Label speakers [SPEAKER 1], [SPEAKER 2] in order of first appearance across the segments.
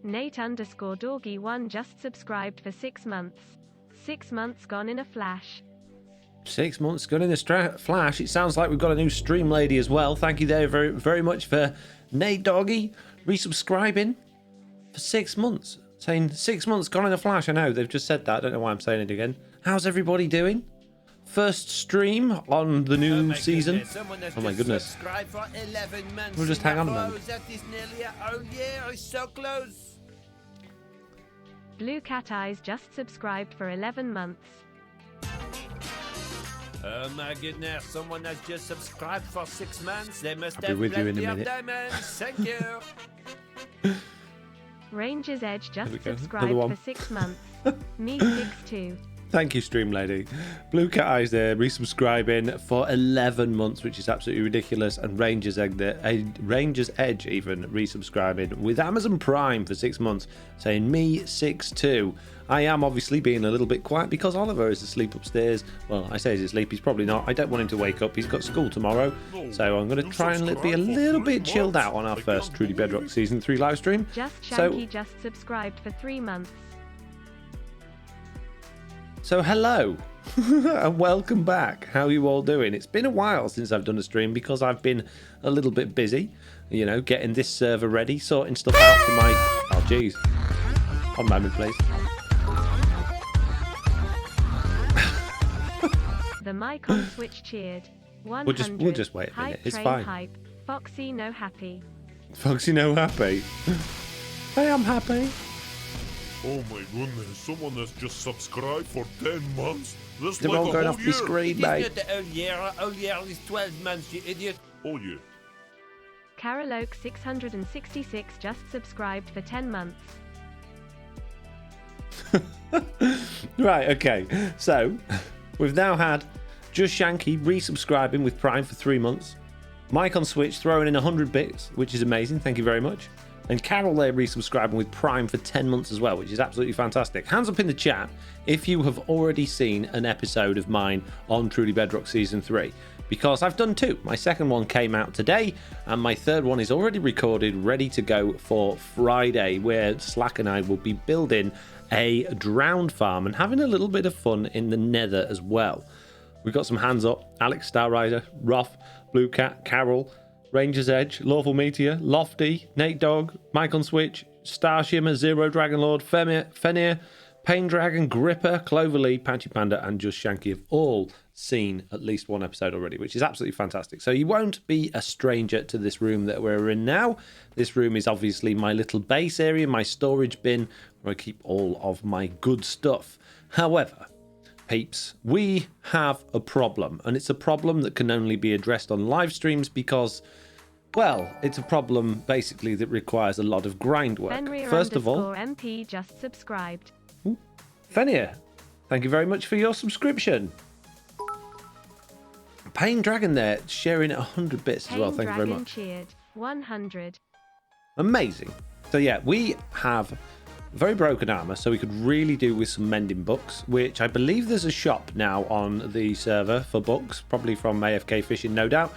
[SPEAKER 1] Nate_Doggy1 just subscribed for 6 months. 6 months gone in a flash.
[SPEAKER 2] 6 months gone in a flash. It sounds like we've got a new stream lady as well. Thank you there very, very much for Nate Doggy resubscribing for 6 months. Saying 6 months gone in a flash. I know, they've just said that. I don't know why I'm saying it again. How's everybody doing? First stream on the new season. Oh my goodness. We'll just hang on a moment.
[SPEAKER 3] That is nearly a whole year. It's so close.
[SPEAKER 1] Blue Cat Eyes just subscribed for 11 months.
[SPEAKER 3] Oh my goodness, someone has just subscribed for 6 months. They must
[SPEAKER 2] I'll
[SPEAKER 3] have
[SPEAKER 2] be with you in a
[SPEAKER 3] plenty of
[SPEAKER 2] minute.
[SPEAKER 3] diamonds. Thank you.
[SPEAKER 1] Ranger's Edge just
[SPEAKER 2] There we go.
[SPEAKER 1] subscribed
[SPEAKER 2] Another one.
[SPEAKER 1] for 6 months. Me62.
[SPEAKER 2] Thank you, stream lady. Blue Cat Eyes there, resubscribing for 11 months, which is absolutely ridiculous. And Ranger's Edge even resubscribing with Amazon Prime for 6 months, saying me62. I am obviously being a little bit quiet because Oliver is asleep upstairs. Well, I say he's asleep, he's probably not. I don't want him to wake up. He's got school tomorrow. So I'm going to try and be a little bit chilled out on our first Truly Bedrock Season 3 live stream.
[SPEAKER 1] Just Shanky just subscribed for 3 months.
[SPEAKER 2] So hello and welcome back. How are you all doing? It's been a while since I've done a stream because I've been a little bit busy, you know, getting this server ready, sorting stuff out for my... Oh, jeez. One moment, please.
[SPEAKER 1] The mic on Switch cheered. 100.
[SPEAKER 2] We'll just wait a minute.
[SPEAKER 1] Hype
[SPEAKER 2] It's
[SPEAKER 1] train
[SPEAKER 2] fine.
[SPEAKER 1] Hype. Foxy no happy.
[SPEAKER 2] Foxy no happy. I am happy.
[SPEAKER 4] Oh my goodness, someone has just subscribed for 10 months? That's
[SPEAKER 2] They're
[SPEAKER 4] like
[SPEAKER 2] all
[SPEAKER 4] a
[SPEAKER 2] going
[SPEAKER 4] whole
[SPEAKER 2] off my
[SPEAKER 4] year.
[SPEAKER 2] screen,
[SPEAKER 3] It's
[SPEAKER 2] mate.
[SPEAKER 3] not the whole year. A whole year is 12 months, you idiot.
[SPEAKER 4] Oh yeah.
[SPEAKER 1] Carol Oak 666 just subscribed for 10 months.
[SPEAKER 2] Right, okay. So, we've now had Just Shanky resubscribing with Prime for 3 months. Mike on Switch throwing in 100 bits, which is amazing. Thank you very much. And Carol there resubscribing with Prime for 10 months as well, which is absolutely fantastic. Hands up in the chat if you have already seen an episode of mine on Truly Bedrock Season 3. Because I've done 2. My second one came out today, and my third one is already recorded, ready to go for Friday, where Slack and I will be building a drowned farm and having a little bit of fun in the nether as well. We've got some hands up. Alex Star Rider, Roth, Blue Cat, Carol, Ranger's Edge, Lawful Meteor, Lofty, Nate Dog, Mike on Switch, Star Shimmer, Zero Dragon Lord, Fenir, Pain Dragon, Gripper, Cloverlee, Patchy Panda, and Just Shanky have all seen at least one episode already, which is absolutely fantastic. So you won't be a stranger to this room that we're in now. This room is obviously my little base area, my storage bin, where I keep all of my good stuff. However, peeps, we have a problem, and it's a problem that can only be addressed on live streams because, well, it's a problem basically that requires a lot of grind work.
[SPEAKER 1] Fenrir
[SPEAKER 2] First of all,
[SPEAKER 1] MP just subscribed.
[SPEAKER 2] Fenrir, thank you very much for your subscription. Pain Dragon there, sharing 100 bits as well. Thank you very much.
[SPEAKER 1] Cheered. 100.
[SPEAKER 2] Amazing. So yeah, we have very broken armor, so we could really do with some mending books, which I believe there's a shop now on the server for books, probably from AFK Fishing, no doubt.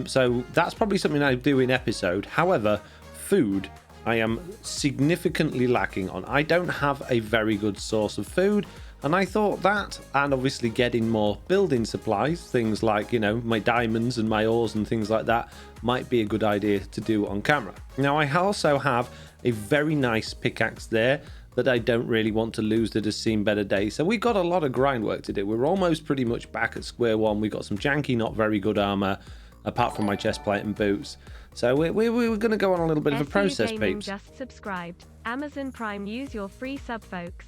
[SPEAKER 2] So that's probably something I do in episode. However, food I am significantly lacking on. I don't have a very good source of food, and I thought that, and obviously getting more building supplies, things like, you know, my diamonds and my ores and things like that, might be a good idea to do on camera. Now, I also have a very nice pickaxe there that I don't really want to lose, that has seen better days. So we've got a lot of grind work to do. We're almost pretty much back at square one. We've got some janky, not very good armor, apart from my chest plate and boots. So we're going to go on a little bit of a process, peeps.
[SPEAKER 1] Just subscribed. Amazon Prime, use your free sub, folks.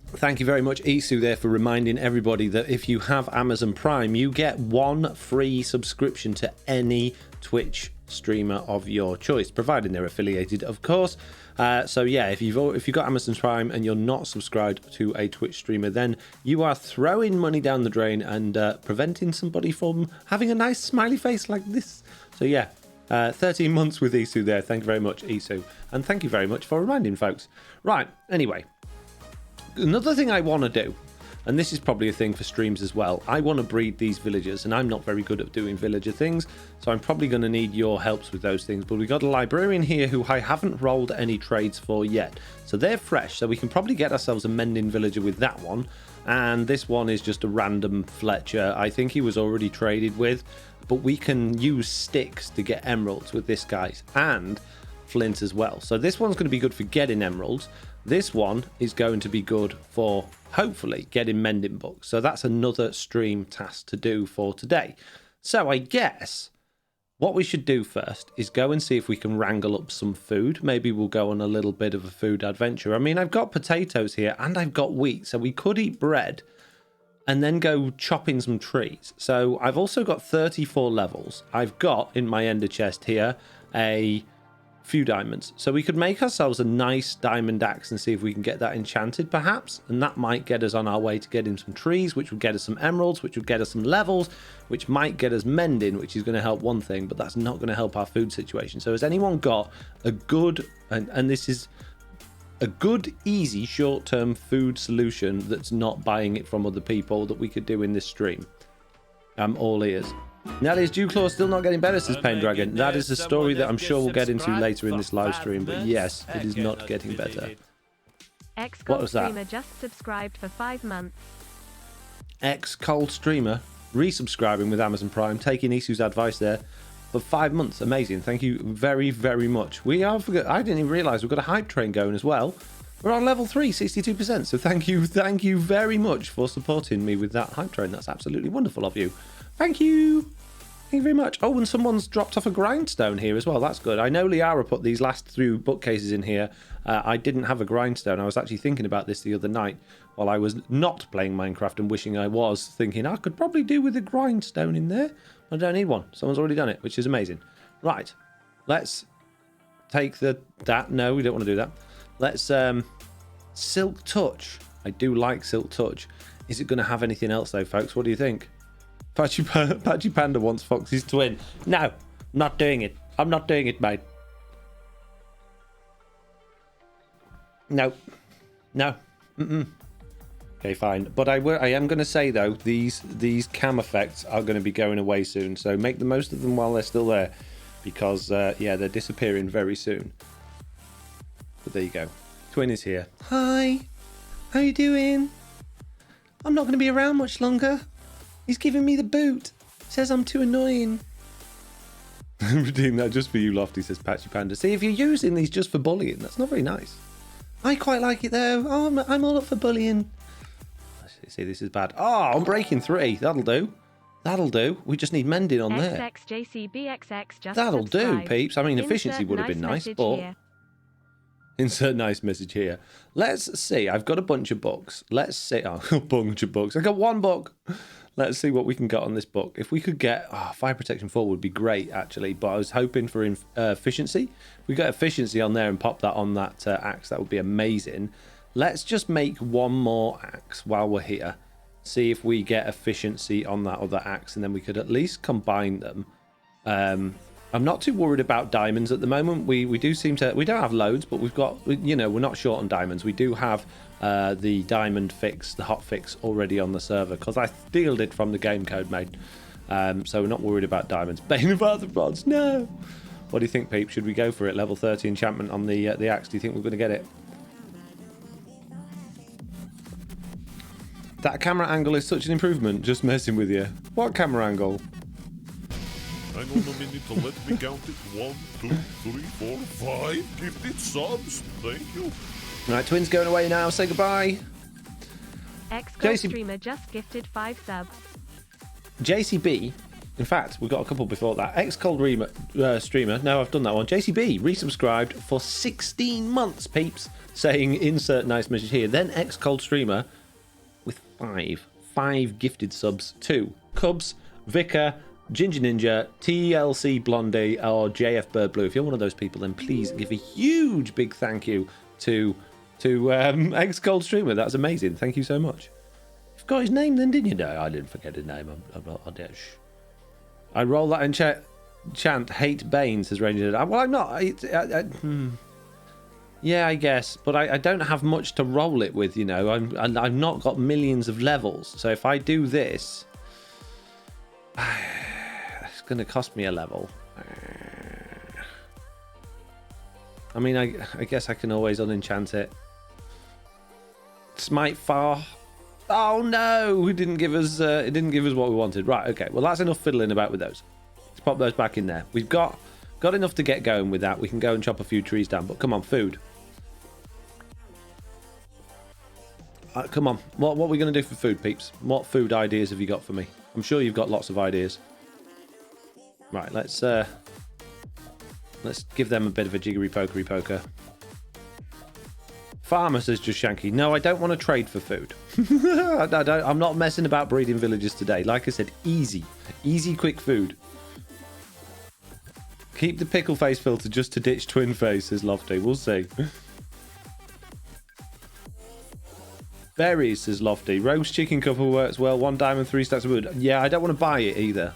[SPEAKER 2] Thank you very much, Isu, there, for reminding everybody that if you have Amazon Prime, you get 1 free subscription to any Twitch streamer of your choice, providing they're affiliated, of course. So yeah, if you've got Amazon Prime and you're not subscribed to a Twitch streamer, then you are throwing money down the drain and preventing somebody from having a nice smiley face like this. So yeah, 13 months with Isu there. Thank you very much, Isu, and thank you very much for reminding folks. Right, anyway, another thing I want to do, and this is probably a thing for streams as well. I want to breed these villagers, and I'm not very good at doing villager things, so I'm probably going to need your helps with those things. But we've got a librarian here who I haven't rolled any trades for yet, so they're fresh, so we can probably get ourselves a mending villager with that one. And this one is just a random Fletcher. I think he was already traded with, but we can use sticks to get emeralds with this guy, and flint as well. So this one's going to be good for getting emeralds. This one is going to be good for hopefully getting mending books. So that's another stream task to do for today. So I guess what we should do first is go and see if we can wrangle up some food. Maybe we'll go on a little bit of a food adventure. I mean, I've got potatoes here and I've got wheat, so we could eat bread and then go chopping some trees. So I've also got 34 levels. I've got in my ender chest here a few diamonds, so we could make ourselves a nice diamond axe and see if we can get that enchanted perhaps, and that might get us on our way to getting some trees, which would get us some emeralds, which would get us some levels, which might get us mending, which is going to help one thing, but that's not going to help our food situation. So has anyone got a good, and this is a good easy short-term food solution that's not buying it from other people that we could do in this stream? I'm all ears. Nelly's Dewclaw still not getting better, says Pain Dragon. That is a story that I'm sure we'll get into later in this live stream, but yes, it is not getting better. What was that?
[SPEAKER 1] Streamer just subscribed for 5 months.
[SPEAKER 2] Cold Streamer resubscribing with Amazon Prime, taking Isu's advice there for 5 months. Amazing. Thank you very, very much. I didn't even realize we've got a hype train going as well. We're on level 3, 62%. So thank you very much for supporting me with that hype train. That's absolutely wonderful of you. Thank you. Thank you very much. Oh, and someone's dropped off a grindstone here as well. That's good. I know Liara put these last 2 bookcases in here. I didn't have a grindstone. I was actually thinking about this the other night while I was not playing Minecraft and wishing I was, thinking I could probably do with a grindstone in there. I don't need one. Someone's already done it, which is amazing. Right. Let's take that. No, we don't want to do that. Let's Silk Touch. I do like Silk Touch. Is it going to have anything else though, folks? What do you think? Patchy Panda wants Foxy's twin. No, not doing it. I'm not doing it, mate. No. Okay, fine. But I am going to say though, these cam effects are going to be going away soon. So make the most of them while they're still there, because yeah, they're disappearing very soon. But there you go. Twin is here. Hi. How you doing? I'm not going to be around much longer. He's giving me the boot. Says I'm too annoying. Redeem that just for you, Lofty, says Patchy Panda. See, if you're using these just for bullying, that's not very nice. I quite like it though. Oh, I'm all up for bullying. See, this is bad. Oh, I'm breaking 3. That'll do. That'll do. We just need mending on there.
[SPEAKER 1] XXJCBXX just
[SPEAKER 2] That'll do,
[SPEAKER 1] subscribed.
[SPEAKER 2] peeps. I mean,
[SPEAKER 1] Insert
[SPEAKER 2] efficiency would have been nice,
[SPEAKER 1] message
[SPEAKER 2] but...
[SPEAKER 1] here.
[SPEAKER 2] Insert nice message here. Let's see. I've got a bunch of books. Let's see. Oh, a bunch of books. I got 1 book. Let's see what we can get on this book. If we could get fire protection 4 would be great actually, but I was hoping for efficiency. If we got efficiency on there and pop that on that axe, that would be amazing. Let's just make 1 more axe while we're here. See if we get efficiency on that other axe, and then we could at least combine them. I'm not too worried about diamonds at the moment. We do seem to... We don't have loads, but we've got... You know, we're not short on diamonds. We do have the diamond fix, the hot fix already on the server, because I stealed it from the game code, mate. So we're not worried about diamonds. Bane of Arthropods, no! What do you think, Peep? Should we go for it? Level 30 enchantment on the axe. Do you think we're going to get it? That camera angle is such an improvement. Just messing with you. What camera angle?
[SPEAKER 4] Hang on a minute to let me count it. 1, 2, 3, 4, 5 gifted subs. Thank you.
[SPEAKER 2] Right, Twin's going away now. Say goodbye.
[SPEAKER 1] X-Gold streamer just gifted 5 subs.
[SPEAKER 2] JCB. In fact, we've got a couple before that. X-Cold streamer. No, I've done that one. JCB resubscribed for 16 months, peeps. Saying insert nice message here. Then X-Cold streamer with 5 gifted subs to Cubs, Vicar, Ginger Ninja, TLC Blondie, or JF Bird Blue. If you're one of those people, then please give a huge big thank you to X-Cold streamer. That's amazing. Thank you so much. You've got his name then, didn't you? No, I didn't forget his name. I'm not. I roll that in chant. Hate Bane, says Ranger. Well, I'm not. Yeah, I guess, but I don't have much to roll it with, you know. I've not got millions of levels, so if I do this, it's going to cost me a level. I mean, I guess I can always unenchant it. Smite far. Oh no! It didn't give us what we wanted. Right, okay. Well, that's enough fiddling about with those. Let's pop those back in there. We've got enough to get going with that. We can go and chop a few trees down. But come on, food. Come on. What are we going to do for food, peeps? What food ideas have you got for me? I'm sure you've got lots of ideas. Right, let's give them a bit of a jiggery pokery poker. Farmer, says Just Shanky. No, I don't want to trade for food. I'm not messing about breeding villages today. Like I said, easy, quick food. Keep the pickle face filter just to ditch twin face, says Lofty. We'll see. Berries, says Lofty. Roast chicken couple works well. 1 diamond, 3 stacks of wood. Yeah, I don't want to buy it either.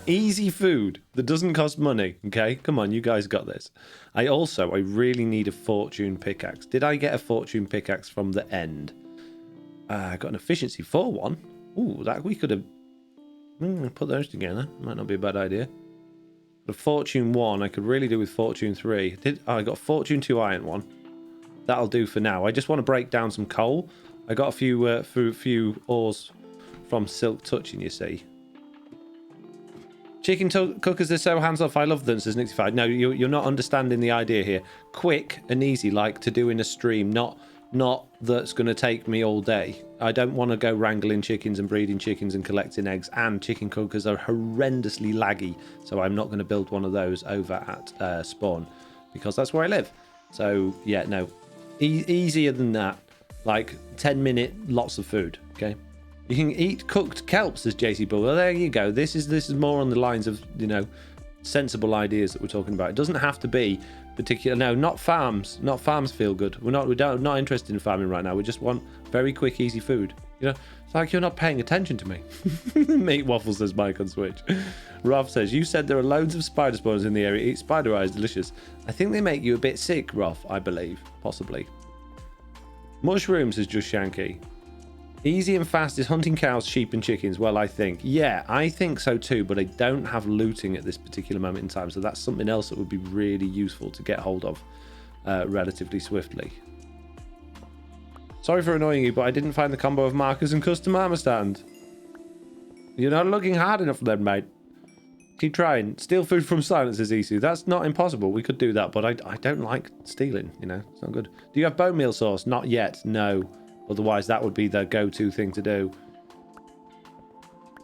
[SPEAKER 2] Easy food that doesn't cost money. Okay, come on, you guys got this. I really need a fortune pickaxe. Did I get a fortune pickaxe from the end? I got an efficiency 4 one. Ooh, that we could have put those together. Might not be a bad idea. The fortune 1 I could really do with fortune 3. I got fortune 2 iron 1. That'll do for now. I just want to break down some coal. I got a few ores from silk touching, you see. Chicken cookers are so hands-off. I love them, says Nixified. No, you're not understanding the idea here. Quick and easy, like to do in a stream, not that's going to take me all day. I don't want to go wrangling chickens and breeding chickens and collecting eggs, and chicken cookers are horrendously laggy, so I'm not going to build one of those over at spawn, because that's where I live. So, yeah, no. Easier than that. Like, 10-minute, lots of food, okay? You can eat cooked kelp, says JC Bull. Well, there you go. This is more on the lines of, you know, sensible ideas that we're talking about. It doesn't have to be particular. No, not farms. Not farms feel good. We're not interested in farming right now. We just want very quick, easy food. You know, it's like you're not paying attention to me. Meat waffles, says Mike on Switch. Rob says, you said there are loads of spider spawners in the area. Eat spider eyes, delicious. I think they make you a bit sick, Rob, I believe. Possibly. Mushrooms, says Just Shanky. Easy and fast is hunting cows, sheep and chickens. Well, I think. Yeah, I think so too, but I don't have looting at this particular moment in time, so that's something else that would be really useful to get hold of relatively swiftly. Sorry for annoying you, but I didn't find the combo of markers and custom armor stand. You're not looking hard enough then, mate. Keep trying. Steal food from silence, says Isu. That's not impossible. We could do that, but I don't like stealing, you know. It's not good. Do you have bone meal sauce? Not yet, no. Otherwise, that would be the go-to thing to do.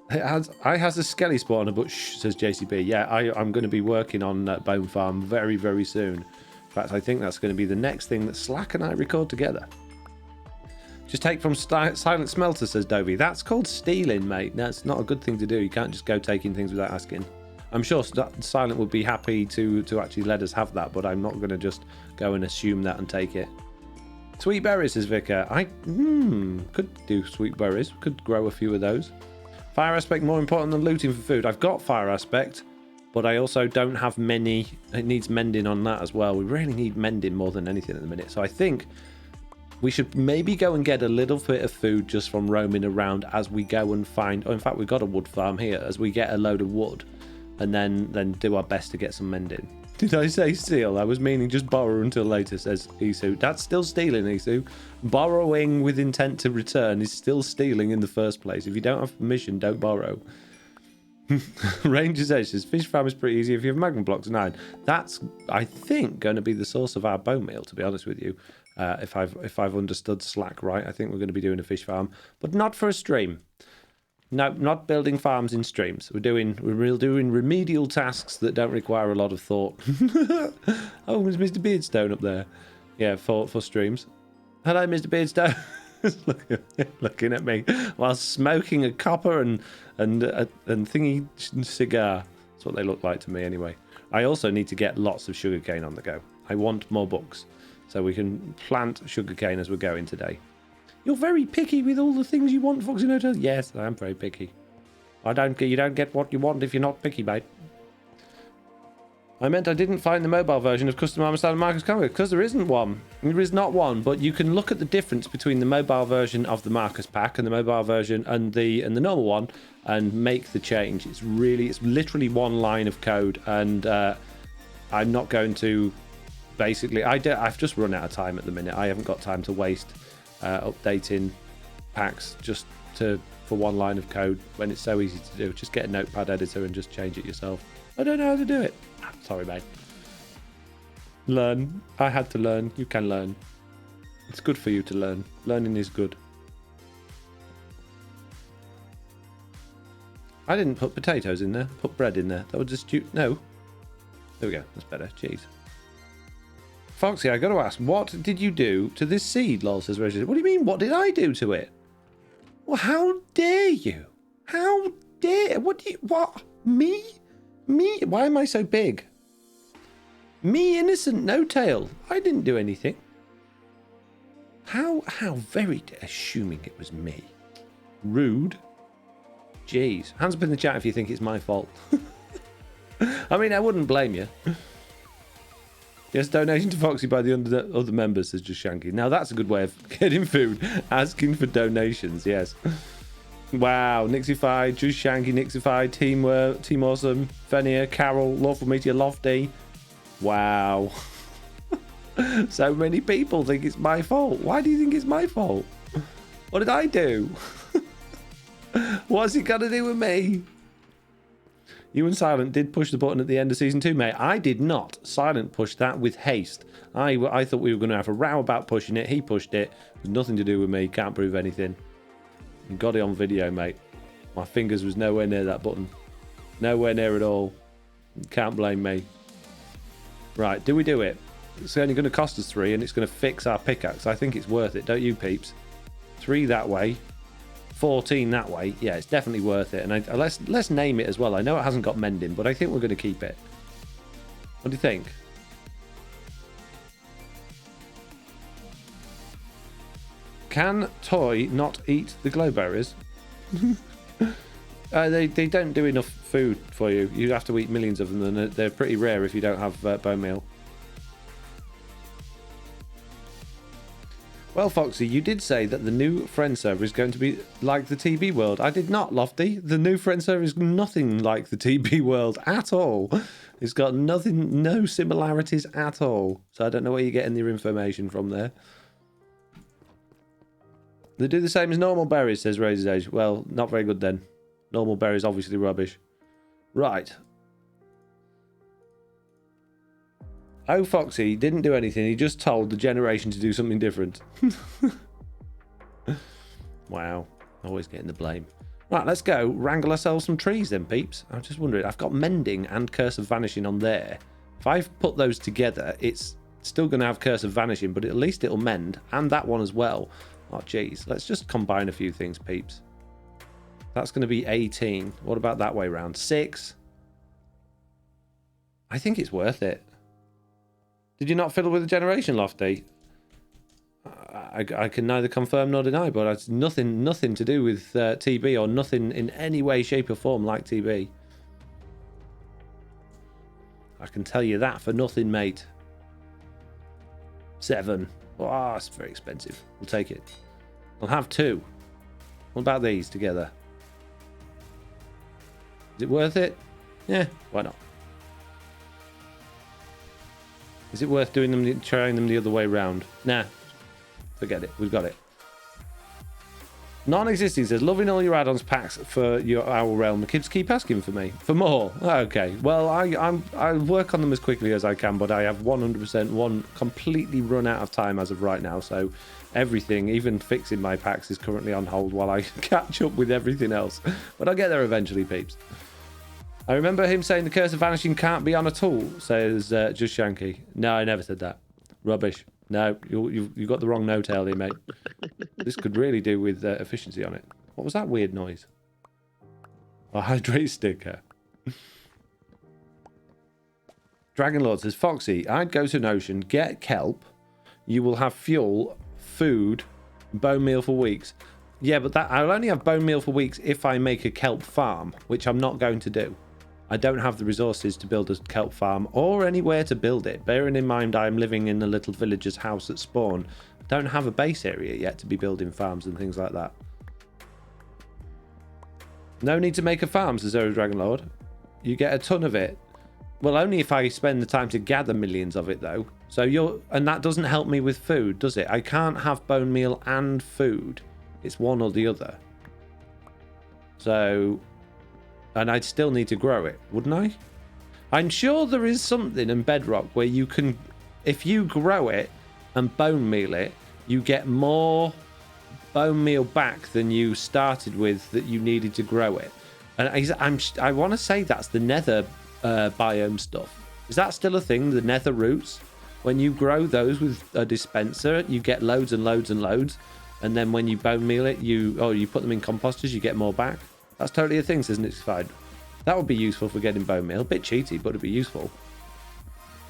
[SPEAKER 2] I has a skelly spawner, but shh, says JCB. Yeah, I'm going to be working on Bone Farm very, very soon. In fact, I think that's going to be the next thing that Slack and I record together. Just take from Silent Smelter, says Dovey. That's called stealing, mate. That's not a good thing to do. You can't just go taking things without asking. I'm sure Silent would be happy to actually let us have that, but I'm not going to just go and assume that and take it. Sweet berries, says Vicar. I could do sweet berries. Could grow a few of those. Fire aspect more important than looting for food. I've got fire aspect, but I also don't have many. It needs mending on that as well. We really need mending more than anything at the minute. So I think we should maybe go and get a little bit of food just from roaming around as we go and find. Oh, in fact, we've got a wood farm here. As we get a load of wood, and then do our best to get some mending. Did I say steal? I was meaning just borrow until later, says Isu. That's still stealing, Isu. Borrowing with intent to return is still stealing in the first place. If you don't have permission, don't borrow. Ranger's Edge says, fish farm is pretty easy if you have magma blocks 9. That's, I think, going to be the source of our bone meal, to be honest with you. If I've understood Slack right, I think we're going to be doing a fish farm, but not for a stream. No, not building farms in streams. We're doing remedial tasks that don't require a lot of thought. Oh, there's Mr. Beardstone up there. Yeah, for streams. Hello, Mr. Beardstone. looking at me while smoking a copper and thingy cigar. That's what they look like to me anyway. I also need to get lots of sugarcane on the go. I want more books so we can plant sugarcane as we're going today. You're very picky with all the things you want, FoxyNoTail. Yes, I am very picky. You don't get what you want if you're not picky, mate. I meant I didn't find the mobile version of Custom Armor Standard Marcus Combo because there isn't one. There is not one, but you can look at the difference between the mobile version of the Marcus pack and the mobile version and the normal one and make the change. It's literally one line of code, and I'm not going to basically I've just run out of time at the minute. I haven't got time to waste updating packs just for one line of code when it's so easy to do. Just get a notepad editor and just change it yourself. I don't know how to do it. Sorry, mate. Learn. I had to learn. You can learn. It's good for you to learn. Learning is good. I didn't put potatoes in there. Put bread in there. That would just... No. There we go. That's better. Jeez. Foxy, I got to ask, what did you do to this seed, lol, says Reggie. What do you mean, what did I do to it? Well, how dare you? How dare... What? Me? Me? Why am I so big? Me, innocent, no tail. I didn't do anything. How very assuming it was me. Rude. Jeez. Hands up in the chat if you think it's my fault. I mean, I wouldn't blame you. Yes, donation to Foxy by the other members, says Just Shanky. Now that's a good way of getting food. Asking for donations, yes. Wow, Nixified, Just Shanky, Nixified, Team Awesome, Fenir, Carol, Lawful Meteor, Lofty. Wow. So many people think it's my fault. Why do you think it's my fault? What did I do? What's it got to do with me? You and Silent did push the button at the end of Season 2, mate. I did not. Silent pushed that with haste. I thought we were going to have a row about pushing it. He pushed it. It was nothing to do with me. Can't prove anything. You got it on video, mate. My fingers was nowhere near that button. Nowhere near at all. Can't blame me. Right, do we do it? It's only going to cost us 3 and it's going to fix our pickaxe. I think it's worth it, don't you, peeps? 3 that way. 14 that way. Yeah, it's definitely worth it. And let's name it as well. I know it hasn't got mending, but I think we're going to keep it. What do you think? Can Toy not eat the glowberries? They don't do enough food for you. You have to eat millions of them, and they're pretty rare if you don't have bone meal. Well, Foxy, you did say that the new friend server is going to be like the TB world. I did not, Lofty. The new friend server is nothing like the TB world at all. It's got nothing, no similarities at all. So I don't know where you're getting your information from there. They do the same as normal berries, says Razor's Age. Well, not very good then. Normal berries, obviously rubbish. Right. Oh, Foxy didn't do anything. He just told the generation to do something different. Wow. Always getting the blame. Right, let's go wrangle ourselves some trees then, peeps. I'm just wondering. I've got Mending and Curse of Vanishing on there. If I've put those together, it's still going to have Curse of Vanishing, but at least it'll mend. And that one as well. Oh, geez. Let's just combine a few things, peeps. That's going to be 18. What about that way round? 6. I think it's worth it. Did you not fiddle with the generation, Lofty? I can neither confirm nor deny, but it's nothing to do with TB or nothing in any way, shape or form like TB. I can tell you that for nothing, mate. 7. Oh, it's very expensive. We'll take it. I'll have 2. What about these together? Is it worth it? Yeah, why not? Is it worth doing them, trying them the other way round? Nah, forget it. We've got it. Non-existing says, loving all your add-ons packs for your Owl Realm. The kids keep asking for me. For more? Okay. Well, I'll work on them as quickly as I can, but I have 100% completely run out of time as of right now. So everything, even fixing my packs, is currently on hold while I catch up with everything else. But I'll get there eventually, peeps. I remember him saying the Curse of Vanishing can't be on a tool, says Just Shanky. No, I never said that. Rubbish. No, you've got the wrong no-tail here, mate. This could really do with efficiency on it. What was that weird noise? A hydrate sticker. Dragon Lord says, Foxy, I'd go to an ocean, get kelp. You will have fuel, food, bone meal for weeks. Yeah, but I'll only have bone meal for weeks if I make a kelp farm, which I'm not going to do. I don't have the resources to build a kelp farm or anywhere to build it. Bearing in mind I'm living in a little villager's house at spawn. I don't have a base area yet to be building farms and things like that. No need to make a farm, says Zero Dragon Lord. You get a ton of it. Well, only if I spend the time to gather millions of it, though. So and that doesn't help me with food, does it? I can't have bone meal and food. It's one or the other. So, and I'd still need to grow it, wouldn't I? I'm sure there is something in Bedrock where you can, if you grow it and bone meal it, you get more bone meal back than you started with that you needed to grow it. And I want to say that's the nether biome stuff. Is that still a thing, the nether roots? When you grow those with a dispenser, you get loads and loads and loads. And then when you bone meal it, you put them in composters, you get more back. That's totally a thing, says Nixified. That would be useful for getting bone meal. A bit cheaty, but it'd be useful.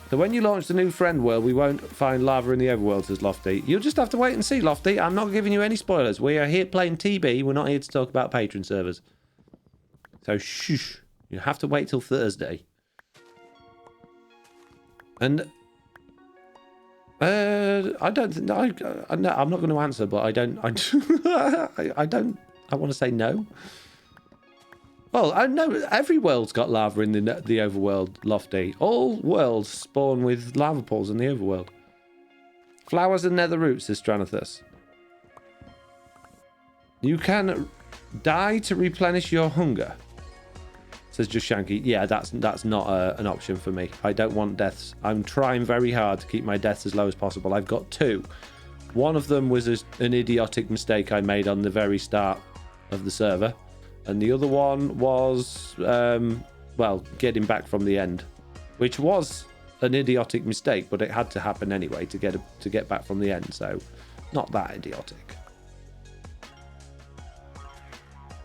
[SPEAKER 2] So when you launch the new friend world, we won't find lava in the overworld, says Lofty. You'll just have to wait and see, Lofty. I'm not giving you any spoilers. We are here playing TB. We're not here to talk about patron servers. So shush. You have to wait till Thursday. And I don't think I'm not going to answer, but I don't. I want to say no. Well, I know every world's got lava in the overworld, Lofty. All worlds spawn with lava pools in the overworld. Flowers and nether roots, says Stranathus. You can die to replenish your hunger, says Just Shanky. Yeah, that's not an option for me. I don't want deaths. I'm trying very hard to keep my deaths as low as possible. I've got 2. One of them was an idiotic mistake I made on the very start of the server. And the other one was, well, getting back from the end, which was an idiotic mistake, but it had to happen anyway to get back from the end. So, not that idiotic.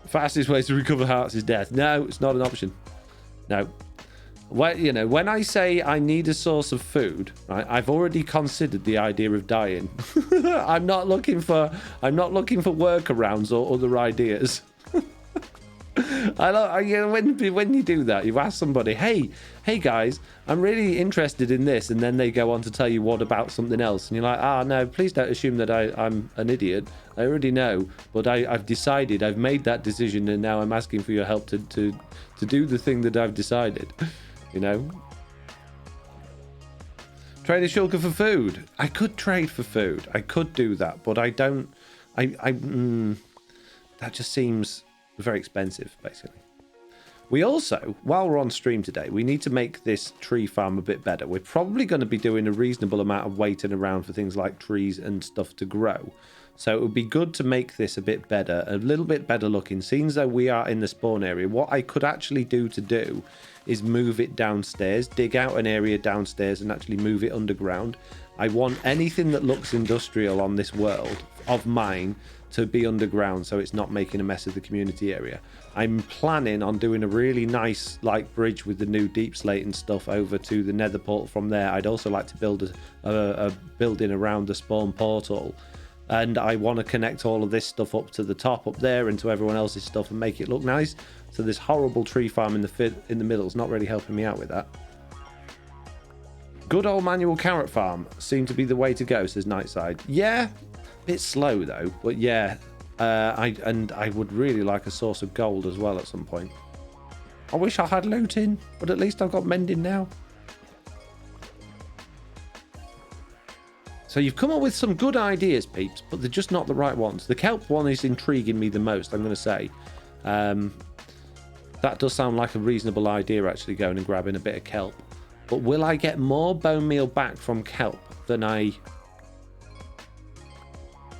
[SPEAKER 2] Fastest way to recover hearts is death. No, it's not an option. No. When I say I need a source of food, right, I've already considered the idea of dying. I'm not looking for workarounds or other ideas. When you do that, you ask somebody, hey guys, I'm really interested in this, and then they go on to tell you what about something else, and you're like, no, please don't assume that I'm an idiot. I already know, but I've decided, I've made that decision, and now I'm asking for your help to do the thing that I've decided. Trade a shulker for food. I could trade for food. I could do that, but I don't. That just seems very expensive, basically. We also, while we're on stream today, we need to make this tree farm a bit better. We're probably going to be doing a reasonable amount of waiting around for things like trees and stuff to grow. So it would be good to make this a bit better, a little bit better looking. Seeing as though we are in the spawn area, what I could actually do is move it downstairs, dig out an area downstairs and actually move it underground. I want anything that looks industrial on this world of mine to be underground, so it's not making a mess of the community area. I'm planning on doing a really nice bridge with the new deep slate and stuff over to the nether portal from there. I'd also like to build a building around the spawn portal, and I want to connect all of this stuff up to the top up there and to everyone else's stuff and make it look nice. So this horrible tree farm in the middle is not really helping me out with that. Good old manual carrot farm seemed to be the way to go, says Nightside. Yeah, bit slow though, but yeah, I would really like a source of gold as well at some point. I wish I had looting, but at least I've got mending now. So you've come up with some good ideas, peeps, but they're just not the right ones. The kelp one is intriguing me the most, I'm going to say. That does sound like a reasonable idea, actually, going and grabbing a bit of kelp. But will I get more bone meal back from kelp than I...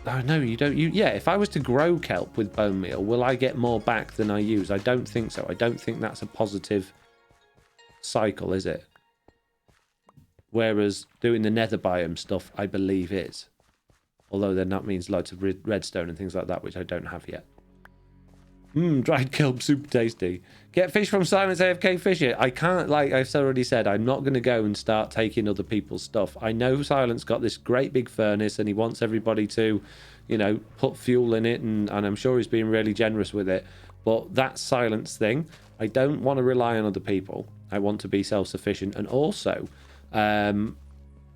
[SPEAKER 2] Oh, no, you don't. Yeah, if I was to grow kelp with bone meal, will I get more back than I use? I don't think so. I don't think that's a positive cycle, is it? Whereas doing the nether biome stuff, I believe is. Although then that means loads of redstone and things like that, which I don't have yet. Dried kelp, super tasty. Get fish from Silence AFK Fish it. I can't, like I've already said, I'm not going to go and start taking other people's stuff. I know Silence got this great big furnace and he wants everybody to, put fuel in it, and I'm sure he's being really generous with it. But that's Silence thing. I don't want to rely on other people. I want to be self-sufficient. And also, I'm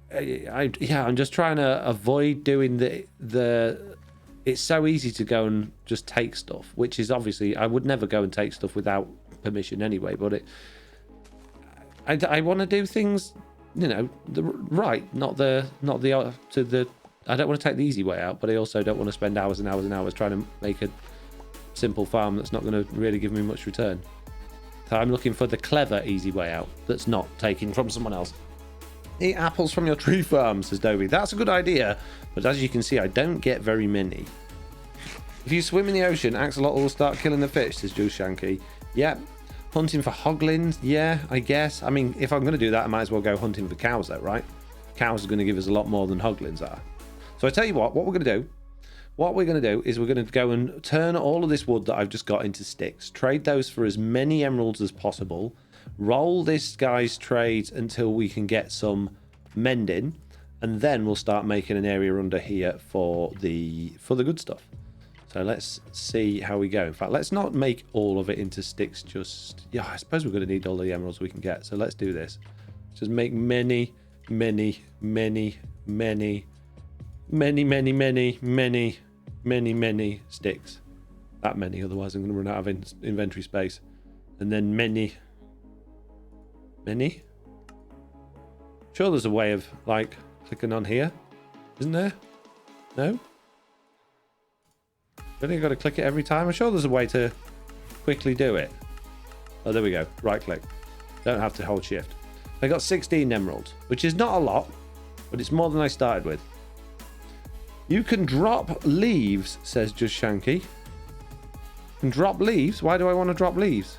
[SPEAKER 2] just trying to avoid doing the it's so easy to go and just take stuff, which is obviously, I would never go and take stuff without permission anyway, but I want to do things, you know, right, not the I don't want to take the easy way out, but I also don't want to spend hours and hours and hours trying to make a simple farm that's not going to really give me much return. So I'm looking for the clever easy way out that's not taking from someone else. Eat apples from your tree farm, says Dobie. That's a good idea, but as you can see, I don't get very many. If you swim in the ocean, Axolotl will start killing the fish, says Juice Shanky. Yep. Hunting for hoglins, yeah, I guess. I mean, if I'm going to do that, I might as well go hunting for cows, though, right? Cows are going to give us a lot more than hoglins are. So I tell you what we're going to do. What we're going to do is we're going to go and turn all of this wood that I've just got into sticks. Trade those for as many emeralds as possible. Roll this guy's trades until we can get some mending, and then we'll start making an area under here for the good stuff. So let's see how we go. In fact, let's not make all of it into sticks. Just, yeah, I suppose we're going to need all the emeralds we can get. So let's do this. Just make many sticks. That many, otherwise I'm going to run out of inventory space. And then many. Sure, there's a way of like clicking on here, isn't there? No? Really, got to click it every time? I'm sure there's a way to quickly do it. Oh, there we go. Right click. Don't have to hold shift. I got 16 emeralds, which is not a lot, but it's more than I started with. You can drop leaves, says Just Shanky. Can drop leaves? Why do I want to drop leaves?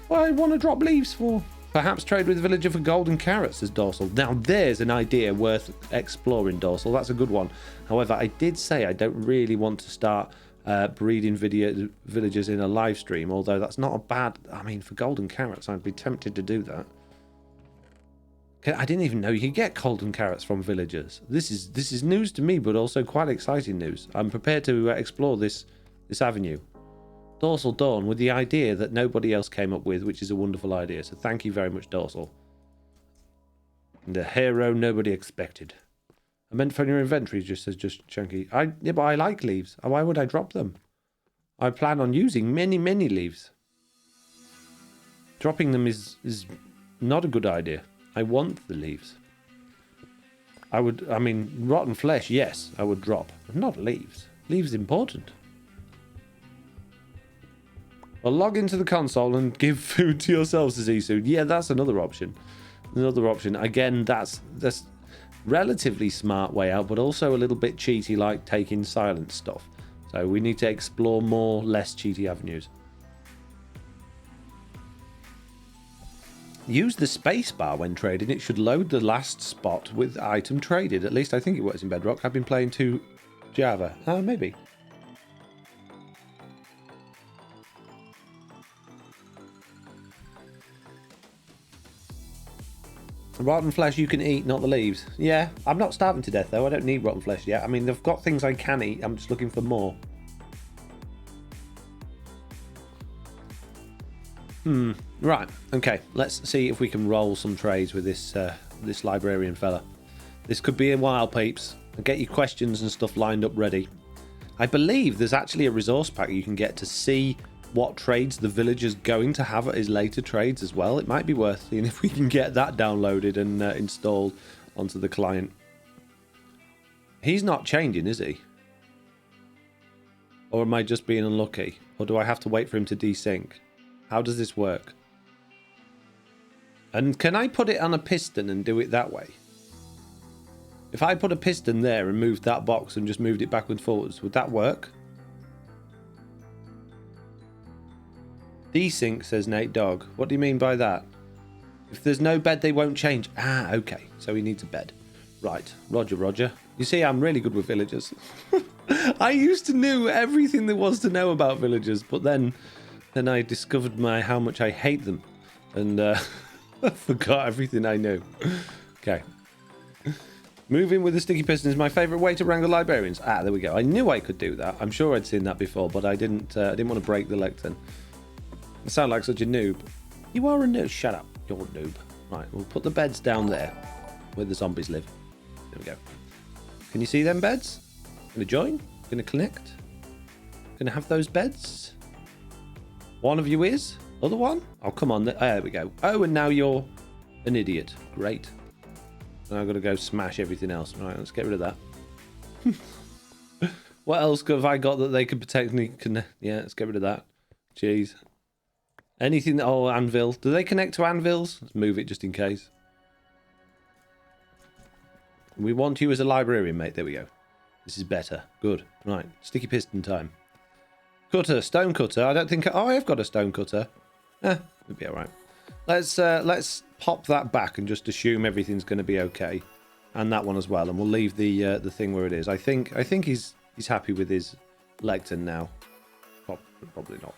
[SPEAKER 2] What do I want to drop leaves for? Perhaps trade with villager for golden carrots, says Dorsal. Now there's an idea worth exploring, Dorsal. That's a good one. However, I did say I don't really want to start breeding villagers in a live stream, although that's not a bad... I mean, for golden carrots, I'd be tempted to do that. I didn't even know you could get golden carrots from villagers. This is news to me, but also quite exciting news. I'm prepared to explore this avenue. Dorsal Dawn with the idea that nobody else came up with, which is a wonderful idea. So thank you very much, Dorsal. And a hero nobody expected. I meant for your inventory, just says Just Chunky. Yeah, but I like leaves. Why would I drop them? I plan on using many leaves. Dropping them is not a good idea. I want the leaves. I mean, rotten flesh, yes, I would drop. But not leaves. Leaves important. Well, log into the console and give food to yourselves, says Isu. Yeah, that's another option. Again, that's relatively smart way out, but also a little bit cheaty, like taking silent stuff. So we need to explore more less cheaty avenues. Use the space bar when trading. It should load the last spot with item traded. At least I think it works in Bedrock. I've been playing to Java. Maybe. Rotten flesh you can eat, not the leaves. Yeah, I'm not starving to death though. I don't need rotten flesh yet. I mean, they've got things I can eat. I'm just looking for more. Right. Okay. Let's see if we can roll some trades with this librarian fella. This could be a while, peeps. Get your questions and stuff lined up ready. I believe there's actually a resource pack you can get to see what trades the villager's going to have at his later trades as well. It might be worth seeing if we can get that downloaded and installed onto the client. He's not changing, is he? Or am I just being unlucky? Or do I have to wait for him to desync? How does this work? And can I put it on a piston and do it that way? If I put a piston there and moved that box and just moved it backwards and forwards, would that work? Desync, says Nate Dog. What do you mean by that? If there's no bed, they won't change. Okay. So he needs a bed. Right. Roger. You see, I'm really good with villagers. I used to know everything there was to know about villagers, but then I discovered how much I hate them. And I forgot everything I knew. Okay. Moving with the sticky piston is my favourite way to wrangle librarians. There we go. I knew I could do that. I'm sure I'd seen that before, but I didn't want to break the lectern. I sound like such a noob. You are a noob. Shut up. You're a noob. Right, we'll put the beds down there where the zombies live. There we go. Can you see them beds? Gonna join? Gonna connect? Gonna have those beds? One of you is? Other one? Oh, come on. There we go. Oh, and now you're an idiot. Great. And I've got to go smash everything else. Right, let's get rid of that. What else have I got that they could potentially connect? Yeah, let's get rid of that. Jeez. Anything that... Oh, anvil. Do they connect to anvils? Let's move it just in case. We want you as a librarian, mate. There we go. This is better. Good. Right. Sticky piston time. Cutter. Stone cutter. I don't think... Oh, I have got a stone cutter. It'll be all right. Let's pop that back and just assume everything's going to be okay. And that one as well. And we'll leave the thing where it is. I think he's happy with his lectern now. Probably not.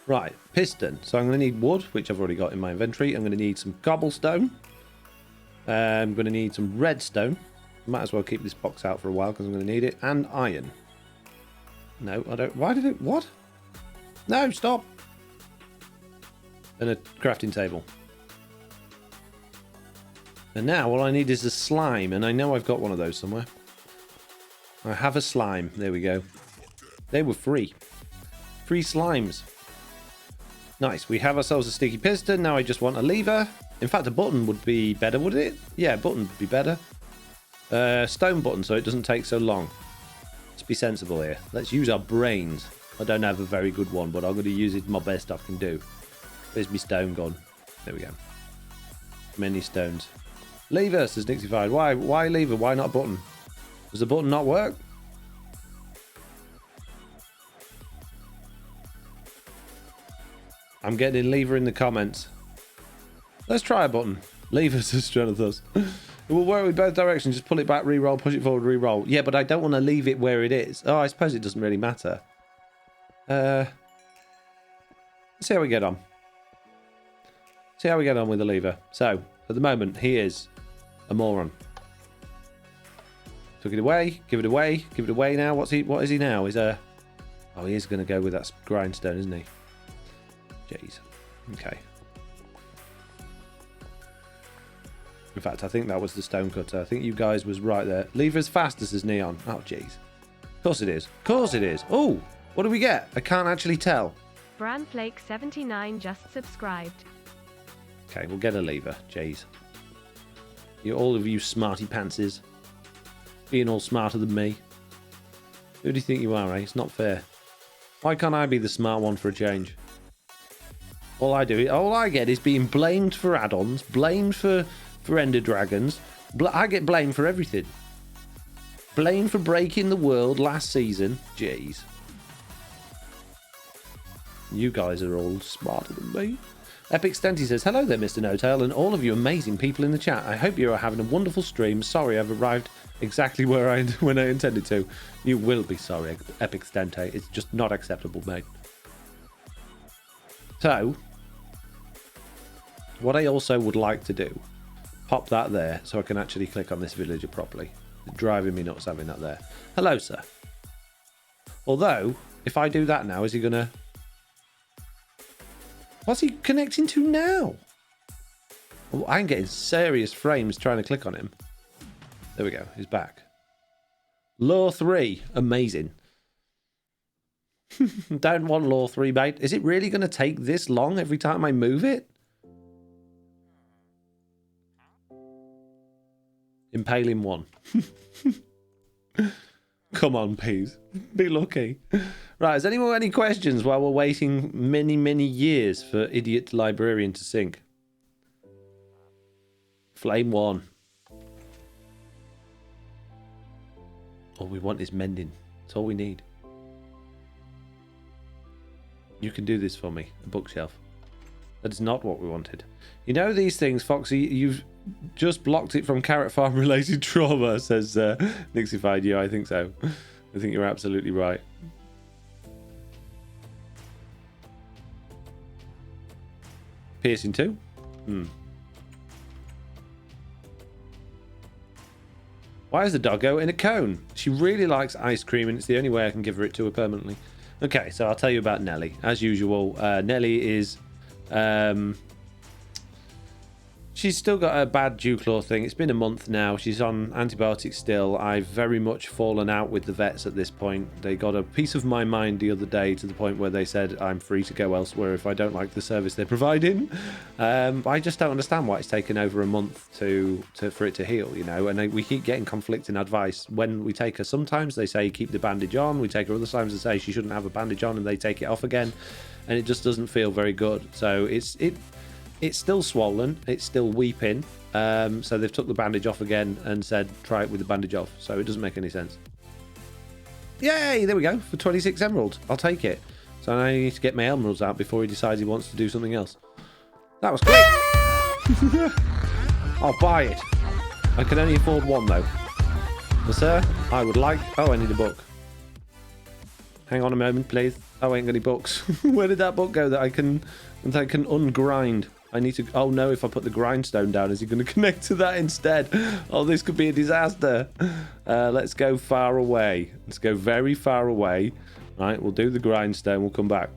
[SPEAKER 2] Right, piston. So I'm going to need wood, which I've already got in my inventory. I'm going to need some cobblestone. I'm going to need some redstone. Might as well keep this box out for a while because I'm going to need it. And iron. No, I don't. Why did it... What? No, stop. And a crafting table. And now all I need is a slime. And I know I've got one of those somewhere. I have a slime. There we go. They were free. Free slimes. Nice. We have ourselves a sticky piston. Now I just want a lever. In fact, a button would be better, would it? Yeah, a button would be better. Stone button so it doesn't take so long. Let's be sensible here. Let's use our brains. I don't have a very good one, but I'm going to use it my best I can do. Where's my stone gone? There we go. Many stones. Lever, says Nixified. Why lever? Why not button? Does the button not work? I'm getting lever in the comments. Let's try a button. Lever, says Jonathan. It will work with both directions. Just pull it back, re-roll, push it forward, re-roll. Yeah, but I don't want to leave it where it is. Oh, I suppose it doesn't really matter. Let's see how we get on. See how we get on with the lever. So, at the moment, he is a moron. Took it away, give it away, give it away now. What is he now? He's a... Oh, he is going to go with that grindstone, isn't he? Jeez. Okay. In fact, I think that was the stone cutter. I think you guys was right there. Leave as fast as neon. Oh, jeez. Of course it is. Of course it is. Oh, what do we get? I can't actually tell.
[SPEAKER 1] Branflake79 just subscribed.
[SPEAKER 2] Okay, we'll get a lever. Jeez. All of you smarty pantses. Being all smarter than me. Who do you think you are, eh? It's not fair. Why can't I be the smart one for a change? All I get is being blamed for add-ons, blamed for Ender Dragons. I get blamed for everything. Blamed for breaking the world last season. Jeez. You guys are all smarter than me. Epic Stenty says, hello there, Mr. NoTail, and all of you amazing people in the chat. I hope you are having a wonderful stream. Sorry I've arrived exactly when I intended to. You will be sorry, Epic Stente. It's just not acceptable, mate. So, what I also would like to do, pop that there so I can actually click on this villager properly. It's driving me nuts having that there. Hello, sir. Although, if I do that now, is he going to... What's he connecting to now? Oh, I'm getting serious frames trying to click on him. There we go. He's back. Law 3. Amazing. Don't want Law 3, mate. Is it really going to take this long every time I move it? Impaling 1. Come on, please. Be lucky. Right, has anyone got any questions while we're waiting many, many years for Idiot Librarian to sink? Flame 1. All we want is mending. That's all we need. You can do this for me. A bookshelf. That is not what we wanted. You know these things, Foxy, you've just blocked it from Carrot Farm related trauma, says Nixified. Yeah, I think so. I think you're absolutely right. Piercing 2? Why is the doggo in a cone? She really likes ice cream and it's the only way I can give her it to her permanently. Okay, so I'll tell you about Nelly. As usual, Nelly is She's still got a bad dew claw thing. It's been a month now. She's on antibiotics still. I've very much fallen out with the vets at this point. They got a piece of my mind the other day to the point where they said I'm free to go elsewhere if I don't like the service they're providing. I just don't understand why it's taken over a month for it to heal, you know. And we keep getting conflicting advice when we take her. Sometimes they say keep the bandage on. We take her other times they say she shouldn't have a bandage on, and they take it off again, and it just doesn't feel very good. So it's still swollen. It's still weeping. So they've took the bandage off again and said try it with the bandage off. So it doesn't make any sense. Yay! There we go for 26 emeralds. I'll take it. So now I need to get my emeralds out before he decides he wants to do something else. That was quick. I'll buy it. I can only afford one though. Well, sir, I would like. Oh, I need a book. Hang on a moment, please. Oh, I ain't got any books. Where did that book go that I can ungrind? I need to... Oh, no, if I put the grindstone down, is he going to connect to that instead? Oh, this could be a disaster. Let's go far away. Let's go very far away. Right, we'll do the grindstone. We'll come back.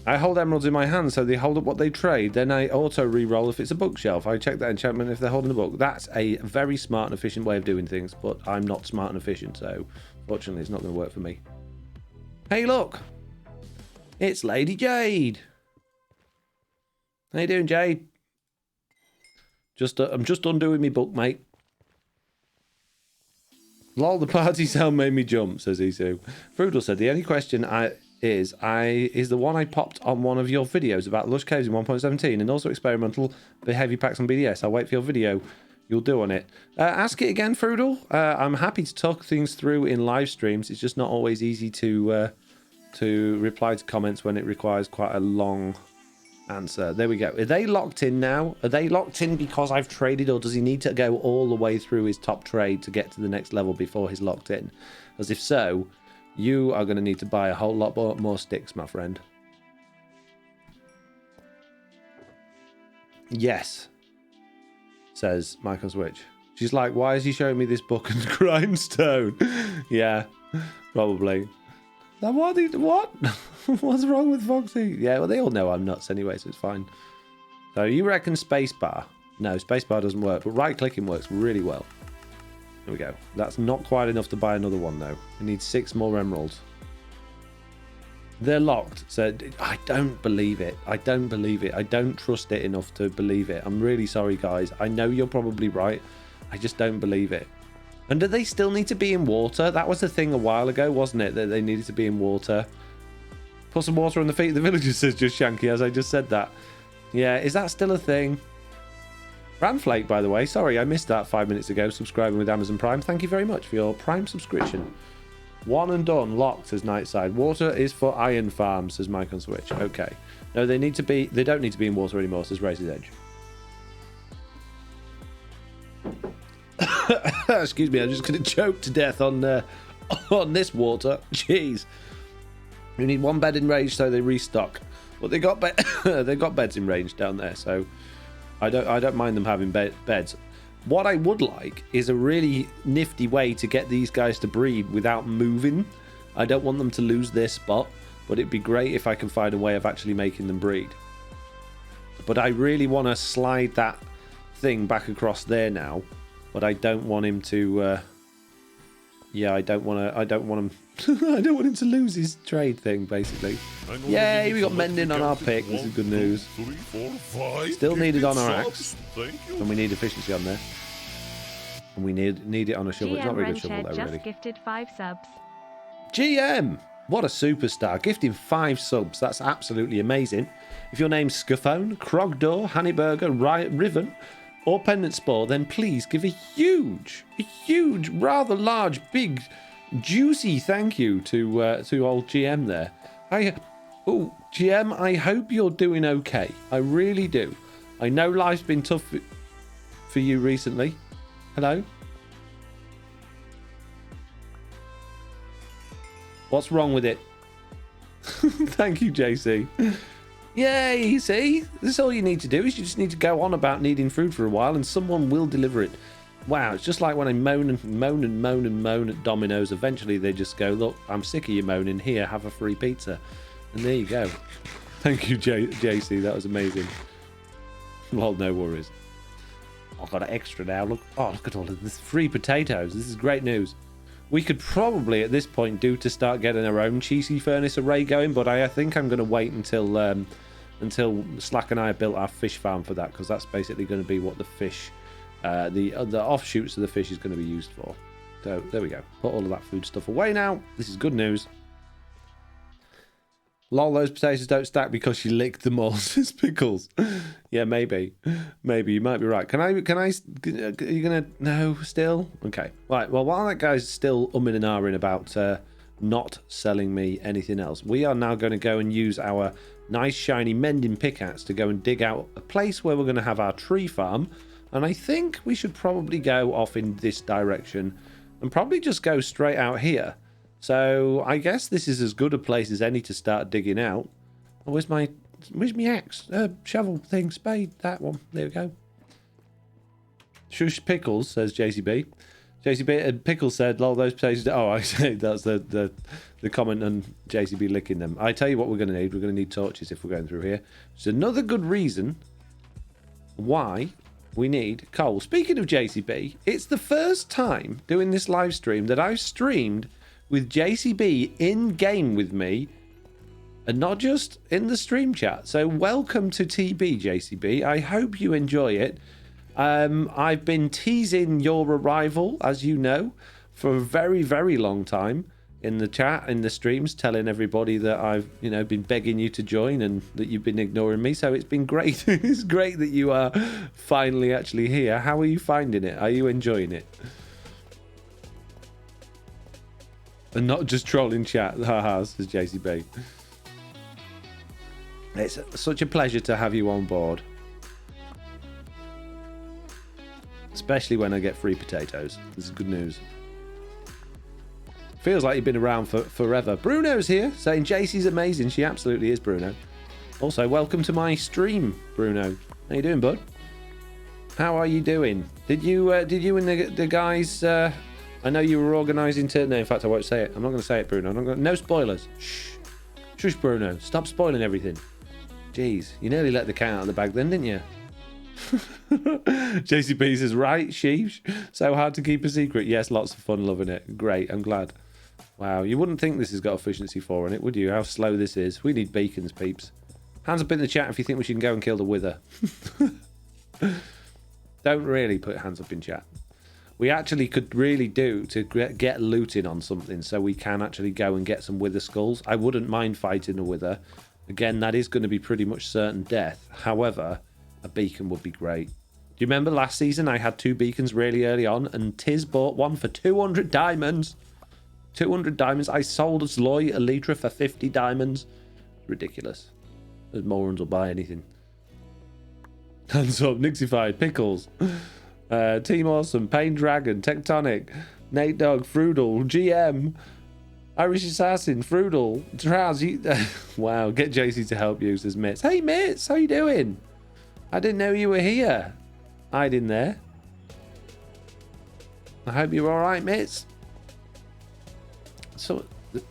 [SPEAKER 2] I hold emeralds in my hand, so they hold up what they trade. Then I auto re-roll if it's a bookshelf. I check that enchantment if they're holding a book. That's a very smart and efficient way of doing things, but I'm not smart and efficient, so fortunately it's not going to work for me. Hey, look. It's Lady Jade. How you doing, Jade? I'm just undoing my book, mate. Lol, the party sound made me jump, says Isu. Frudel said, the only question is the one I popped on one of your videos about Lush Caves in 1.17 and also experimental behaviour packs on BDS. I'll wait for your video you'll do on it. Ask it again, Frudel. I'm happy to talk things through in live streams. It's just not always easy to reply to comments when it requires quite a long answer. There we go. Are they locked in now? Are they locked in because I've traded, or does he need to go all the way through his top trade to get to the next level before he's locked in? As if so, you are going to need to buy a whole lot more sticks, my friend. Yes, says Michael Switch. She's like, why is he showing me this book and grindstone? Yeah, probably. Now what? What's wrong with Foxy? Yeah, well, they all know I'm nuts anyway, so it's fine. So you reckon spacebar? No, spacebar doesn't work, but right-clicking works really well. There we go. That's not quite enough to buy another one, though. We need 6 more emeralds. They're locked. So I don't believe it. I don't believe it. I don't trust it enough to believe it. I'm really sorry, guys. I know you're probably right. I just don't believe it. And do they still need to be in water? That was the thing a while ago, wasn't it? That they needed to be in water. Put some water on the feet of the villagers, says Just Shanky, as I just said that. Yeah, is that still a thing? Ranflake, by the way. Sorry, I missed that 5 minutes ago. Subscribing with Amazon Prime. Thank you very much for your Prime subscription. One and done. Locked, says Nightside. Water is for iron farms, says Mike on Switch. Okay. No, they need to be... They don't need to be in water anymore, says Razor's Edge. Excuse me, I'm just going to choke to death on this water. Jeez. We need 1 bed in range, so they restock. But they got they got beds in range down there, so I don't mind them having beds. What I would like is a really nifty way to get these guys to breed without moving. I don't want them to lose their spot, but it'd be great if I can find a way of actually making them breed. But I really want to slide that thing back across there now. But I don't want him to. Yeah, I don't want him. I don't want him to lose his trade thing, basically. Yay, we got mending on our pick. This is good news.
[SPEAKER 4] 2, 3, 4, 5.
[SPEAKER 2] Still needed on our
[SPEAKER 4] subs.
[SPEAKER 2] axe,
[SPEAKER 4] Thank you.
[SPEAKER 2] and we need efficiency on there. And we need it on a shovel. It's not a very good shovel, though,
[SPEAKER 1] just
[SPEAKER 2] really.
[SPEAKER 1] gifted 5 subs.
[SPEAKER 2] GM, what a superstar! Gifting 5 subs. That's absolutely amazing. If your name's Scaphone, Crogdor, Honeyburger, Riven, or Pendant Spore, then please give a huge, rather large, big, juicy thank you to old GM there. GM, I hope you're doing okay. I really do. I know life's been tough for you recently. Hello? What's wrong with it? Thank you, JC. Yay, see? This is all you need to do is you just need to go on about needing food for a while and someone will deliver it. Wow, it's just like when I moan at Domino's. Eventually they just go, look, I'm sick of you moaning. Here, have a free pizza. And there you go. Thank you, JC. That was amazing. Well, no worries. I've got an extra now. Look at all of this free potatoes. This is great news. We could probably at this point do to start getting our own cheesy furnace array going, but I think I'm going to wait until Slack and I have built our fish farm for that, because that's basically going to be what the fish, the offshoots of the fish is going to be used for. So there we go. Put all of that food stuff away now. This is good news. Lol, those potatoes don't stack because you licked them all. It's pickles. Yeah, maybe you might be right. Can I? Are you gonna? No, still? Okay. Right. Well, while that guy's still umming and ahhing about not selling me anything else, we are now going to go and use our nice shiny mending pickaxe to go and dig out a place where we're going to have our tree farm. And I think we should probably go off in this direction and probably just go straight out here. So I guess this is as good a place as any to start digging out. Oh, where's my axe? Shovel thing, spade, that one. There we go. Shush pickles, says JCB. JCB Pickles said, lol, those potatoes. Oh, I say that's the comment on JCB licking them. I tell you what we're going to need. We're going to need torches if we're going through here. It's another good reason why we need coal. Speaking of JCB, it's the first time doing this live stream that I've streamed with JCB in game with me and not just in the stream chat. So welcome to TB, JCB. I hope you enjoy it. I've been teasing your arrival, as you know, for a very, very long time in the chat, in the streams, telling everybody that I've, been begging you to join and that you've been ignoring me. So it's been great. It's great that you are finally actually here. How are you finding it? Are you enjoying it? And not just trolling chat, haha, says JCB. It's such a pleasure to have you on board. Especially when I get free potatoes. This is good news. Feels like you've been around for forever. Bruno's here, saying JC's amazing. She absolutely is, Bruno. Also, welcome to my stream, Bruno. How you doing, bud? How are you doing? Did you and the guys... I know you were organising to... No, in fact, I won't say it. I'm not going to say it, Bruno. No spoilers. Shh. Shush, Bruno. Stop spoiling everything. Jeez, you nearly let the cat out of the bag then, didn't you? JCB says, right, sheesh. So hard to keep a secret. Yes, lots of fun loving it. Great, I'm glad. Wow, you wouldn't think this has got efficiency 4 in it, would you? How slow this is. We need beacons, peeps. Hands up in the chat if you think we should go and kill the wither. Don't really put hands up in chat. We actually could really do to get looting on something so we can actually go and get some wither skulls. I wouldn't mind fighting a wither. Again, that is going to be pretty much certain death. However, a beacon would be great. Do you remember last season I had 2 beacons really early on and Tiz bought one for 200 diamonds? 200 diamonds. I sold Zloy Elytra for 50 diamonds. Ridiculous. Those morons will buy anything. Hands up, Nixified, Pickles. Team Awesome, Pain Dragon, Tectonic, Nate Dog, Frudel, GM, Irish Assassin, Frudel, Traz. Wow, get JC to help you, says Mitz. Hey Mitz, how you doing? I didn't know you were here. Hiding there. I hope you're alright, Mitz. So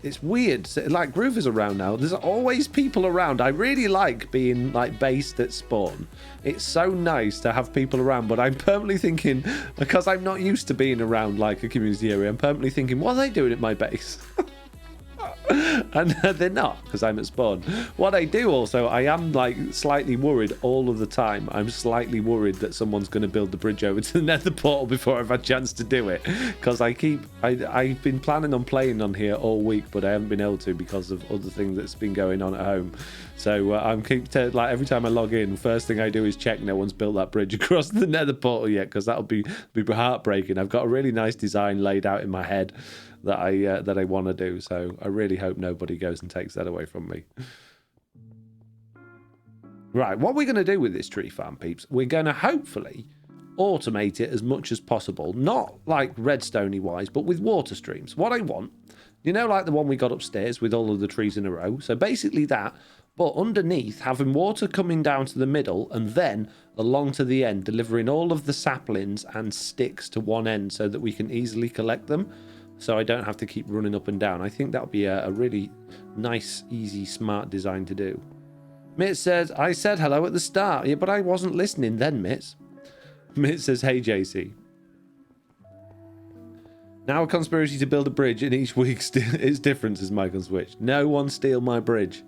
[SPEAKER 2] it's weird. Like Groove is around now. There's always people around. I really like being like based at spawn. It's so nice to have people around, but I'm permanently thinking, because I'm not used to being around like a community area, I'm permanently thinking, what are they doing at my base? And they're not, because I'm at spawn. What I do also, I am like slightly worried all of the time. I'm slightly worried that someone's going to build the bridge over to the nether portal before I've had a chance to do it, because I've been planning on playing on here all week, but I haven't been able to because of other things that's been going on at home. So like every time I log in, first thing I do is check no one's built that bridge across the nether portal yet, because that'll be heartbreaking. I've got a really nice design laid out in my head that I want to do, so I really hope nobody goes and takes that away from me. Right, what we're going to do with this tree farm, peeps, we're going to hopefully automate it as much as possible, not like redstone-y wise, but with water streams. What I want, like the one we got upstairs with all of the trees in a row, so basically that, but underneath having water coming down to the middle and then along to the end, delivering all of the saplings and sticks to one end so that we can easily collect them. So I don't have to keep running up and down. I think that would be a really nice, easy, smart design to do. Mitz says, I said hello at the start. Yeah, but I wasn't listening then, Mitz. Mitz says, hey, JC. Now a conspiracy to build a bridge in each week is different, says Mike on Switch. No one steal my bridge.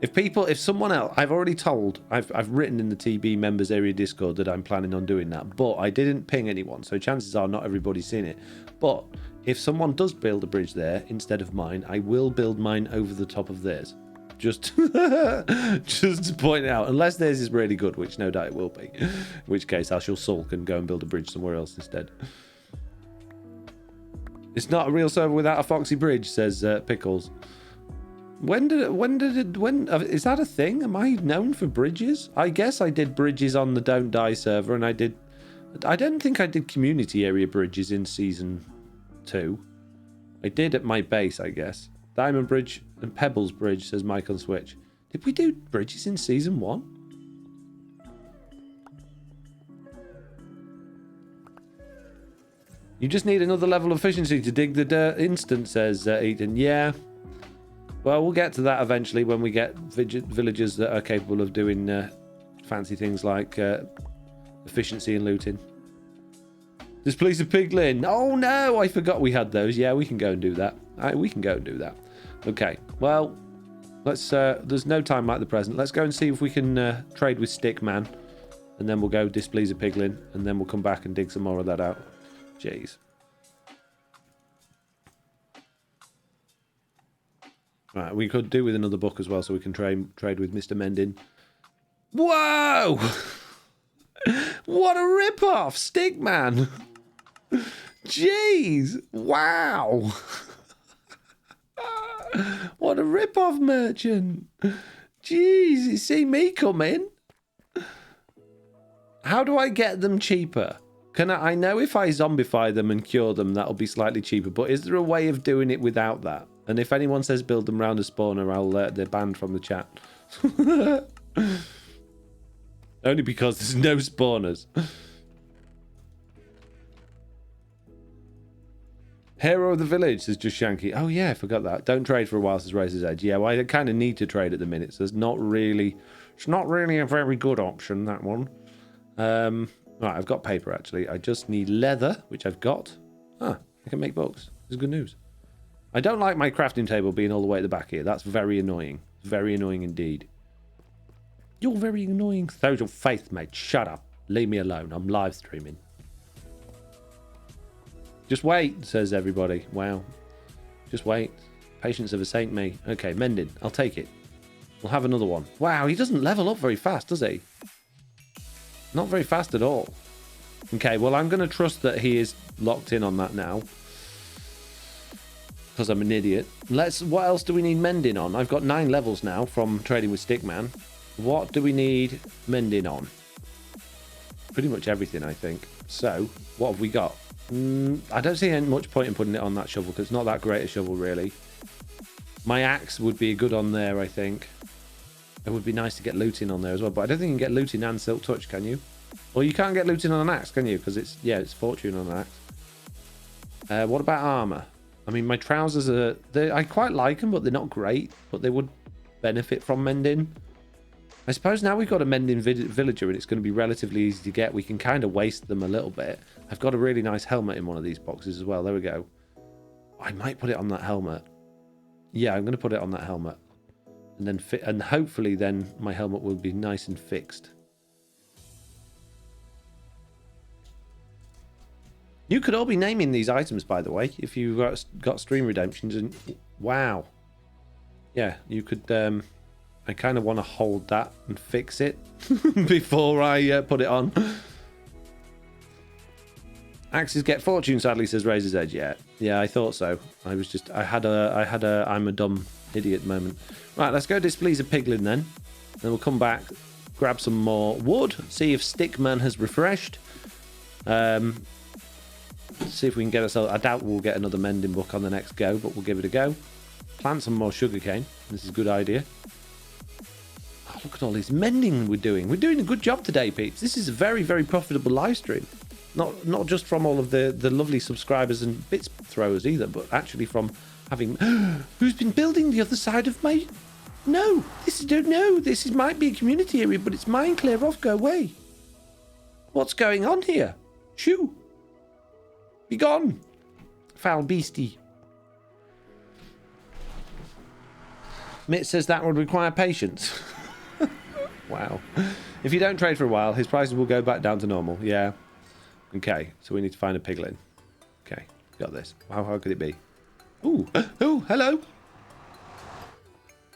[SPEAKER 2] If someone else, I've already told, I've written in the TB members area Discord that I'm planning on doing that, but I didn't ping anyone, so chances are not everybody's seen it. But if someone does build a bridge there instead of mine, I will build mine over the top of theirs. Just to point it out, unless theirs is really good, which no doubt it will be. In which case I shall sulk and go and build a bridge somewhere else instead. It's not a real server without a Foxy bridge, says Pickles. When is that a thing? Am I known for bridges? I guess I did bridges on the Don't Die server, and I don't think I did community area bridges in season 2. I did at my base, I guess. Diamond Bridge and Pebbles Bridge, says Mike on Switch. Did we do bridges in season 1? You just need another level of efficiency to dig the dirt instant, says Eden. Yeah. Well, we'll get to that eventually when we get villagers that are capable of doing fancy things like efficiency and looting. Displease of Piglin. Oh no, I forgot we had those. Yeah, we can go and do that. We can go and do that. Okay, well, let's. There's no time like the present. Let's go and see if we can trade with Stickman, and then we'll go Displease of Piglin, and then we'll come back and dig some more of that out. Jeez. Right, we could do with another book as well, so we can trade with Mr. Mendin. Whoa! What a rip-off, Stickman! Jeez! Wow! What a rip-off merchant! Jeez, you see me come in? How do I get them cheaper? Can I know if I zombify them and cure them, that'll be slightly cheaper, but is there a way of doing it without that? And if anyone says build them round a spawner, they're banned from the chat. Only because there's no spawners. Hero of the village, says Just Shanky. Oh yeah, I forgot that. Don't trade for a while, says Razor's Edge. Yeah, well, I kind of need to trade at the minute, so it's not really a very good option, that one. Right, I've got paper, actually. I just need leather, which I've got. Ah, I can make books. This is good news. I don't like my crafting table being all the way at the back here. That's very annoying. Very annoying indeed. You're very annoying. Throws your faith, mate. Shut up. Leave me alone. I'm live streaming. Just wait, says everybody. Wow. Just wait. Patience of a saint, me. Okay, Mendin. I'll take it. We'll have another one. Wow, he doesn't level up very fast, does he? Not very fast at all. Okay, well, I'm going to trust that he is locked in on that now. Because I'm an idiot. What else do we need mending on? I've got 9 levels now from trading with Stickman. What do we need mending on? Pretty much everything, I think. So, what have we got? I don't see much point in putting it on that shovel, because it's not that great a shovel, really. My axe would be good on there, I think. It would be nice to get looting on there as well, but I don't think you can get looting and silk touch, can you? Well, you can't get looting on an axe, can you? Because it's fortune on an axe. What about armor? I mean, my trousers I quite like them, but they're not great. But they would benefit from mending. I suppose now we've got a mending villager, and it's going to be relatively easy to get. We can kind of waste them a little bit. I've got a really nice helmet in one of these boxes as well. There we go. I might put it on that helmet. Yeah, I'm going to put it on that helmet. And then and hopefully then my helmet will be nice and fixed. You could all be naming these items, by the way, if you got stream redemptions. And wow. Yeah, you could... I kind of want to hold that and fix it before I put it on. Axes get fortune, sadly, says Razor's Edge. Yeah, I thought so. I had a I'm a dumb idiot moment. Right, let's go displease a piglin then. Then we'll come back, grab some more wood, see if Stickman has refreshed. See if we can get ourselves... I doubt we'll get another mending book on the next go, but we'll give it a go. Plant some more sugarcane. This is a good idea. Oh, look at all this mending we're doing. We're doing a good job today, peeps. This is a very, very profitable live stream. Not just from all of the lovely subscribers and bits throwers either, but actually from having... Who's been building the other side of my No, this might be a community area, but it's mine. Clear off, go away. What's going on here? Shoo. Be gone. Foul beastie. Mitt says that would require patience. Wow. If you don't trade for a while, his prices will go back down to normal. Yeah. Okay, so we need to find a piglin. Okay, got this. How hard could it be? Ooh, oh, hello.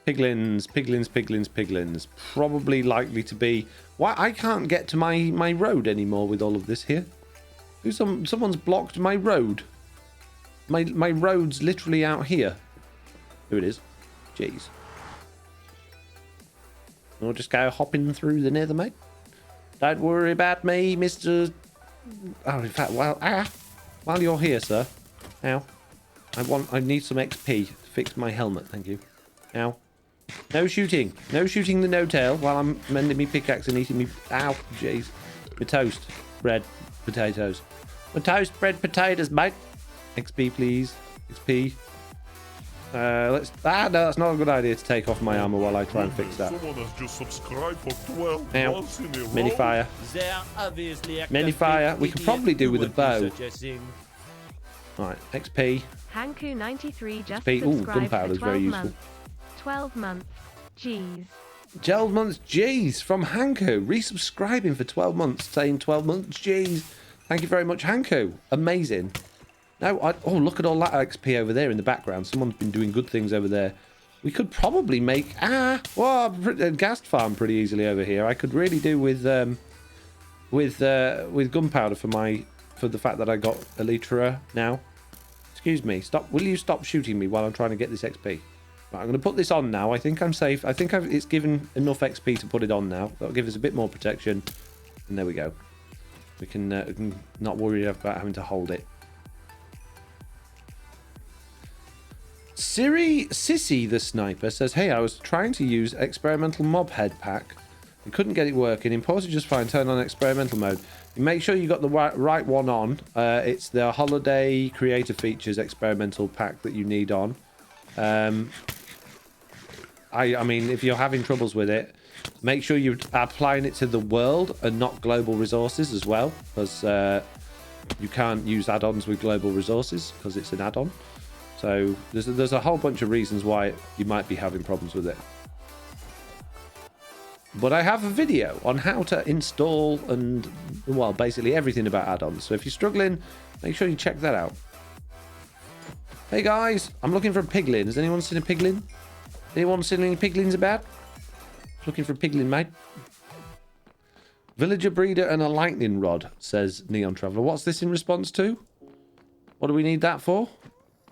[SPEAKER 2] Piglins. Probably likely to be... Why? I can't get to my road anymore with all of this here. Someone's blocked my road. My road's literally out here. Here it is. Jeez. I'll just go hopping through the nether, mate. Don't worry about me, Mr... Oh, in fact, while you're here, sir. Ow. I need some XP to fix my helmet, thank you. Ow. No shooting. No shooting the no-tail while I'm mending me pickaxe and eating me... Ow, jeez. My toast. Bread. Potatoes. My toast, bread, potatoes, mate. XP, please. XP. No, that's not a good idea to take off my armor while I try and fix that.
[SPEAKER 4] Someone has just subscribed for 12
[SPEAKER 2] Ow.
[SPEAKER 4] months in a row.
[SPEAKER 2] Mini fire. Mini fire. We could probably do with a bow. Right, XP.
[SPEAKER 1] Hanku93 just
[SPEAKER 2] XP. Ooh,
[SPEAKER 1] subscribed
[SPEAKER 2] gunpowder's
[SPEAKER 1] for 12
[SPEAKER 2] very useful.
[SPEAKER 1] months. 12 months. Jeez.
[SPEAKER 2] 12 months, jeez, from Hanku. Resubscribing for 12 months, saying 12 months, jeez. Thank you very much, Hanku. Amazing. Now, oh, look at all that XP over there in the background. Someone's been doing good things over there. We could probably make a gas farm pretty easily over here. I could really do with gunpowder for the fact that I got Elytra now. Excuse me. Stop. Will you stop shooting me while I'm trying to get this XP? Right, I'm going to put this on now. I think I'm safe. I think it's given enough XP to put it on now. That'll give us a bit more protection. And there we go. We can not worry about having to hold it. Sissy the sniper says, hey, I was trying to use experimental mob head pack. I couldn't get it working. Imported just fine. Turn on experimental mode. You make sure you got the right one on. It's the holiday creator features experimental pack that you need on. I mean, if you're having troubles with it, make sure you're applying it to the world and not global resources as well, because you can't use add-ons with global resources because it's an add-on. So there's a whole bunch of reasons why you might be having problems with it. But I have a video on how to install and, well, basically everything about add-ons. So if you're struggling, make sure you check that out. Hey guys, I'm looking for a piglin. Has anyone seen a piglin? Anyone seen any piglins about? Looking for a piglin, mate. Villager breeder and a lightning rod, says Neon Traveller. What's this in response to? What do we need that for?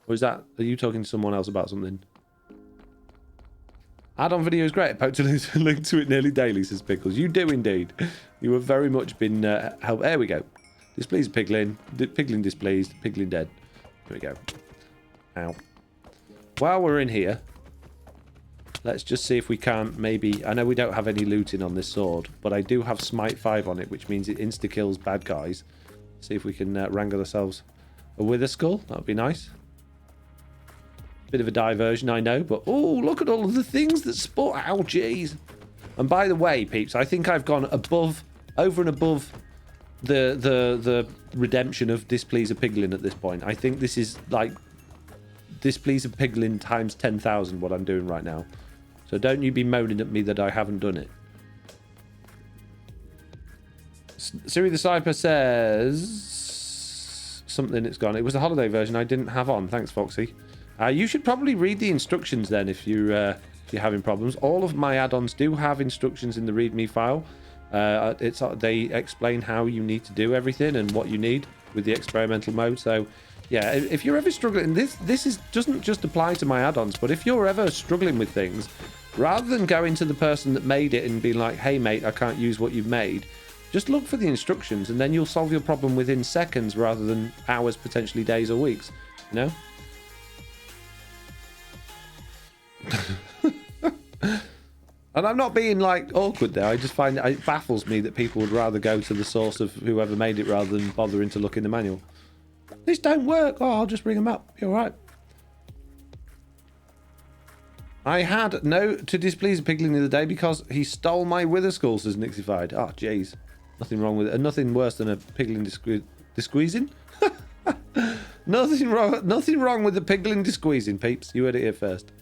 [SPEAKER 2] Or are you talking to someone else about something? Add-on video is great. Post a link to it nearly daily, says Pickles. You do indeed. You have very much been helped. There we go. Displeased piglin. Piglin displeased. Piglin dead. There we go. Ow. While we're in here, let's just see if we can't maybe... I know we don't have any looting on this sword, but I do have Smite 5 on it, which means it insta-kills bad guys. See if we can wrangle ourselves a Wither Skull. That would be nice. Bit of a diversion, I know, but oh, look at all of the things that spawn. Ow, jeez. And by the way, peeps, I think I've gone over and above the redemption of Displease a Piglin at this point. I think this is like Displease a Piglin times 10,000 what I'm doing right now. So don't you be moaning at me that I haven't done it. Siri the Cypher says something. It's gone. It was the holiday version I didn't have on. Thanks, Foxy. You should probably read the instructions then if you're having problems. All of my add-ons do have instructions in the README file. They explain how you need to do everything and what you need with the experimental mode. So, yeah, if you're ever struggling, this doesn't just apply to my add-ons, but if you're ever struggling with things, rather than going to the person that made it and being like, hey, mate, I can't use what you've made, just look for the instructions and then you'll solve your problem within seconds rather than hours, potentially days or weeks, you know? And I'm not being like awkward there. I just find it baffles me that people would rather go to the source of whoever made it rather than bothering to look in the manual. This don't work. Oh, I'll just bring them up. Be all right. I had no to displease a piglin the other day because he stole my wither skull, says Nixified. Oh, jeez. Nothing wrong with it. Nothing worse than a piglin disqueezing. Nothing wrong with the piglin disqueezing, peeps. You heard it here first.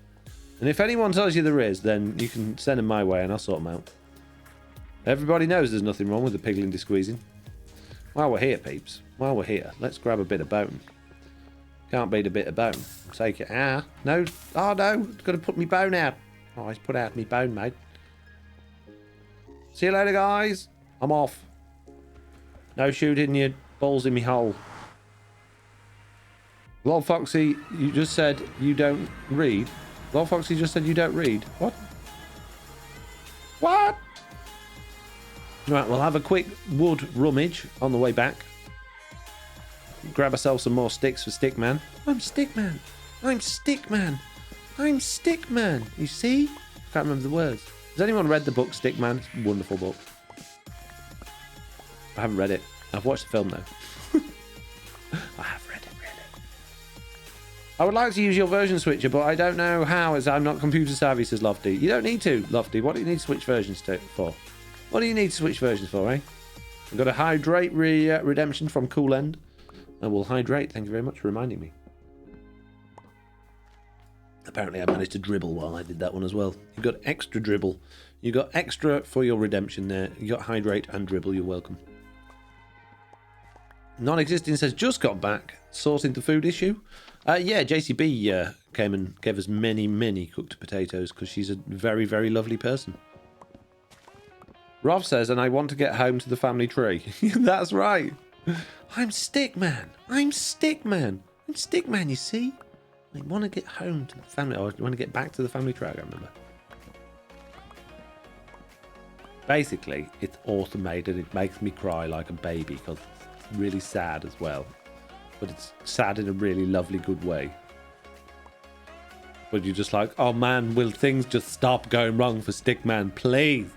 [SPEAKER 2] And if anyone tells you there is, then you can send them my way and I'll sort them out. Everybody knows there's nothing wrong with the piglin disqueezing. While we're here, peeps, while we're here, let's grab a bit of bone. Can't beat a bit of bone. Take it. Ah, no. Oh, no. It's got to put me bone out. Oh, he's put out me bone, mate. See you later, guys. I'm off. No shooting your balls in me hole. Lord Foxy, you just said you don't read. Lord Foxy just said you don't read. What? What? Right, we'll have a quick wood rummage on the way back. Grab ourselves some more sticks for Stickman. I'm Stickman. I'm Stickman. I'm Stickman. You see? Can't remember the words. Has anyone read the book Stickman? It's a wonderful book. I haven't read it. I've watched the film though. I have read it, really. I would like to use your version switcher, but I don't know how, as I'm not computer savvy, says Lofty. You don't need to, Lofty. What do you need to switch versions for? What do you need to switch versions for, eh? I've got a hydrate redemption from Cool End. I will hydrate. Thank you very much for reminding me. Apparently I managed to dribble while I did that one as well. You got extra dribble. You got extra for your redemption there. You got hydrate and dribble. You're welcome. Non-existing says just got back. Sorting the food issue. Yeah, JCB came and gave us many cooked potatoes because she's a very, very lovely person. Rob says, and I want to get home to the family tree. That's right. I'm Stickman. I'm Stickman. I'm Stickman, you see? I want to get home to the family. Or I want to get back to the family tree, I remember. Basically, it's automated. It makes me cry like a baby because it's really sad as well. But it's sad in a really lovely, good way. But you're just like, oh man, will things just stop going wrong for Stickman? Please.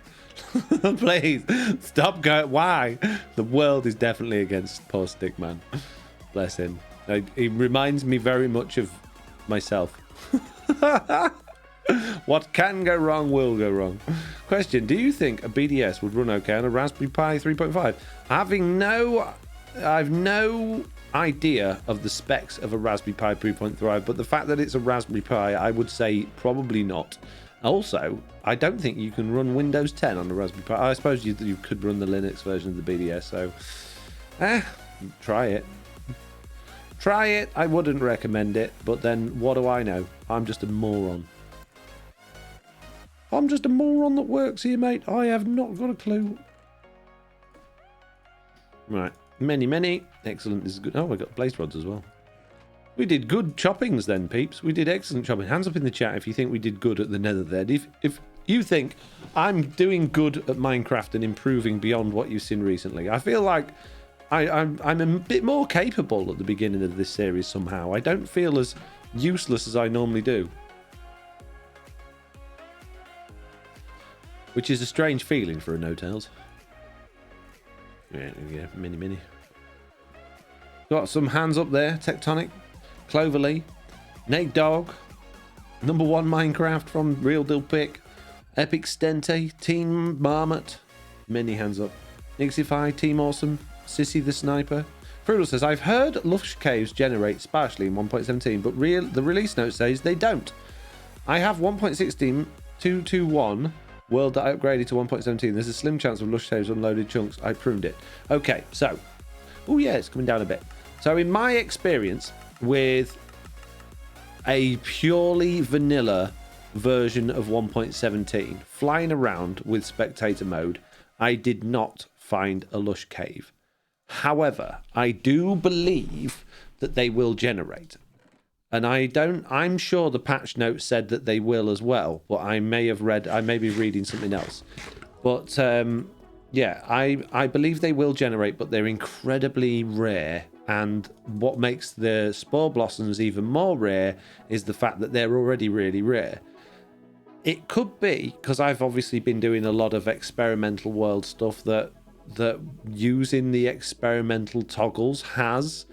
[SPEAKER 2] Please stop going. Why? The world is definitely against poor Stickman. Bless him. He reminds me very much of myself. What can go wrong will go wrong. Question: do you think a BDS would run okay on a Raspberry Pi 3.5? I've no idea of the specs of a Raspberry Pi 3.5, but the fact that it's a Raspberry Pi, I would say probably not. Also, I don't think you can run Windows 10 on the Raspberry Pi. I suppose you could run the Linux version of the BDS, so try it. Try it. I wouldn't recommend it, but then what do I know? I'm just a moron. I'm just a moron that works here, mate. I have not got a clue. Right. Many. Excellent. This is good. Oh, we got blaze rods as well. We did good choppings then, peeps. We did excellent chopping. Hands up in the chat if you think we did good at the nether there. If you think I'm doing good at Minecraft and improving beyond what you've seen recently, I feel like I'm a bit more capable at the beginning of this series somehow. I don't feel as useless as I normally do. Which is a strange feeling for a No-Tails. Yeah, mini. Got some hands up there. Tectonic, Cloverly, Nate Dog, number 1 Minecraft from Real Dill Pick, Epic Stente, Team Marmot, many hands up. Nixify, Team Awesome, Sissy the Sniper. Fruidle says, I've heard lush caves generate sparsely in 1.17, but the release note says they don't. I have 1.16.221 world that I upgraded to 1.17. There's a slim chance of lush caves unloaded chunks. I pruned it. Okay, so, oh yeah, it's coming down a bit. So in my experience with a purely vanilla version of 1.17, flying around with spectator mode, I did not find a lush cave. However, I do believe that they will generate. And I'm sure the patch note said that they will as well, but I may be reading something else. But yeah, I believe they will generate, but they're incredibly rare. And what makes the spore blossoms even more rare is the fact that they're already really rare. It could be, because I've obviously been doing a lot of experimental world stuff, that using the experimental toggles has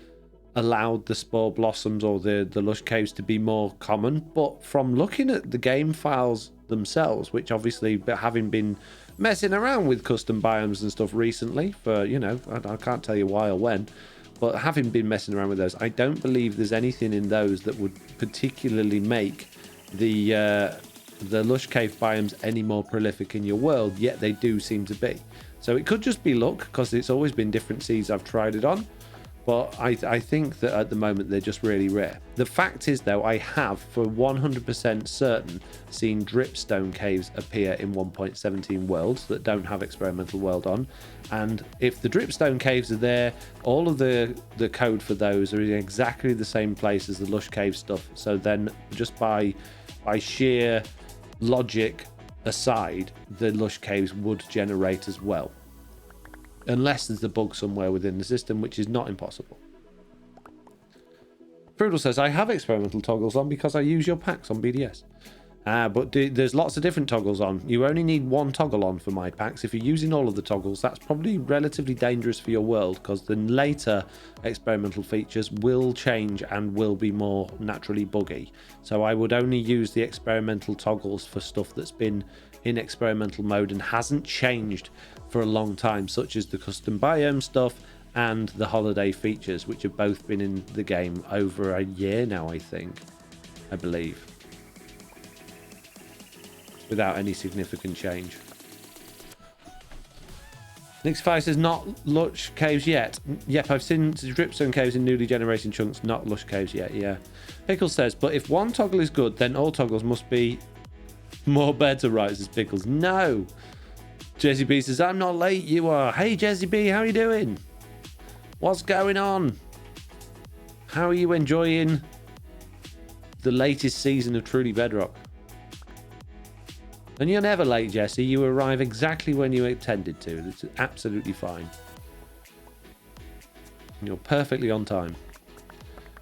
[SPEAKER 2] allowed the spore blossoms or the lush caves to be more common. But from looking at the game files themselves, which obviously, having been messing around with custom biomes and stuff recently for, you know, I can't tell you why or when, but having been messing around with those, I don't believe there's anything in those that would particularly make the lush cave biomes any more prolific in your world, yet they do seem to be. So it could just be luck, because it's always been different seeds I've tried it on. But I think that at the moment they're just really rare. The fact is, though, I have for 100% certain seen dripstone caves appear in 1.17 worlds that don't have experimental world on. And if the dripstone caves are there, all of the code for those are in exactly the same place as the lush cave stuff. So then just by sheer logic aside, the lush caves would generate as well. Unless there's a bug somewhere within the system, which is not impossible. Prudel says, I have experimental toggles on because I use your packs on BDS. But there's lots of different toggles on. You only need one toggle on for my packs. If you're using all of the toggles, that's probably relatively dangerous for your world, because the later experimental features will change and will be more naturally buggy. So I would only use the experimental toggles for stuff that's been in experimental mode and hasn't changed for a long time, such as the custom biome stuff and the holiday features, which have both been in the game over a year now, I believe, without any significant change. Nixify says, not lush caves yet. Yep, I've seen dripstone caves in newly generated chunks, not lush caves yet, yeah. Pickles says, but if one toggle is good, then all toggles must be more better, right, says Pickles. No! Jesse B says, I'm not late, you are. Hey, Jesse B, how are you doing? What's going on? How are you enjoying the latest season of Truly Bedrock? And you're never late, Jesse. You arrive exactly when you intended to. It's absolutely fine. You're perfectly on time.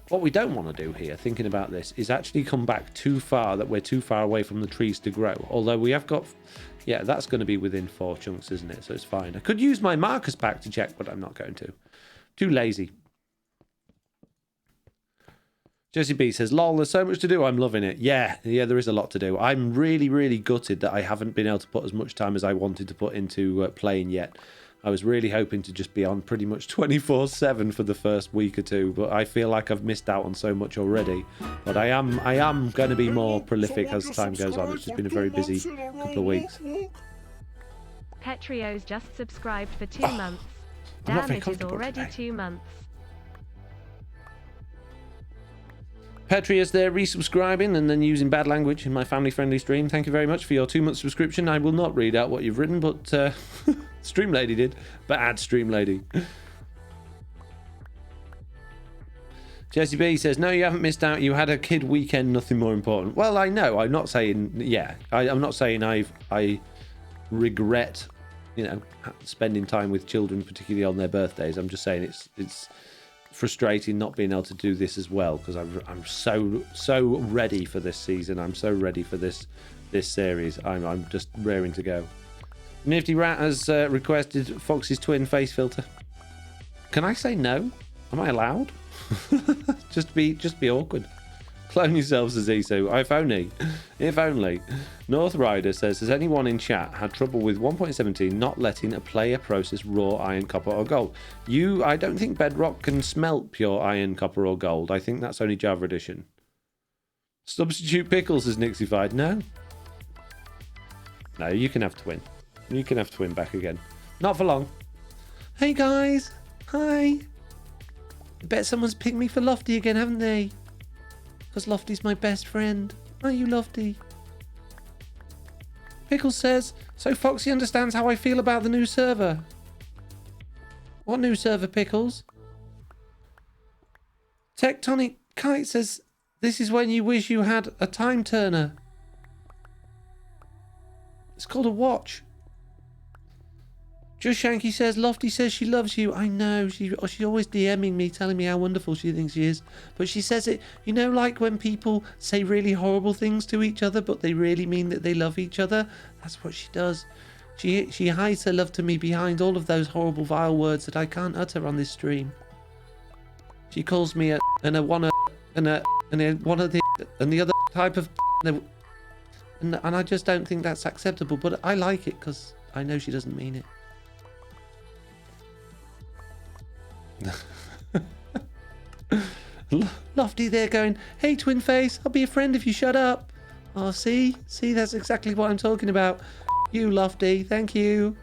[SPEAKER 2] What we don't want to do here, thinking about this, is actually come back too far, that we're too far away from the trees to grow. Although we have got... Yeah, that's going to be within 4 chunks, isn't it? So it's fine. I could use my markers pack to check, but I'm not going to. Too lazy. Jesse B says, lol, there's so much to do. I'm loving it. Yeah, there is a lot to do. I'm really, really gutted that I haven't been able to put as much time as I wanted to put into playing yet. I was really hoping to just be on pretty much 24/7 for the first week or two, but I feel like I've missed out on so much already. But I am going to be more prolific as time goes on. It's just been a very busy couple of weeks.
[SPEAKER 1] Petrio's just subscribed for 2 months.
[SPEAKER 2] I'm not
[SPEAKER 1] Damn,
[SPEAKER 2] very
[SPEAKER 1] it is
[SPEAKER 2] comfortable
[SPEAKER 1] already
[SPEAKER 2] today.
[SPEAKER 1] 2 months.
[SPEAKER 2] Petri is there resubscribing and then using bad language in my family-friendly stream. Thank you very much for your 2-month subscription. I will not read out what you've written, but Stream Lady did. Bad Stream Lady. Jesse B says, no, you haven't missed out. You had a kid weekend, nothing more important. Well, I know. I'm not saying, yeah. I'm not saying I regret, spending time with children, particularly on their birthdays. I'm just saying it's frustrating not being able to do this as well, because I'm so ready for this season. I'm so ready for this series. I'm just raring to go. Nifty Rat has requested Foxy's twin face filter. Can I say no? Am I allowed? just be awkward. Clone yourselves as Isu. If only. North Rider says, has anyone in chat had trouble with 1.17 not letting a player process raw iron, copper or gold? I don't think Bedrock can smelt pure iron, copper or gold. I think that's only Java Edition. Substitute pickles is Nixified. No, you can have twin. You can have twin back again. Not for long. Hey guys. Hi. I bet someone's picked me for Lofty again, haven't they? Because Lofty's my best friend. Are you, Lofty? Pickles says, so Foxy understands how I feel about the new server. What new server, Pickles? Tectonic Kite says, this is when you wish you had a time turner. It's called a watch. Just Shanky says, Lofty says she loves you. I know. She's always DMing me, telling me how wonderful she thinks she is. But she says it, like when people say really horrible things to each other, but they really mean that they love each other. That's what she does. She hides her love to me behind all of those horrible, vile words that I can't utter on this stream. She calls me a and a one a and a one of the and the other type of and I just don't think that's acceptable. But I like it because I know she doesn't mean it. Lofty there going, hey twin face, I'll be a friend if you shut up. Oh, see, that's exactly what I'm talking about. You Lofty, thank you.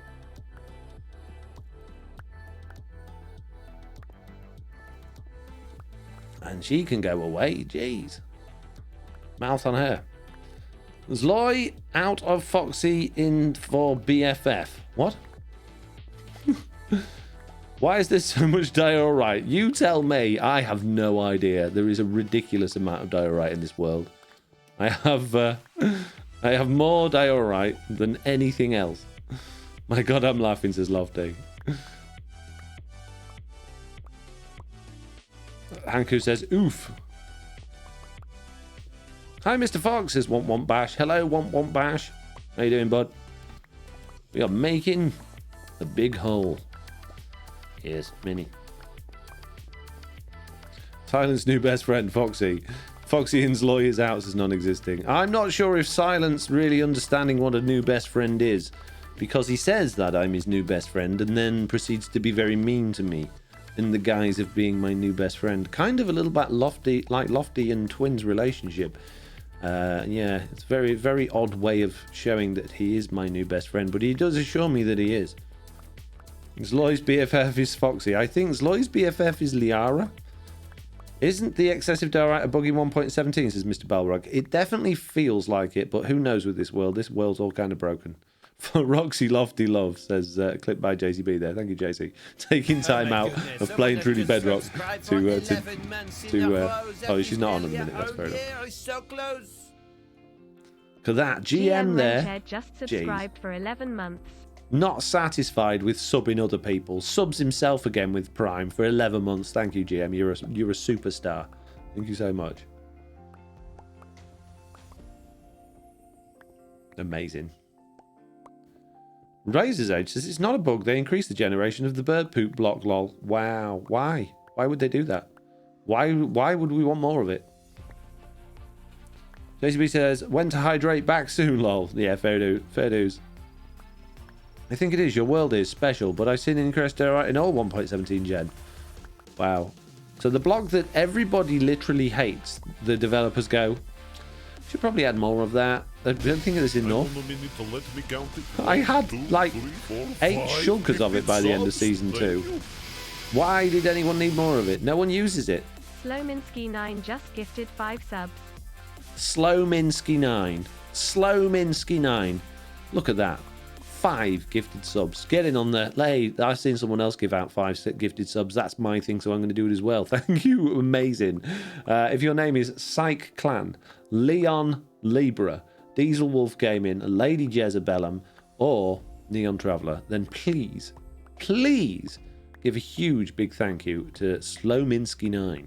[SPEAKER 2] And she can go away, jeez. Mouth on her. Zloy out of Foxy in for BFF. What? Why is there so much diorite? You tell me. I have no idea. There is a ridiculous amount of diorite in this world. I have more diorite than anything else. My God, I'm laughing, says Lofty. Hanku says, oof. Hi, Mr. Fox, says Want Bash. Hello, Want Bash. How you doing, bud? We are making a big hole. Here's Minnie. Silence new best friend, Foxy. Foxy and Zloy is out as non-existing. I'm not sure if Silence really understanding what a new best friend is, because he says that I'm his new best friend and then proceeds to be very mean to me in the guise of being my new best friend. Kind of a little bit Lofty, like Lofty and Twins' relationship. Yeah, it's a very, very odd way of showing that he is my new best friend, but he does assure me that he is. Zloy's BFF is Foxy. I think Zloy's BFF is Liara. Isn't the excessive diorite a bug in 1.17, says Mr. Balrog. It definitely feels like it, but who knows with this world? This world's all kind of broken. For Roxy Lofty Love, says clip by JCB there. Thank you, JC. Taking time out of playing truly Bedrock oh, she's not on at the minute. That's fair enough.
[SPEAKER 3] So close.
[SPEAKER 2] Look at that. GM there.
[SPEAKER 1] Manchad just subscribed for 11 months.
[SPEAKER 2] Not satisfied with subbing other people. Subs himself again with Prime for 11 months. Thank you, GM. You're a superstar. Thank you so much. Amazing. Razor's Edge says it's not a bug. They increased the generation of the bird poop block, lol. Wow. Why? Why would they do that? Why would we want more of it? JCB says, when to hydrate back soon, lol. Yeah, fair dues. I think it is. Your world is special, but I've seen increased diorite in all 1.17 gen. Wow. So the block that everybody literally hates, the developers go, should probably add more of that. I don't think it's enough. I had like 8 shulkers of it by the end of season 2. Why did anyone need more of it? No one uses it.
[SPEAKER 1] Slowminsky9 just gifted 5 subs.
[SPEAKER 2] Slowminsky9. Slowminsky9. Look at that. 5 gifted subs. Get in on there. Hey, I've seen someone else give out 5 gifted subs. That's my thing, so I'm going to do it as well. Thank you. Amazing. If your name is Psych Clan, Leon Libra, Diesel Wolf Gaming, Lady Jezebellum, or Neon Traveller, then please give a huge big thank you to Slowminsky9,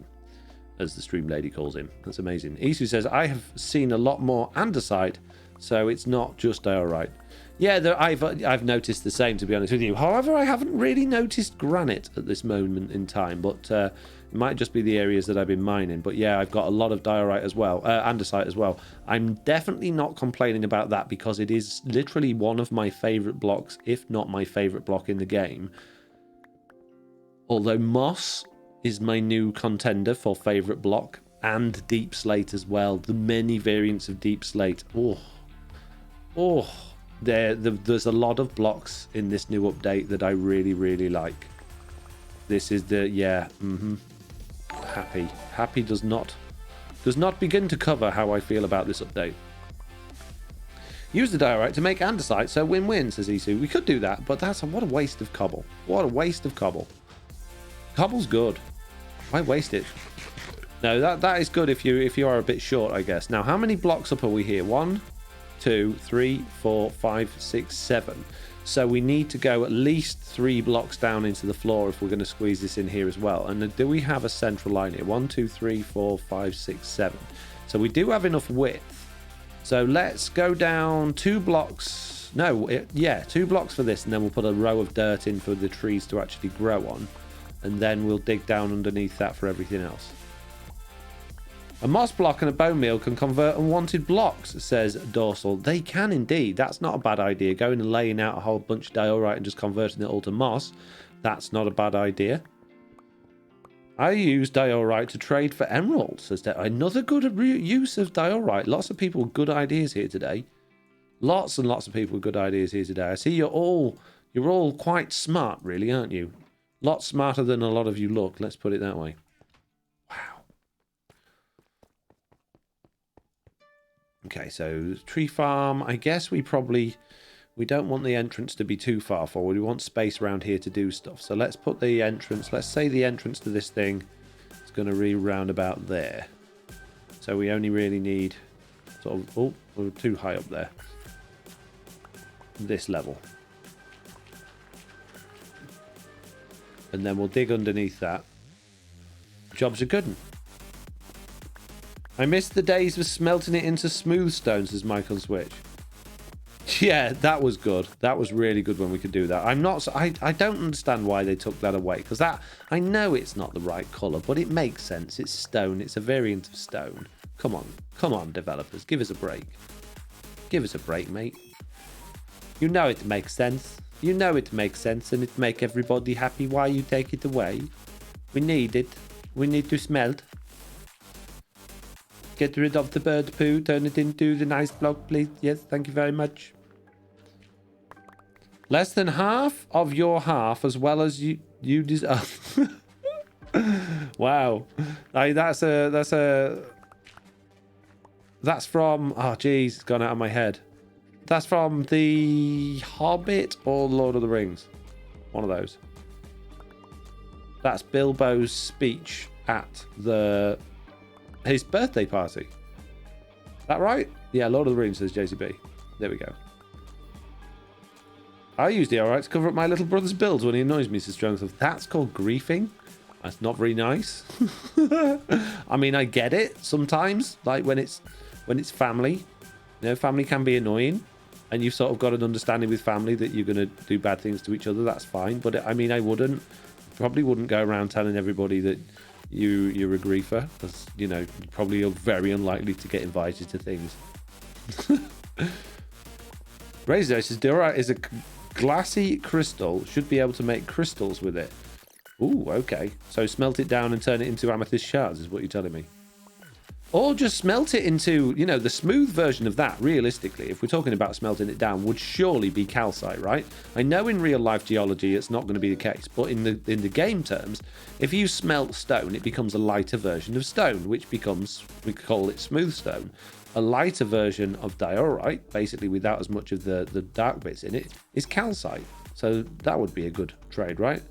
[SPEAKER 2] as the stream lady calls him. That's amazing. Isu says, I have seen a lot more andesite, so it's not just diorite. Yeah, I've noticed the same, to be honest with you. However, I haven't really noticed granite at this moment in time, but it might just be the areas that I've been mining. But yeah, I've got a lot of diorite as well, andesite as well. I'm definitely not complaining about that because it is literally one of my favourite blocks, if not my favourite block in the game. Although moss is my new contender for favourite block, and deep slate as well. The many variants of deep slate. Oh. There's a lot of blocks in this new update that I really like. This is the happy does not begin to cover how I feel about this update. Use the diorite to make andesite, so win-win, says Isu. We could do that, but what a waste of cobble. What a waste of cobble. Cobble's good. Why waste it? No, that is good if you are a bit short, I guess. Now, how many blocks up are we here? 1, 2, 3, 4, 5, 6, 7. So we need to go at least 3 blocks down into the floor if we're going to squeeze this in here as well. And do we have a central line here? 1, 2, 3, 4, 5, 6, 7. So we do have enough width. So let's go down 2 blocks. No, 2 blocks for this, and then we'll put a row of dirt in for the trees to actually grow on. and then we'll dig down underneath that for everything else. A moss block and a bone meal can convert unwanted blocks, says Dorsal. They can indeed. That's not a bad idea. Going and laying out a whole bunch of diorite and just converting it all to moss, that's not a bad idea. I use diorite to trade for emeralds, says that. Another good use of diorite. Lots of people with good ideas here today. Lots and lots of people with good ideas here today. I see you're all quite smart, really, aren't you? Lots smarter than a lot of you look. Let's put it that way. Okay, so tree farm. I guess we don't want the entrance to be too far forward. We want space around here to do stuff. So let's put the entrance. Let's say the entrance to this thing is going to be round about there. So we only really need sort of... Oh, we're too high up there. This level. And then we'll dig underneath that. Job's a good one. I miss the days of smelting it into smooth stones, says Mike on Switch. Yeah, that was good. That was really good when we could do that. I don't understand why they took that away, because that, I know it's not the right colour, but it makes sense. It's stone. It's a variant of stone. Come on, developers, give us a break. Give us a break, mate. You know it makes sense. You know it makes sense, and it make everybody happy. Why you take it away? We need it. We need to smelt. Get rid of the bird poo, turn it into the nice block, please. Yes, thank you very much. Less than half of your half, as well as you deserve. Wow. That's from, oh geez, it's gone out of my head. That's from The Hobbit or Lord of the Rings. One of those. That's Bilbo's speech at his birthday party. Is that right? Yeah, Lord of the Rings, says JCB. There we go. I use the alright to cover up my little brother's builds when he annoys me, says Jonathan. That's called griefing. That's not very nice. I mean, I get it sometimes, like when it's family. You know, family can be annoying, and you've sort of got an understanding with family that you're going to do bad things to each other. That's fine. But I mean, I probably wouldn't go around telling everybody that you're a griefer, because you know probably you're very unlikely to get invited to things. Razor says diorite is a glassy crystal, should be able to make crystals with it. Ooh, okay, so smelt it down and turn it into amethyst shards is what you're telling me. Or just smelt it into, you know, the smooth version of that, realistically, if we're talking about smelting it down, would surely be calcite, right? I know in real life geology it's not going to be the case, but in the game terms, if you smelt stone, it becomes a lighter version of stone, which becomes, we call it smooth stone. A lighter version of diorite, basically without as much of the dark bits in it, is calcite. So that would be a good trade, right?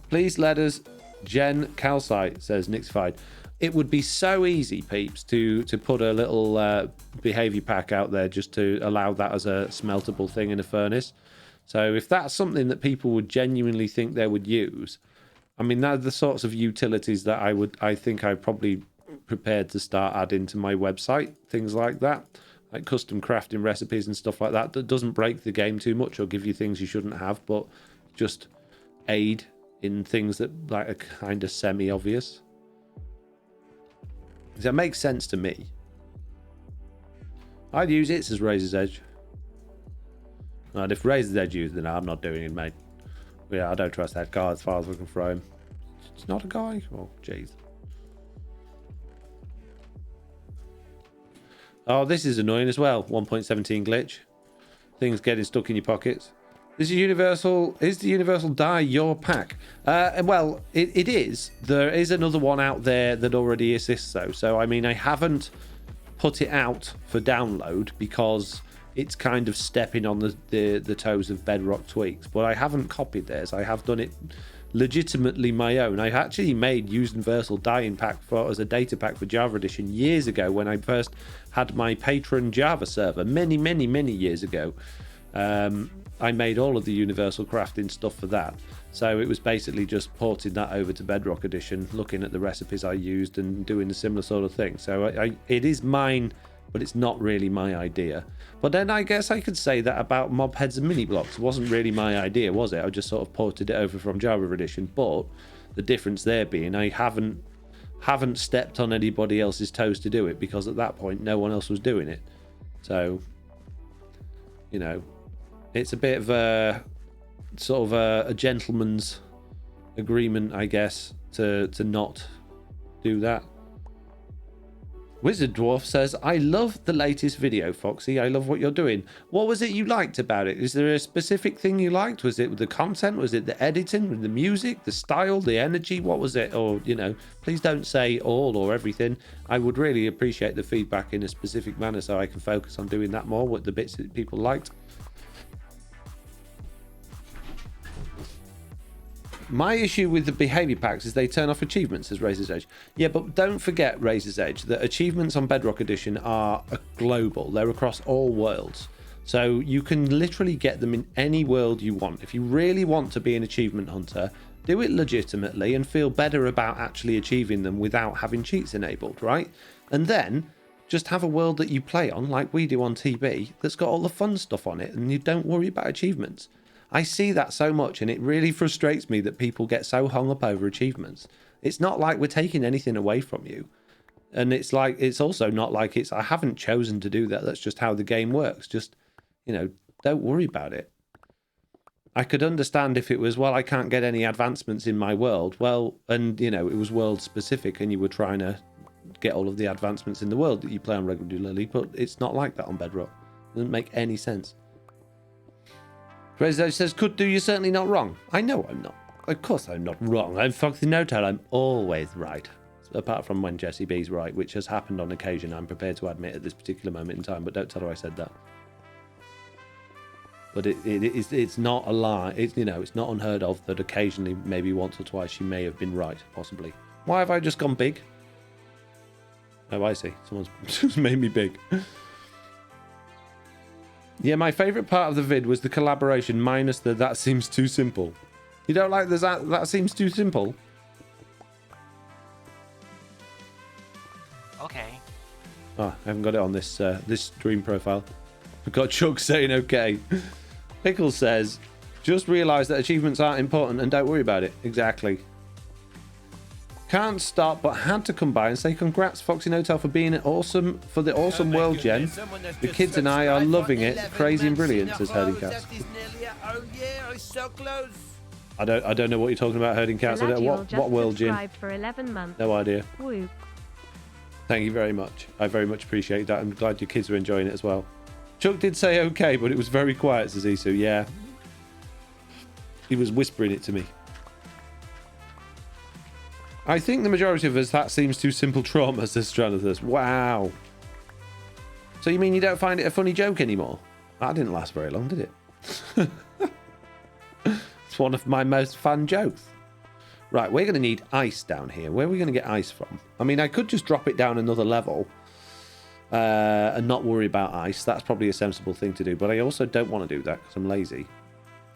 [SPEAKER 2] Please let us gen calcite, says Nixified. It would be so easy, peeps, to put a little behavior pack out there just to allow that as a smeltable thing in a furnace. So if that's something that people would genuinely think they would use, I mean, they're the sorts of utilities that I think I probably prepared to start adding to my website. Things like that, like custom crafting recipes and stuff like that. That doesn't break the game too much or give you things you shouldn't have, but just aid in things that like are kind of semi-obvious. That makes sense to me. I'd use it, says Razor's Edge. And if Razor's Edge used it, then I'm not doing it, mate. Yeah, I don't trust that guy as far as we can throw him. It's not a guy? Oh, jeez. Oh, this is annoying as well. 1.17 glitch. Things getting stuck in your pockets. This is universal. Is the universal dye your pack? Well, it is. There is another one out there that already assists though. So I mean, I haven't put it out for download because it's kind of stepping on the toes of Bedrock tweaks. But I haven't copied theirs. I have done it legitimately my own. I actually made universal dyeing pack as a data pack for Java Edition years ago when I first had my patron Java server many years ago. I made all of the universal crafting stuff for that. So it was basically just porting that over to Bedrock Edition, looking at the recipes I used and doing a similar sort of thing. So it is mine, but it's not really my idea. But then I guess I could say that about mob heads and mini blocks. It wasn't really my idea, was it? I just sort of ported it over from Java Edition. But The difference there being I haven't stepped on anybody else's toes to do it, because at that point no one else was doing it. So, you know, it's a bit of a sort of a gentleman's agreement, I guess, to not do that. Wizard Dwarf says, I love the latest video, Foxy. I love what you're doing. What was it you liked about it? Is there a specific thing you liked? Was it the content? Was it the editing? The music? The style? The energy? What was it? Or, you know, please don't say all or everything. I would really appreciate the feedback in a specific manner so I can focus on doing that more with the bits that people liked. My issue with the behavior packs is they turn off achievements, as Razor's Edge. Yeah, but don't forget, Razor's Edge, that achievements on Bedrock Edition are global. They're across all worlds. So you can literally get them in any world you want. If you really want to be an achievement hunter, do it legitimately and feel better about actually achieving them without having cheats enabled, right? And then just have a world that you play on, like we do on TB, that's got all the fun stuff on it, and you don't worry about achievements. I see that so much, and it really frustrates me that people get so hung up over achievements. It's not like we're taking anything away from you. And it's like, it's also not like I haven't chosen to do that. That's just how the game works. Just, you know, don't worry about it. I could understand if it was, well, I can't get any advancements in my world. Well, and, you know, it was world specific and you were trying to get all of the advancements in the world that you play on regularly, but it's not like that on Bedrock. It doesn't make any sense. President says, could do, you're certainly not wrong. I know I'm not. Of course I'm not wrong. I'm FoxyNoTail. I'm always right. Apart from when Jessie B's right, which has happened on occasion, I'm prepared to admit at this particular moment in time, but don't tell her I said that. But it's not a lie. It's, you know, it's not unheard of that occasionally, maybe once or twice, she may have been right, possibly. Why have I just gone big? Oh, I see. Someone's just made me big. Yeah, my favourite part of the vid was the collaboration minus the that seems too simple. You don't like the that seems too simple?
[SPEAKER 5] Okay.
[SPEAKER 2] Oh, I haven't got it on this this stream profile. I've got Chug saying okay. Pickles says, just realise that achievements aren't important and don't worry about it. Exactly. Can't stop, but had to come by and say congrats, FoxyNoTail, for being awesome for the awesome world gen. The kids and I are loving it. Crazy and brilliant, says Herding Cats. I don't know what you're talking about, Herding Cats. I don't know what world gen.
[SPEAKER 1] For 11 months.
[SPEAKER 2] No idea.
[SPEAKER 1] Woo.
[SPEAKER 2] Thank you very much. I very much appreciate that. I'm glad your kids are enjoying it as well. Chuck did say okay, but it was very quiet, says Isu. Yeah. He was whispering it to me. I think the majority of us, that seems too simple trauma, says Stranathus. Wow. So you mean you don't find it a funny joke anymore? That didn't last very long, did it? It's one of my most fun jokes. Right, we're going to need ice down here. Where are we going to get ice from? I mean, I could just drop it down another level and not worry about ice. That's probably a sensible thing to do. But I also don't want to do that because I'm lazy.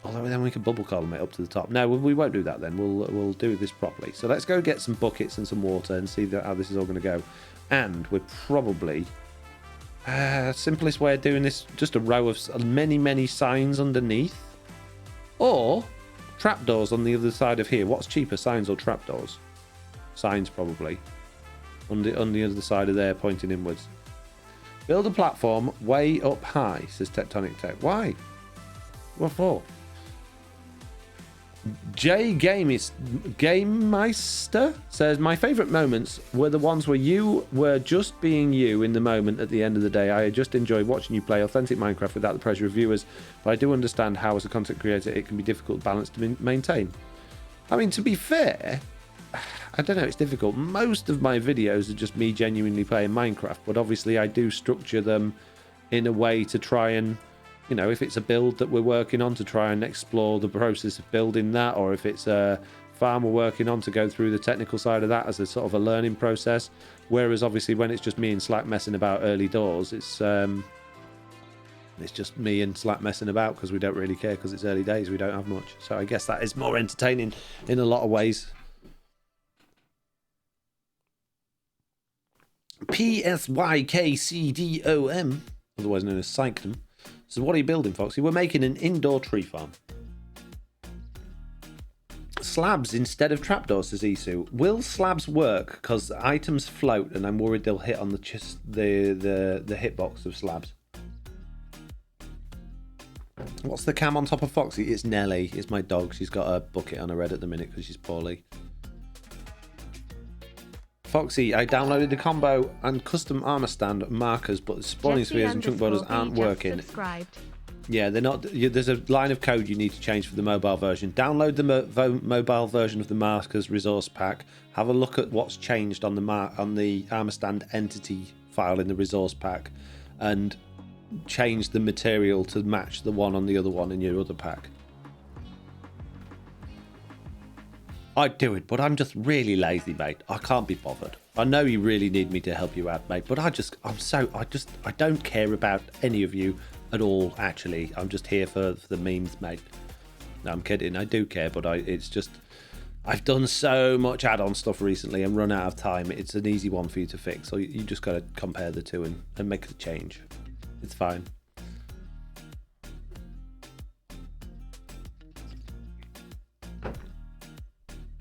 [SPEAKER 2] Although then we can bubble column it up to the top. No, we won't do that then. We'll do this properly. So let's go get some buckets and some water and see how this is all going to go. And we're probably... simplest way of doing this, just a row of many signs underneath. Or trapdoors on the other side of here. What's cheaper, signs or trapdoors? Signs, probably. On the other side of there, pointing inwards. Build a platform way up high, says Tectonic Tech. Why? What for? J Gamemeister says, my favourite moments were the ones where you were just being you in the moment at the end of the day. I just enjoy watching you play authentic Minecraft without the pressure of viewers, but I do understand how, as a content creator, it can be difficult balance to maintain. I mean, to be fair, I don't know, it's difficult. Most of my videos are just me genuinely playing Minecraft, but obviously I do structure them in a way to try and, you know, if it's a build that we're working on, to try and explore the process of building that, or if it's a farm we're working on, to go through the technical side of that as a sort of a learning process. Whereas obviously when it's just me and Slack messing about early doors, it's just me and Slack messing about because we don't really care, because it's early days, we don't have much. So I guess that is more entertaining in a lot of ways. PSYKCDOM, otherwise known as Sanctum. So what are you building, Foxy? We're making an indoor tree farm. slabs instead of trapdoors, says Isu. Will slabs work? Because items float, and I'm worried they'll hit on the hitbox of slabs. What's the cam on top of Foxy? It's Nelly. It's my dog. She's got a bucket on her head at the minute because she's poorly. Foxy, I downloaded the combo and custom armor stand markers, but the spawning spheres and chunk borders aren't working.
[SPEAKER 1] Subscribed.
[SPEAKER 2] Yeah, they're not. There's a line of code you need to change for the mobile version. Download the mobile version of the markers resource pack. Have a look at what's changed on the armor stand entity file in the resource pack, and change the material to match the one on the other one in your other pack. I'd do it, but I'm just really lazy, mate. I can't be bothered. I know you really need me to help you out, mate, but I don't care about any of you at all, actually. I'm just here for the memes, mate. No, I'm kidding. I do care, but it's just... I've done so much add-on stuff recently and run out of time. It's an easy one for you to fix, so you just got to compare the two and make the change. It's fine.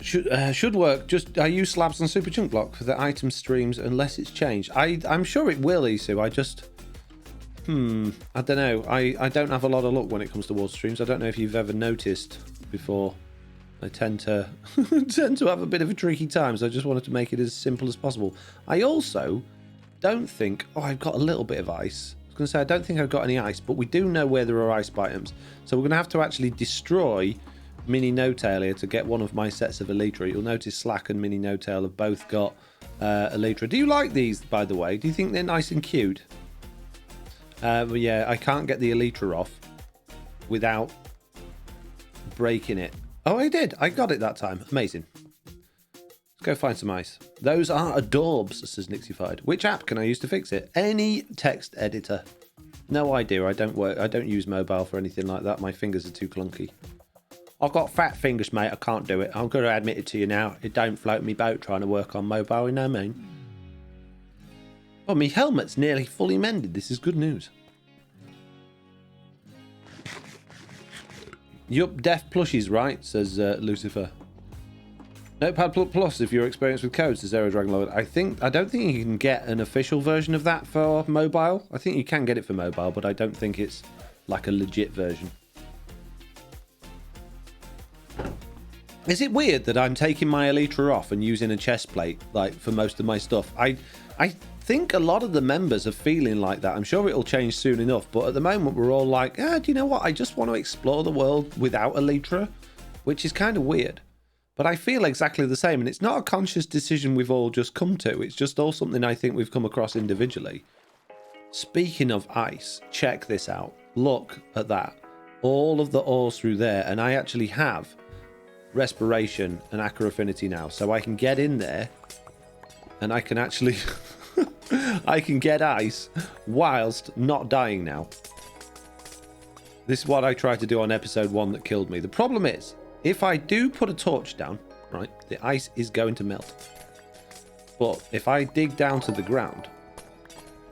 [SPEAKER 2] Should work. Just I use slabs and super chunk block for the item streams unless it's changed. I'm sure it will, Isu. I just I don't know. I don't have a lot of luck when it comes to water streams. I don't know if you've ever noticed before. I tend to have a bit of a tricky time, so I just wanted to make it as simple as possible. I also don't think... Oh, I've got a little bit of ice. I was going to say, I don't think I've got any ice, but we do know where there are ice items. So we're going to have to actually destroy FoxyNoTail here to get one of my sets of Elytra. You'll notice Slack and FoxyNoTail have both got Elytra. Do you like these, by the way? Do you think they're nice and cute? But yeah, I can't get the Elytra off without breaking it. Oh, I did. I got it that time. Amazing. Let's go find some ice. Those are adorbs, says Nixified. Which app can I use to fix it? Any text editor. No idea. I don't use mobile for anything like that. My fingers are too clunky. I've got fat fingers, mate. I can't do it. I'm going to admit it to you now. It don't float me boat trying to work on mobile, you know what I mean? Oh, my helmet's nearly fully mended. This is good news. Yup, deaf plushies, right? Says Lucifer. Notepad Plus, if you're experienced with codes, says Zero Dragon Lord. I don't think you can get an official version of that for mobile. I think you can get it for mobile, but I don't think it's like a legit version. Is it weird that I'm taking my Elytra off and using a chest plate like for most of my stuff? I think a lot of the members are feeling like that. I'm sure it'll change soon enough, but at the moment we're all like, do you know what? I just want to explore the world without Elytra, which is kind of weird. But I feel exactly the same, and it's not a conscious decision we've all just come to. It's just all something I think we've come across individually. Speaking of ice, check this out. Look at that. All of the ores through there, and I actually have respiration and Aqua Affinity now, so I can get in there and I can actually I can get ice whilst not dying now. This is what I tried to do on episode 1 that killed me. The problem is, if I do put a torch down, right, the ice is going to melt. But if I dig down to the ground,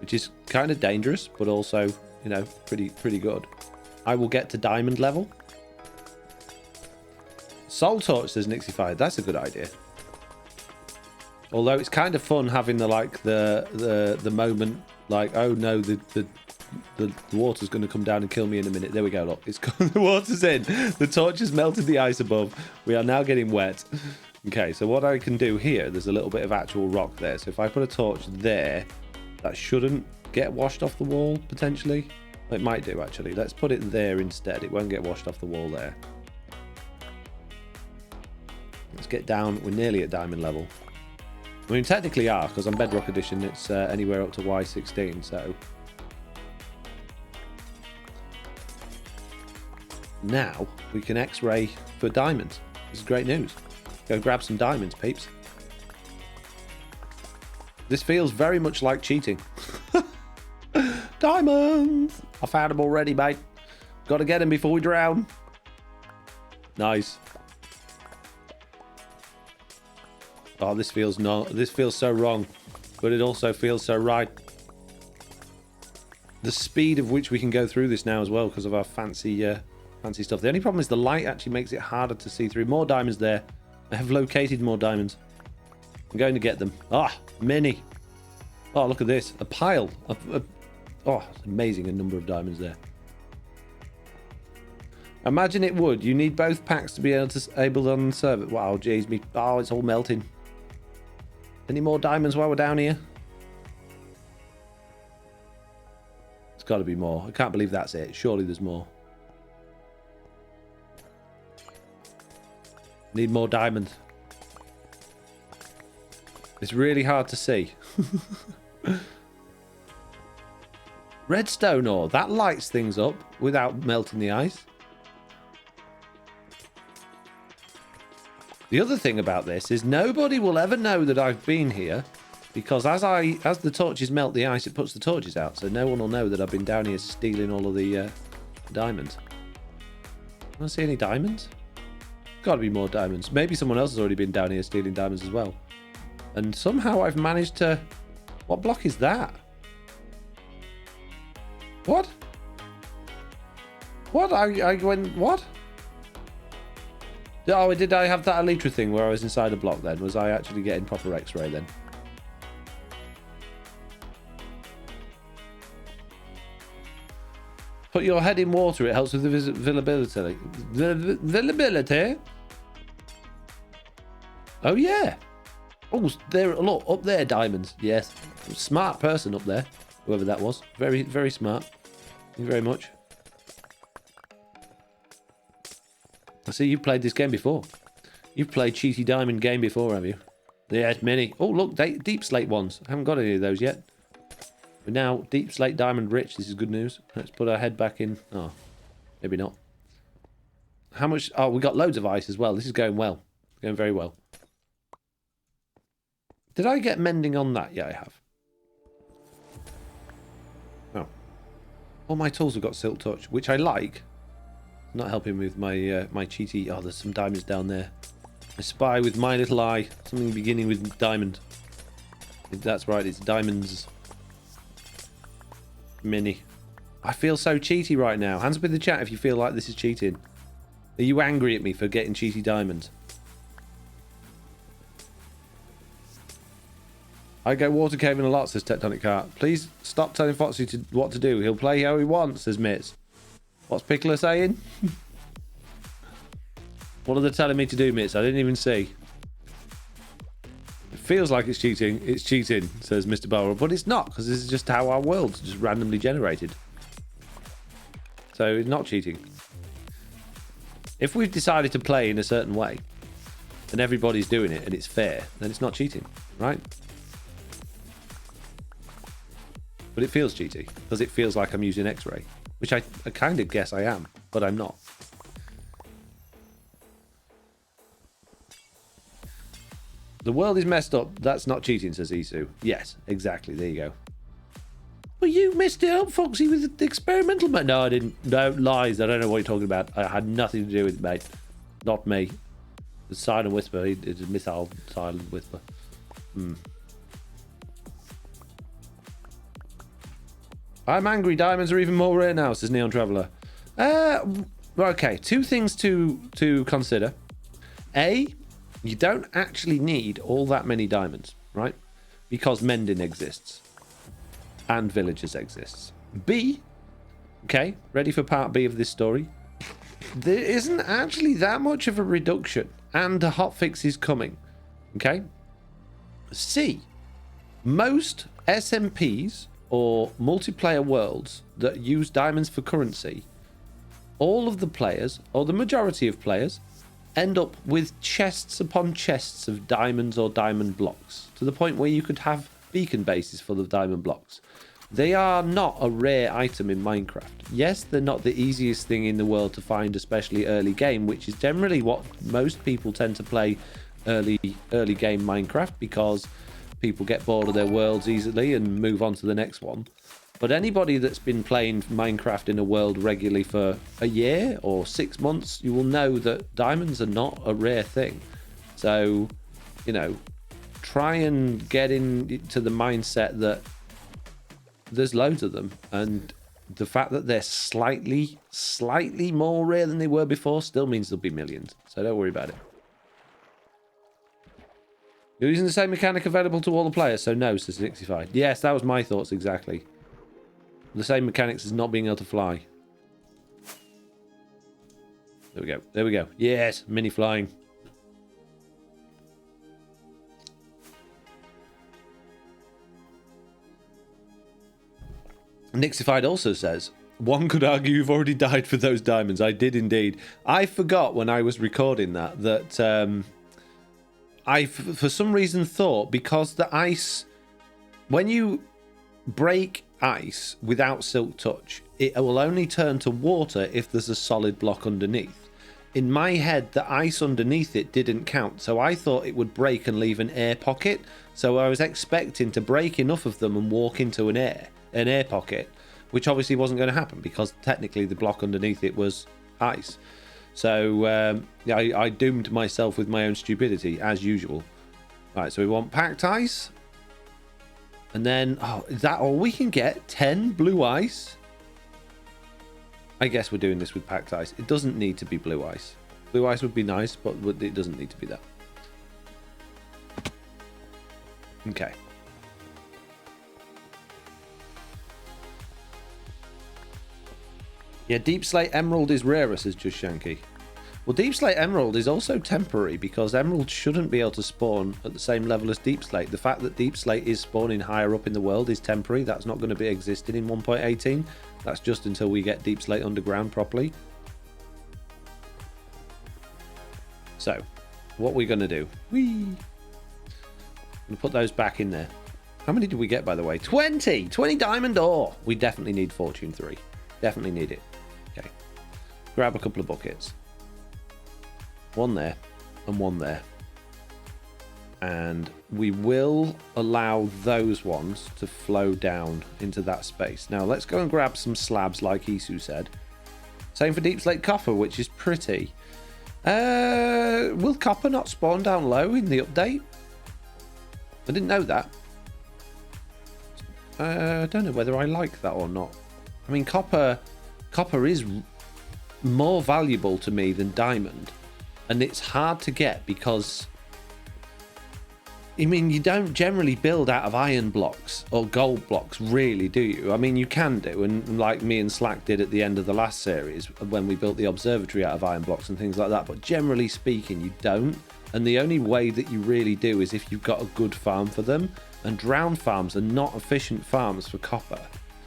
[SPEAKER 2] which is kind of dangerous, but also, you know, pretty good, I will get to diamond level. Soul torch, says Nixified. That's a good idea. Although it's kind of fun having the moment like, oh no, the water's going to come down and kill me in a minute. There we go. Look, it's the water's in. The torch has melted the ice above. We are now getting wet. Okay, so what I can do here, there's a little bit of actual rock there. So if I put a torch there, that shouldn't get washed off the wall potentially. It might do actually. Let's put it there instead. It won't get washed off the wall there. Let's get down. We're nearly at diamond level. I mean, technically are, because on Bedrock Edition, it's anywhere up to Y16, so... Now, we can X-ray for diamonds. This is great news. Go grab some diamonds, peeps. This feels very much like cheating. Diamonds! I found them already, mate. Got to get them before we drown. Nice. Oh, this feels so wrong, but it also feels so right. The speed of which we can go through this now as well, because of our fancy fancy stuff. The only problem is the light actually makes it harder to see through. More diamonds there. I have located more diamonds. I'm going to get them. Ah, many. Oh, look at this. A pile. Oh, it's amazing a number of diamonds there. Imagine it would. You need both packs to be able to on the server. Wow, jeez me. Oh, it's all melting. Any more diamonds while we're down here? It's got to be more. I can't believe that's it. Surely there's more. Need more diamonds. It's really hard to see. Redstone ore. That lights things up without melting the ice. The other thing about this is nobody will ever know that I've been here, because as the torches melt the ice, it puts the torches out, so no one will know that I've been down here stealing all of the diamonds. I don't see any diamonds. Got to be more diamonds. Maybe someone else has already been down here stealing diamonds as well. And somehow I've managed to... What block is that? What? What? I went... What? Oh, did I have that elytra thing where I was inside a block then? Was I actually getting proper X-ray then? Put your head in water. It helps with the visibility. Visibility? Oh, yeah. Oh, there. Look, up there, diamonds. Yes. Smart person up there. Whoever that was. Very, very smart. Thank you very much. I see you've played this game before. You've played Cheaty Diamond game before, have you? Yes, many. Oh, look, deep slate ones. I haven't got any of those yet. We're now deep slate diamond rich. This is good news. Let's put our head back in. Oh, maybe not. How much? Oh, we got loads of ice as well. This is going well. Going very well. Did I get mending on that? Yeah, I have. Oh. All my tools have got silk touch, which I like. Not helping with my my cheaty. Oh, there's some diamonds down there. I spy with my little eye something beginning with diamond. That's right, it's diamonds. Mini. I feel so cheaty right now. Hands up in the chat if you feel like this is cheating. Are you angry at me for getting cheaty diamonds? I go water caving a lot, says Tectonic Cart. Please stop telling Foxy what to do. He'll play how he wants, says Mitz. What's Pickler saying? What are they telling me to do, Mitz? I didn't even see. It feels like it's cheating. It's cheating, says Mr. Barrow. But it's not, because this is just how our world's just randomly generated. So it's not cheating. If we've decided to play in a certain way, and everybody's doing it, and it's fair, then it's not cheating, right? But it feels cheaty, because it feels like I'm using X-ray. Which I kind of guess I am, but I'm not. The world is messed up. That's not cheating, says Isu. Yes, exactly. There you go. Well, you messed it up, Foxy, with the experimental... No, I didn't. No, lies. I don't know what you're talking about. I had nothing to do with it, mate. Not me. The Silent Whisper. It's a missile Silent Whisper. I'm angry. Diamonds are even more rare now, says Neon Traveller. Okay, two things to consider. A, you don't actually need all that many diamonds, right? Because mending exists. And villagers exists. B, okay, ready for part B of this story? There isn't actually that much of a reduction. And a hotfix is coming. Okay? C, most SMPs... or multiplayer worlds that use diamonds for currency, all of the players, or the majority of players, end up with chests upon chests of diamonds or diamond blocks, to the point where you could have beacon bases full of diamond blocks. They are not a rare item in Minecraft. Yes, they're not the easiest thing in the world to find, especially early game, which is generally what most people tend to play early game Minecraft, because people get bored of their worlds easily and move on to the next one. But anybody that's been playing Minecraft in a world regularly for a year or 6 months, you will know that diamonds are not a rare thing. So, you know, try and get into the mindset that there's loads of them. And the fact that they're slightly more rare than they were before still means there'll be millions. So don't worry about it. You're using the same mechanic available to all the players, so no, says 65. Yes, that was my thoughts exactly. The same mechanics as not being able to fly. There we go. There we go. Yes, mini flying. Nixified also says, one could argue you've already died for those diamonds. I did indeed. I forgot when I was recording that I, for some reason, thought because the ice, when you break ice without Silk Touch, it will only turn to water if there's a solid block underneath. In my head, the ice underneath it didn't count, so I thought it would break and leave an air pocket. So I was expecting to break enough of them and walk into an air pocket, which obviously wasn't going to happen because technically the block underneath it was ice. So I doomed myself with my own stupidity as usual. Right, so we want packed ice, and then is that all we can get? 10 blue ice. I guess we're doing this with packed ice. It doesn't need to be blue ice. Blue ice would be nice, but it doesn't need to be that. Okay. Yeah, Deep Slate Emerald is rarer, says Just Shanky. Well, Deep Slate Emerald is also temporary because Emerald shouldn't be able to spawn at the same level as Deep Slate. The fact that Deep Slate is spawning higher up in the world is temporary. That's not going to be existing in 1.18. That's just until we get Deep Slate underground properly. So, what we're going to do... I'm going to put those back in there. How many did we get, by the way? 20! 20 diamond ore! We definitely need Fortune 3. Definitely need it. Okay. Grab a couple of buckets. One there and one there. And we will allow those ones to flow down into that space. Now let's go and grab some slabs like Isu said. Same for Deep Slate Copper, which is pretty. Will copper not spawn down low in the update? I didn't know that. I don't know whether I like that or not. I mean, copper is more valuable to me than diamond. And it's hard to get because, I mean, you don't generally build out of iron blocks or gold blocks, really, do you? I mean, you can do, and like me and Slack did at the end of the last series when we built the observatory out of iron blocks and things like that. But generally speaking, you don't. And the only way that you really do is if you've got a good farm for them. And drowned farms are not efficient farms for copper.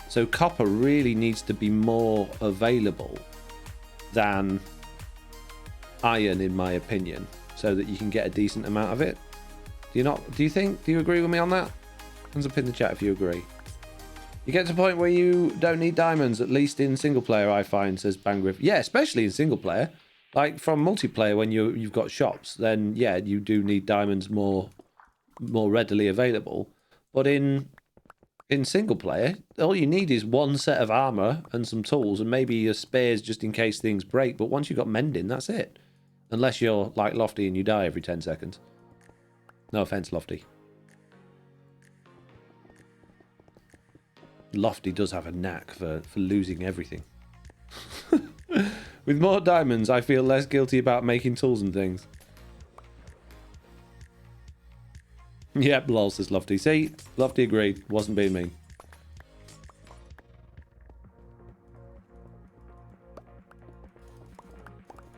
[SPEAKER 2] So copper really needs to be more available than iron, in my opinion, so that you can get a decent amount of it. Do you agree with me on that? Hands up in the chat if you agree. You get to a point where you don't need diamonds, at least in single player, I find, says Bangriff. Yeah, especially in single player. Like from multiplayer, when you've got shops, then yeah, you do need diamonds more readily available. But in single player, all you need is one set of armor and some tools and maybe your spares just in case things break. But once you've got mending, that's it. Unless you're like Lofty and you die every 10 seconds. No offense, Lofty. Lofty does have a knack for losing everything. With more diamonds, I feel less guilty about making tools and things. Yep, lol, says Lofty. See, Lofty agreed. Wasn't being mean.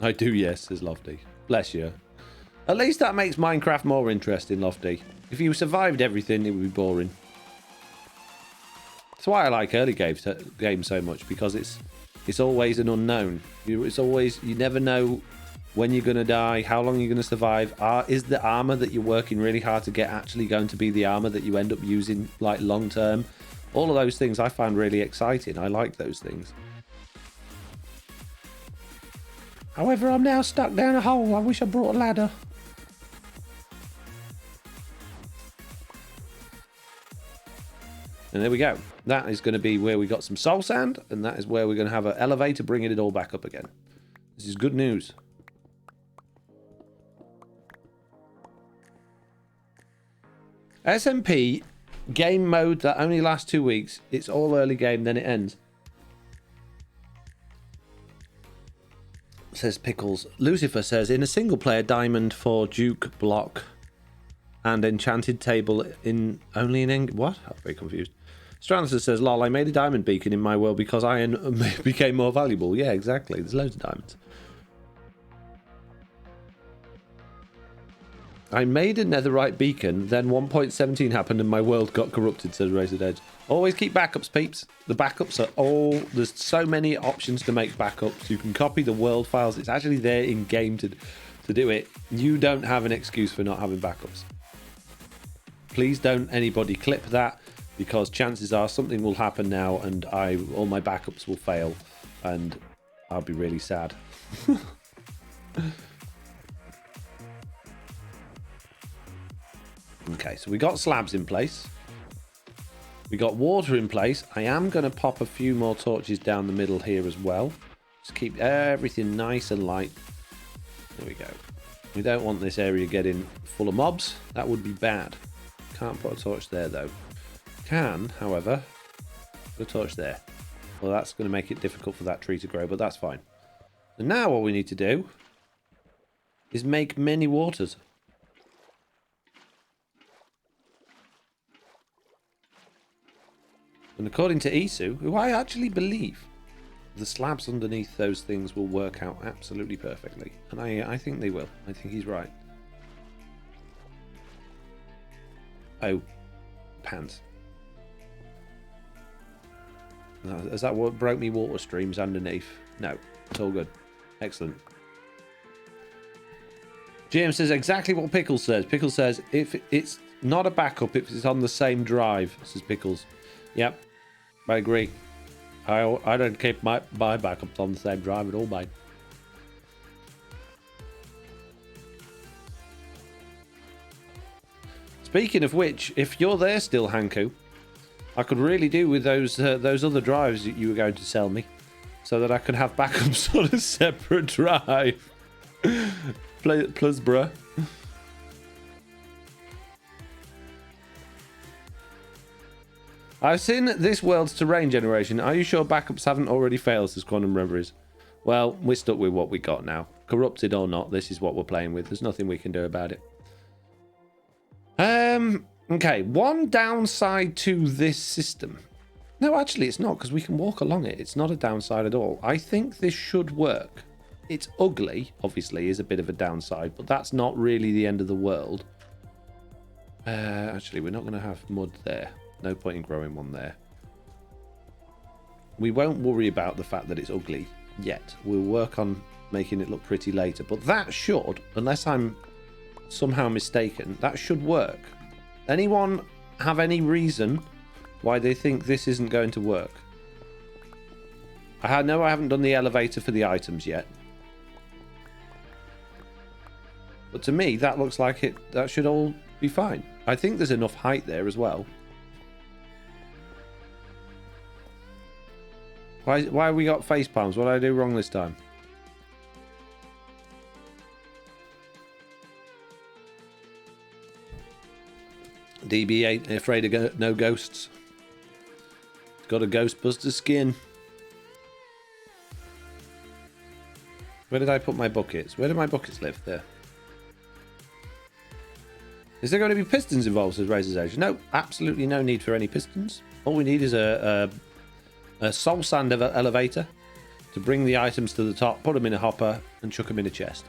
[SPEAKER 2] I do, yes, says Lofty. Bless you. At least that makes Minecraft more interesting, Lofty. If you survived everything, it would be boring. That's why I like early games so much, because it's always an unknown. You never know when you're going to die, how long you're going to survive. Is the armor that you're working really hard to get actually going to be the armor that you end up using like long term? All of those things I find really exciting. I like those things. However, I'm now stuck down a hole. I wish I brought a ladder. And there we go. That is going to be where we got some soul sand, and that is where we're going to have an elevator bringing it all back up again. This is good news. SMP game mode that only lasts 2 weeks. It's all early game, then it ends. says Pickles. Lucifer says, in a single player diamond for Duke block and enchanted table in only in what? I'm very confused. Strancer says, lol, I made a diamond beacon in my world because iron became more valuable. Yeah, exactly. There's loads of diamonds. I made a netherite beacon, then 1.17 happened and my world got corrupted, says Razor's Edge. Always keep backups, peeps. The backups are all... There's so many options to make backups. You can copy the world files. It's actually there in-game to do it. You don't have an excuse for not having backups. Please don't anybody clip that, because chances are something will happen now and all my backups will fail and I'll be really sad. Okay, so we got slabs in place. We got water in place. I am going to pop a few more torches down the middle here as well. Just keep everything nice and light. There we go. We don't want this area getting full of mobs. That would be bad. Can't put a torch there though. Can, however, put a torch there. Well, that's going to make it difficult for that tree to grow, but that's fine. And now what we need to do is make many waters. And according to Isu, who I actually believe, the slabs underneath those things will work out absolutely perfectly. And I think they will. I think he's right. Oh, pants. Is that what broke me water streams underneath? No, it's all good. Excellent. GM says exactly what Pickles says. Pickles says, if it's not a backup, if it's on the same drive, says Pickles. Yep, I agree. I don't keep my backups on the same drive at all, mate. Speaking of which, if you're there still, Hanku, I could really do with those other drives that you were going to sell me, so that I could have backups on a separate drive. Plus, bruh. I've seen this world's terrain generation. Are you sure backups haven't already failed, says Quantum Reveries? Well, we're stuck with what we got now. Corrupted or not, this is what we're playing with. There's nothing we can do about it. Okay, one downside to this system. No, actually it's not, because we can walk along it. It's not a downside at all. I think this should work. It's ugly, obviously, is a bit of a downside, but that's not really the end of the world. Actually, we're not going to have mud there. No point in growing one there. We won't worry about the fact that it's ugly yet. We'll work on making it look pretty later. But that should, unless I'm somehow mistaken, that should work. Anyone have any reason why they think this isn't going to work? I know I haven't done the elevator for the items yet. But to me, that looks like that should all be fine. I think there's enough height there as well. Why have we got face palms? What did I do wrong this time? DB ain't afraid of no ghosts. Got a Ghostbuster skin. Where did I put my buckets? Where do my buckets live? There. Is there going to be pistons involved, says Razor's Edge? No, absolutely no need for any pistons. All we need is a soul sand elevator to bring the items to the top, put them in a hopper, and chuck them in a chest.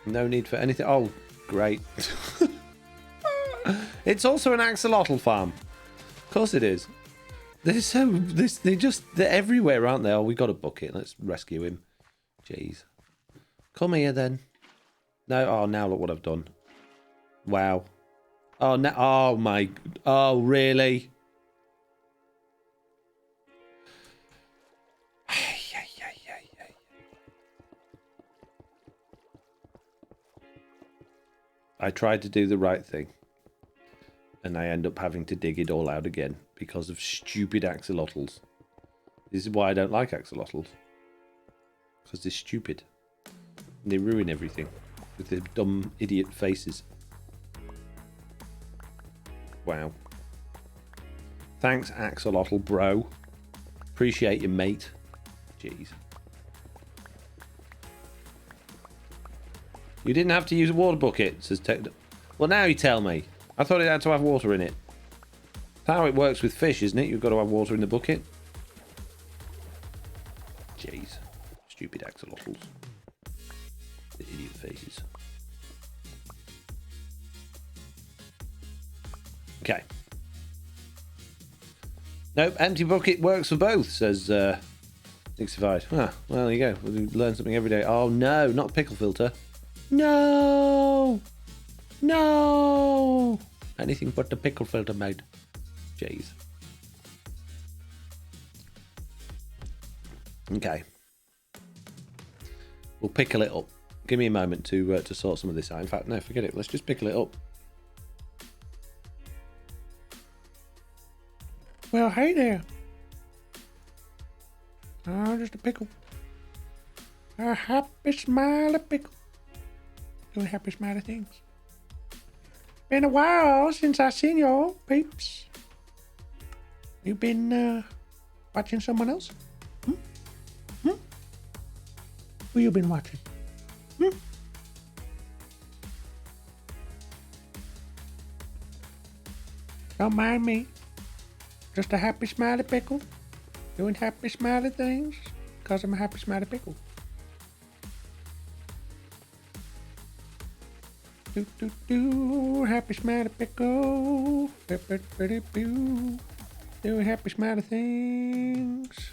[SPEAKER 2] No need for anything. Oh, great. It's also an axolotl farm. Of course it is. They're everywhere, aren't they? Oh, we got a bucket. Let's rescue him. Jeez. Come here then. No, oh, now look what I've done. Wow. Oh, no, oh my, oh, really? I tried to do the right thing. And I end up having to dig it all out again because of stupid axolotls. This is why I don't like axolotls. Because they're stupid. And they ruin everything with their dumb idiot faces. Wow. Thanks, axolotl bro. Appreciate you, mate. Jeez. You didn't have to use a water bucket, says Tech. Well, now you tell me. I thought it had to have water in it. That's how it works with fish, isn't it? You've got to have water in the bucket. Jeez. Stupid axolotls. The idiot faces. Okay. Nope, empty bucket works for both, says 65. Ah, well, there you go. We learn something every day. Oh, no, not pickle filter. No! No! Anything but the pickle filter, mate. Jeez. Okay. We'll pickle it up. Give me a moment to sort some of this out. In fact, no, forget it. Let's just pickle it up. Well, hey there. Oh, just a pickle. A happy, smiley pickle. Doing happy, smiley things. Been a while since I seen y'all, peeps. You been watching someone else? Who you been watching? Don't mind me. Just a happy, smiley pickle. Doing happy, smiley things. Because I'm a happy, smiley pickle. Do do do, happy, smiley pickle. Doing happy, smiley things.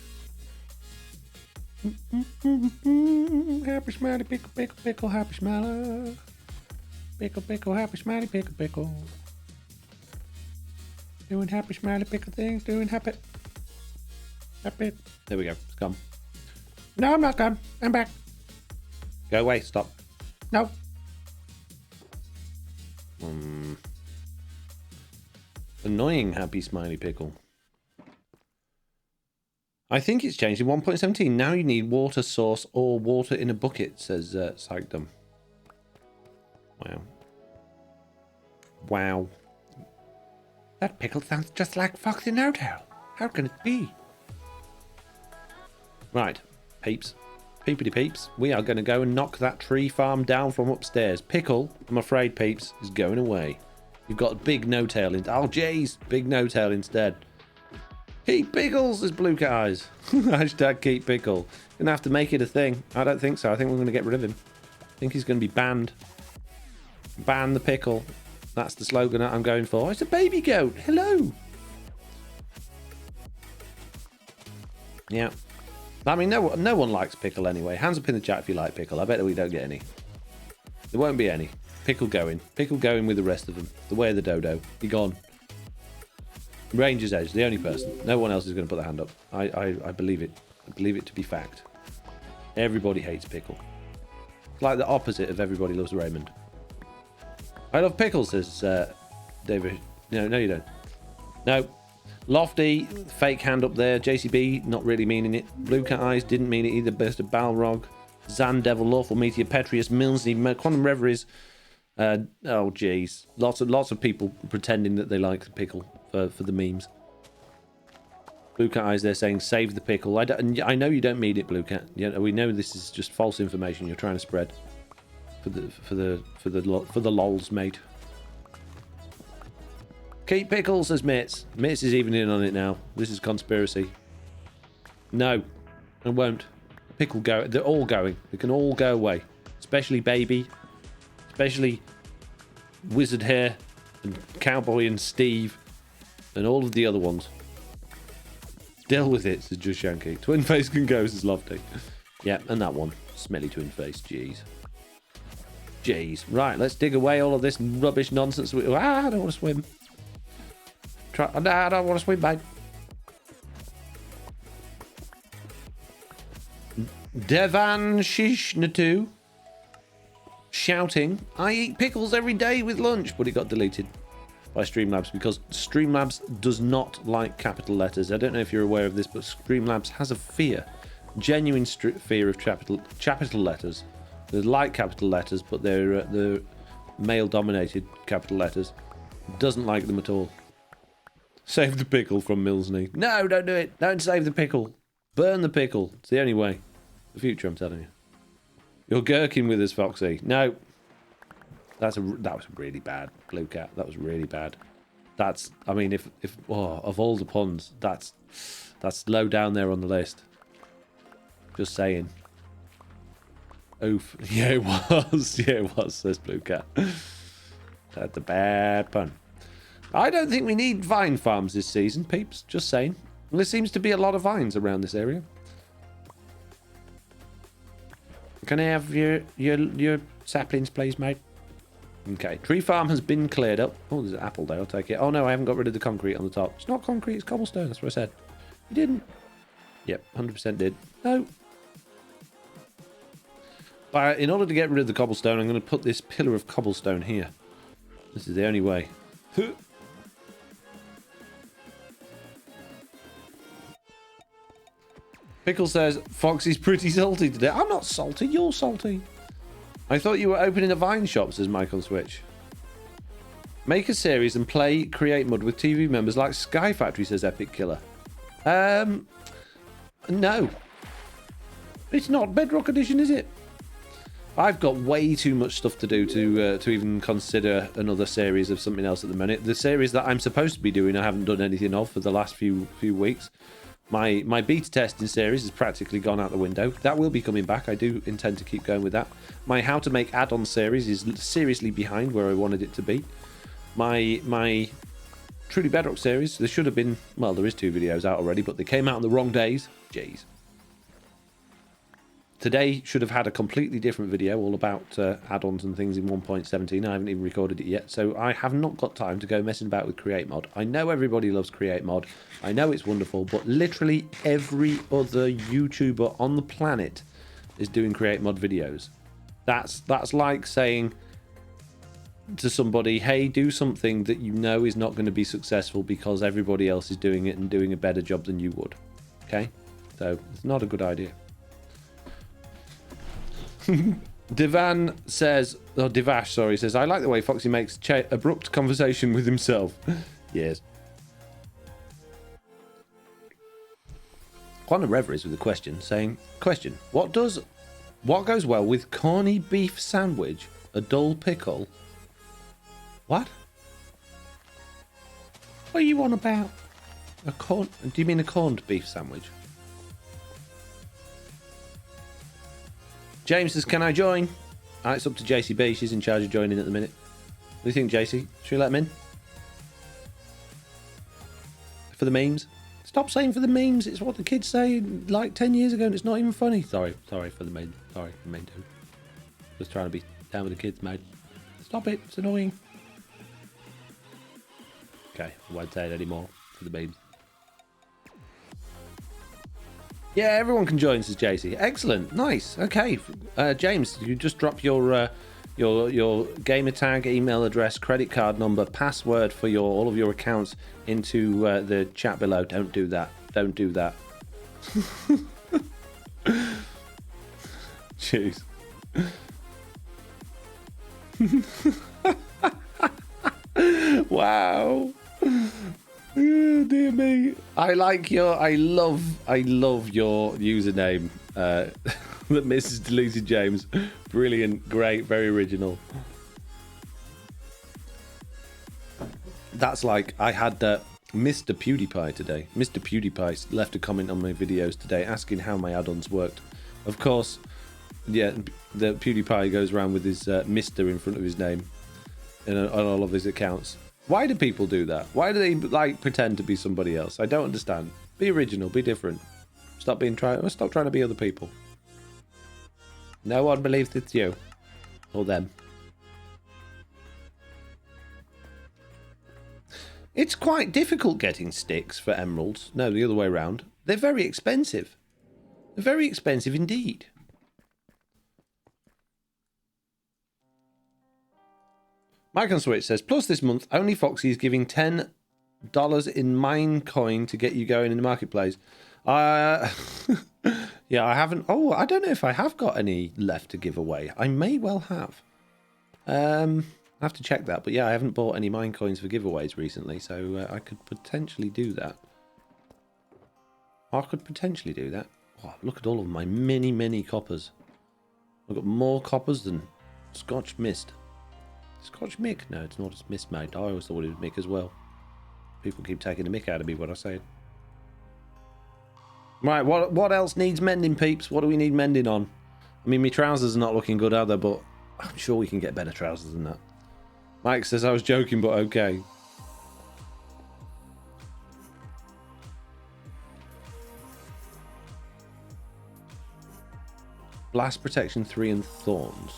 [SPEAKER 2] Happy, smiley pickle, pickle, pickle, happy, smiler. Pickle, pickle, happy, smiley pickle, pickle. Doing happy, smiley pickle things. Doing happy. Happy. There we go. It's gone. No, I'm not gone. I'm back. Go away. Stop. No. Annoying happy smiley pickle. I think it's changed in 1.17. Now you need water source or water in a bucket, says Psychdom. Wow. Wow. That pickle sounds just like FoxyNoTail. How can it be? Right, peeps. Peepity peeps. We are going to go and knock that tree farm down from upstairs. Pickle, I'm afraid, peeps, is going away. You've got big no-tail in. Oh, jeez. Big no-tail instead. Keep Pickles, says Blue Cat Eyes. Hashtag keep Pickle. Gonna have to make it a thing. I don't think so. I think we're going to get rid of him. I think he's going to be banned. Ban the pickle. That's the slogan that I'm going for. It's a baby goat. Hello. Yeah. I mean, no one likes pickle anyway. Hands up in the chat if you like pickle. I bet that we don't get any. There won't be any. Pickle going. Pickle going with the rest of them. The way of the dodo. Be gone. Ranger's Edge, the only person. No one else is going to put their hand up. I believe it. I believe it to be fact. Everybody hates pickle. It's like the opposite of everybody loves Raymond. I love pickles, says David. No, you don't. No. Lofty, fake hand up there. JCB, not really meaning it. Blue Cat Eyes, didn't mean it either. Best of Balrog. Zan Devil, Lawful Meteor, Petrius, Milsey, Quantum Reveries. Oh, jeez. Lots of people pretending that they like the pickle for the memes. Blue Cat Eyes there saying, save the pickle. I know you don't mean it, Blue Cat. Yeah, we know this is just false information you're trying to spread. For the lols, mate. Keep Pickles, says Mitz. Mitz is even in on it now. This is conspiracy. No, I won't. Pickle go. They're all going. They can all go away. Especially Baby. Especially Wizard Hair and Cowboy and Steve and all of the other ones. Deal with it, says Just Yankee. Twin Face can go, says Lofty. Yeah, and that one. Smelly Twin Face. Jeez. Right, let's dig away all of this rubbish nonsense. I don't want to swim. I don't want to swim, mate. Devan Shishnatu shouting, I eat pickles every day with lunch, but it got deleted by Streamlabs because Streamlabs does not like capital letters. I don't know if you're aware of this, but Streamlabs has a fear, genuine fear of capital letters. They like capital letters, but they're male-dominated capital letters. Doesn't like them at all. Save the pickle from Millsney. No, don't do it. Don't save the pickle. Burn the pickle. It's the only way. The future, I'm telling you. You're gherking with us, Foxy. No. That was really bad, Blue Cat. That was really bad. That's, I mean, if of all the puns, that's low down there on the list. Just saying. Oof. Yeah, it was. Yeah, it was, says Blue Cat. That's a bad pun. I don't think we need vine farms this season, peeps. Just saying. There seems to be a lot of vines around this area. Can I have your saplings, please, mate? Okay. Tree farm has been cleared up. Oh, there's an apple there. I'll take it. Oh, no, I haven't got rid of the concrete on the top. It's not concrete. It's cobblestone. That's what I said. You didn't. Yep, 100% did. No. But in order to get rid of the cobblestone, I'm going to put this pillar of cobblestone here. This is the only way. Pickle says, Foxy's pretty salty today. I'm not salty, you're salty. I thought you were opening a vine shop, says Mike on Switch. Make a series and play Create Mud with TV members like Sky Factory, says Epic Killer. No. It's not Bedrock Edition, is it? I've got way too much stuff to do to even consider another series of something else at the minute. The series that I'm supposed to be doing, I haven't done anything of for the last few weeks. My beta testing series has practically gone out the window. That will be coming back. I do intend to keep going with that. My How to Make Add-on series is seriously behind where I wanted it to be. My Truly Bedrock series, there should have been, well, there is 2 videos out already, but they came out on the wrong days. Jeez. Today should have had a completely different video all about add-ons and things in 1.17. I haven't even recorded it yet, so I have not got time to go messing about with Create Mod. I know everybody loves Create Mod. I know it's wonderful, but literally every other YouTuber on the planet is doing Create Mod videos. That's like saying to somebody, hey, do something that you know is not going to be successful because everybody else is doing it and doing a better job than you would. Okay? So it's not a good idea. Divan says, or Divash, sorry, says, I like the way Foxy makes abrupt conversation with himself. Yes. Quantum Reveries with a question saying, question, what goes well with corny beef sandwich, a dull pickle? What? What are you on about? Do you mean a corned beef sandwich? James says, can I join? It's up to JCB. She's in charge of joining at the minute. What do you think, JC? Should we let him in? For the memes? Stop saying for the memes. It's what the kids say like 10 years ago and it's not even funny. Sorry for the main. Sorry for the main too. Just trying to be down with the kids, mate. Stop it. It's annoying. Okay, I won't say it anymore for the memes. Yeah, everyone can join, says JC. Excellent, nice. Okay, James, you just drop your gamer tag, email address, credit card number, password for all of your accounts into the chat below. Don't do that. Don't do that. Jeez. Wow. Oh, dear me. I love your username. That Mrs. Deleted James. Brilliant, great, very original. That's like I had Mr. PewDiePie today. Mr. PewDiePie left a comment on my videos today asking how my add-ons worked. Of course, yeah, the PewDiePie goes around with his Mr. in front of his name on all of his accounts. Why do people do that? Why do they pretend to be somebody else? I don't understand. Be original, be different. Stop trying to be other people. No one believes it's you or them. It's quite difficult getting sticks for emeralds. No, the other way around. They're very expensive. They're very expensive indeed. Mike on Switch says, plus this month, only Foxy is giving $10 in mine coin to get you going in the marketplace. Yeah, I haven't. Oh, I don't know if I have got any left to give away. I may well have. I have to check that. But yeah, I haven't bought any mine coins for giveaways recently, so I could potentially do that. I could potentially do that. Oh, look at all of my mini coppers. I've got more coppers than Scotch Mist. Scotch Mick? No, it's not. It's Mist, mate. I always thought it was Mick as well. People keep taking the Mick out of me when I say it. Right, what else needs mending, peeps? What do we need mending on? I mean, my trousers are not looking good, are they? But I'm sure we can get better trousers than that. Mike says I was joking, but okay. Blast Protection 3 and Thorns.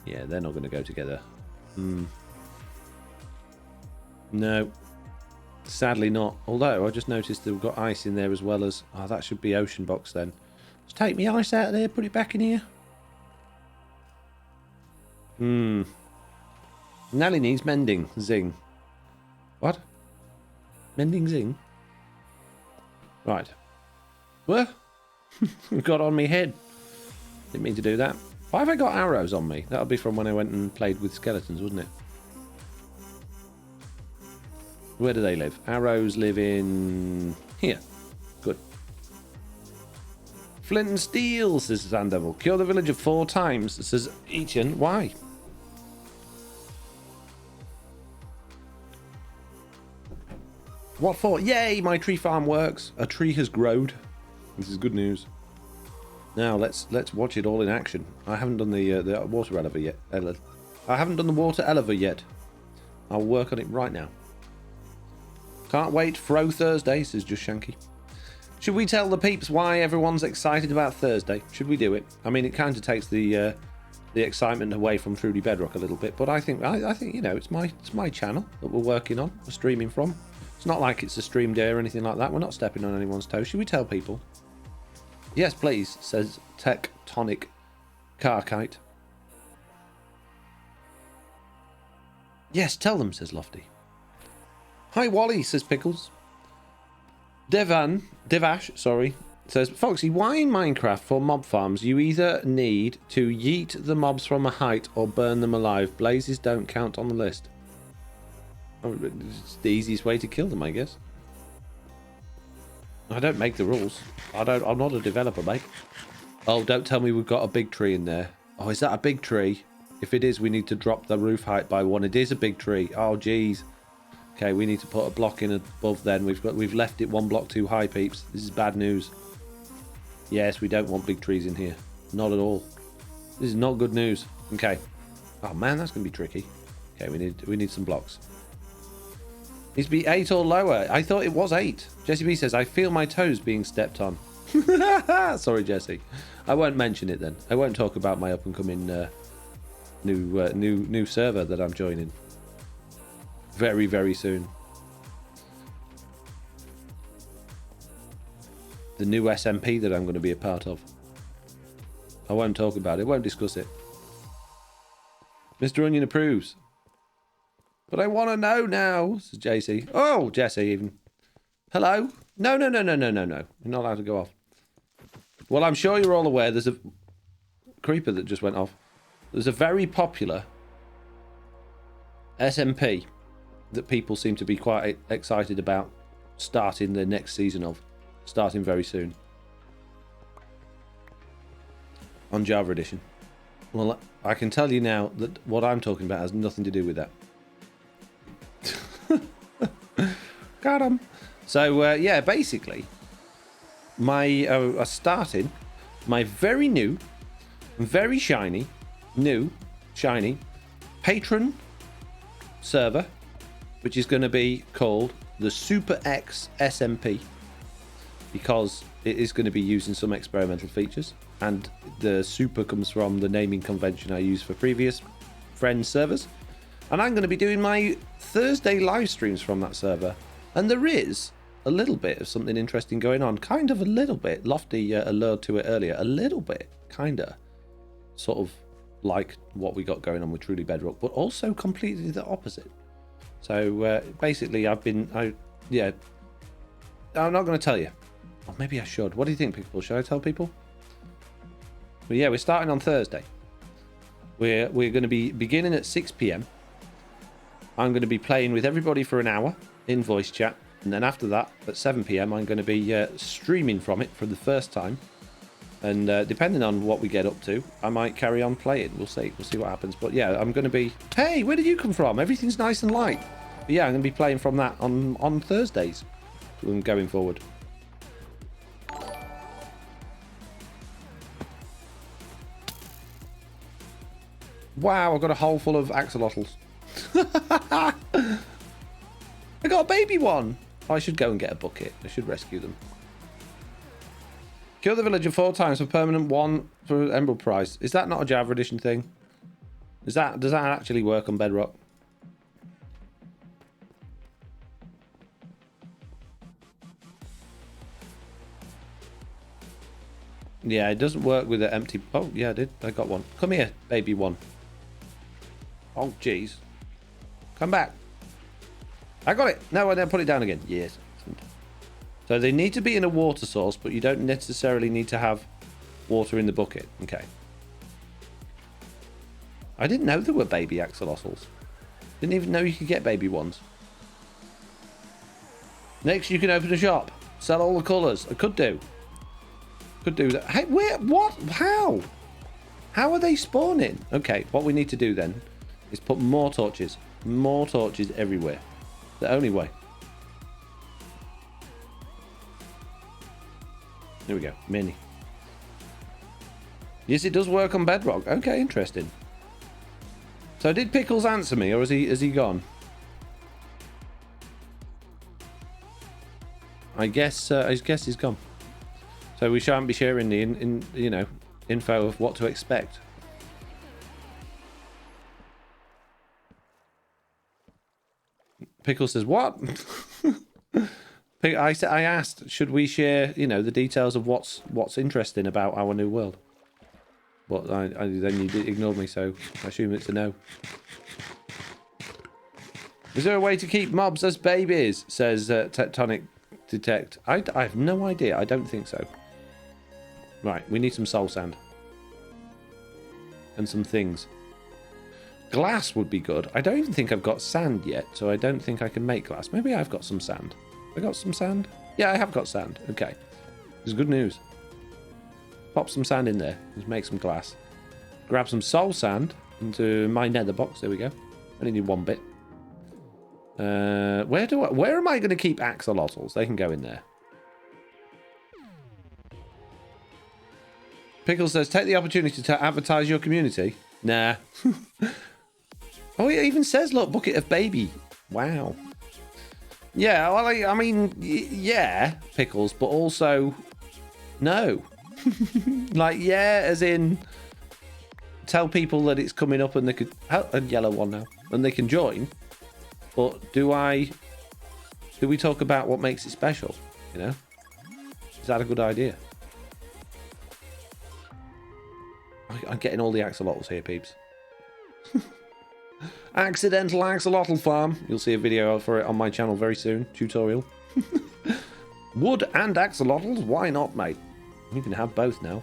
[SPEAKER 2] Yeah, they're not going to go together. No. Sadly not. Although, I just noticed that we've got ice in there as well as... Oh, that should be Ocean Box then. Just take me ice out of there, put it back in here. Nelly needs mending. Zing. What? Mending zing? Right. What? Got on me head. Didn't mean to do that. Why have I got arrows on me? That'll be from when I went and played with skeletons, wouldn't it? Where do they live? Arrows live in... here. Good. Flint and steel, says Sandevil. Cure the villager 4 times, says Eachen. Why? What for? Yay, my tree farm works. A tree has grown. This is good news. Now let's watch it all in action. I haven't done the water elevator yet. I haven't done the water elevator yet. I'll work on it right now. Can't wait. Fro Thursday, says Just Shanky. Should we tell the peeps why everyone's excited about Thursday? Should we do it? I mean, it kind of takes the excitement away from Truly Bedrock a little bit, but I think you know it's my channel that we're working on, we're streaming from. It's not like it's a stream day or anything like that. We're not stepping on anyone's toes. Should we tell people? Yes, please, says Tectonic Carkite. Yes, tell them, says Lofty. Hi, Wally, says Pickles. Devash, sorry, says, Foxy, why in Minecraft for mob farms you either need to yeet the mobs from a height or burn them alive? Blazes don't count on the list. Oh, it's the easiest way to kill them, I guess. I don't make the rules. I'm not a developer, mate. Oh, don't tell me we've got a big tree in there. Oh, is that a big tree? If it is, we need to drop the roof height by 1. It is a big tree. Oh, jeez. Okay, we need to put a block in above then. We've left it 1 block too high, peeps. This is bad news. Yes, we don't want big trees in here. Not at all. This is not good news. Okay. Oh man, that's gonna be tricky. Okay, we need some blocks. Needs to be 8 or lower. I thought it was 8. Jesse B says, I feel my toes being stepped on. Sorry, Jesse. I won't mention it then. I won't talk about my up and coming new server that I'm joining. Very, very soon. The new SMP that I'm going to be a part of. I won't talk about it. Won't discuss it. Mr. Onion approves. But I want to know now, says JC. Oh, Jesse even. Hello? No. You're not allowed to go off. Well, I'm sure you're all aware there's a creeper that just went off. There's a very popular SMP that people seem to be quite excited about starting the next season of. Starting very soon. On Java Edition. Well, I can tell you now that what I'm talking about has nothing to do with that. Got him. So, yeah, basically, starting my very new, very shiny, patron server, which is going to be called the Super X SMP, because it is going to be using some experimental features, and the super comes from the naming convention I used for previous friend servers, and I'm going to be doing my Thursday live streams from that server, and there is a little bit of something interesting going on, kind of a little bit. Lofty alluded to it earlier, a little bit, kind of, sort of like what we got going on with Truly Bedrock, but also completely the opposite. So basically, I'm not going to tell you. Or maybe I should. What do you think, people? Should I tell people? Well, yeah, we're starting on Thursday. We're going to be beginning at 6 p.m. I'm going to be playing with everybody for an hour in voice chat. And then after that, at 7 p.m, I'm going to be streaming from it for the first time. And depending on what we get up to, I might carry on playing. We'll see. We'll see what happens. But yeah, I'm going to be... Hey, where did you come from? Everything's nice and light. But yeah, I'm going to be playing from that on Thursdays going forward. Wow, I've got a hole full of axolotls. I got a baby one. I should go and get a bucket. I should rescue them. Kill the villager 4 times for permanent 1 for emerald price. Is that not a Java edition thing? Does that actually work on Bedrock? Yeah, it doesn't work with the empty... Oh, yeah, I did. I got one. Come here, baby one. Oh, jeez. Come back. I got it. No, I then put it down again. Yes. So they need to be in a water source, but you don't necessarily need to have water in the bucket. Okay. I didn't know there were baby axolotls. Didn't even know you could get baby ones. Next, you can open a shop. Sell all the colours. I could do. Could do that. Hey, where? What? How? How are they spawning? Okay, what we need to do then is put more torches. More torches everywhere. The only way. There we go. Mini. Yes, it does work on Bedrock. Okay, interesting. So did Pickles answer me, or is he gone? I guess he's gone. So we shan't be sharing the you know, info of what to expect. Pickle says, what? I asked, should we share, you know, the details of what's interesting about our new world? But then you ignored me, so I assume it's a no. Is there a way to keep mobs as babies? Says Tectonic Detect. I have no idea. I don't think so. Right, we need some soul sand. And some things. Glass would be good. I don't even think I've got sand yet, so I don't think I can make glass. Maybe I've got some sand. I got some sand? Yeah, I have got sand. Okay. This is good news. Pop some sand in there. Let's make some glass. Grab some soul sand into my nether box. There we go. I only need 1 bit. Where am I going to keep axolotls? They can go in there. Pickle says, take the opportunity to advertise your community. Nah. Oh, it even says, look, bucket of baby. Wow. Yeah, well, I mean, yeah, Pickles, but also, no. Like, yeah, as in, tell people that it's coming up and they could, a yellow one now, and they can join. But do we talk about what makes it special, you know? Is that a good idea? I'm getting all the axolotls here, peeps. Accidental axolotl farm. You'll see a video for it on my channel very soon. Tutorial. Wood and axolotls? Why not, mate? You can have both now.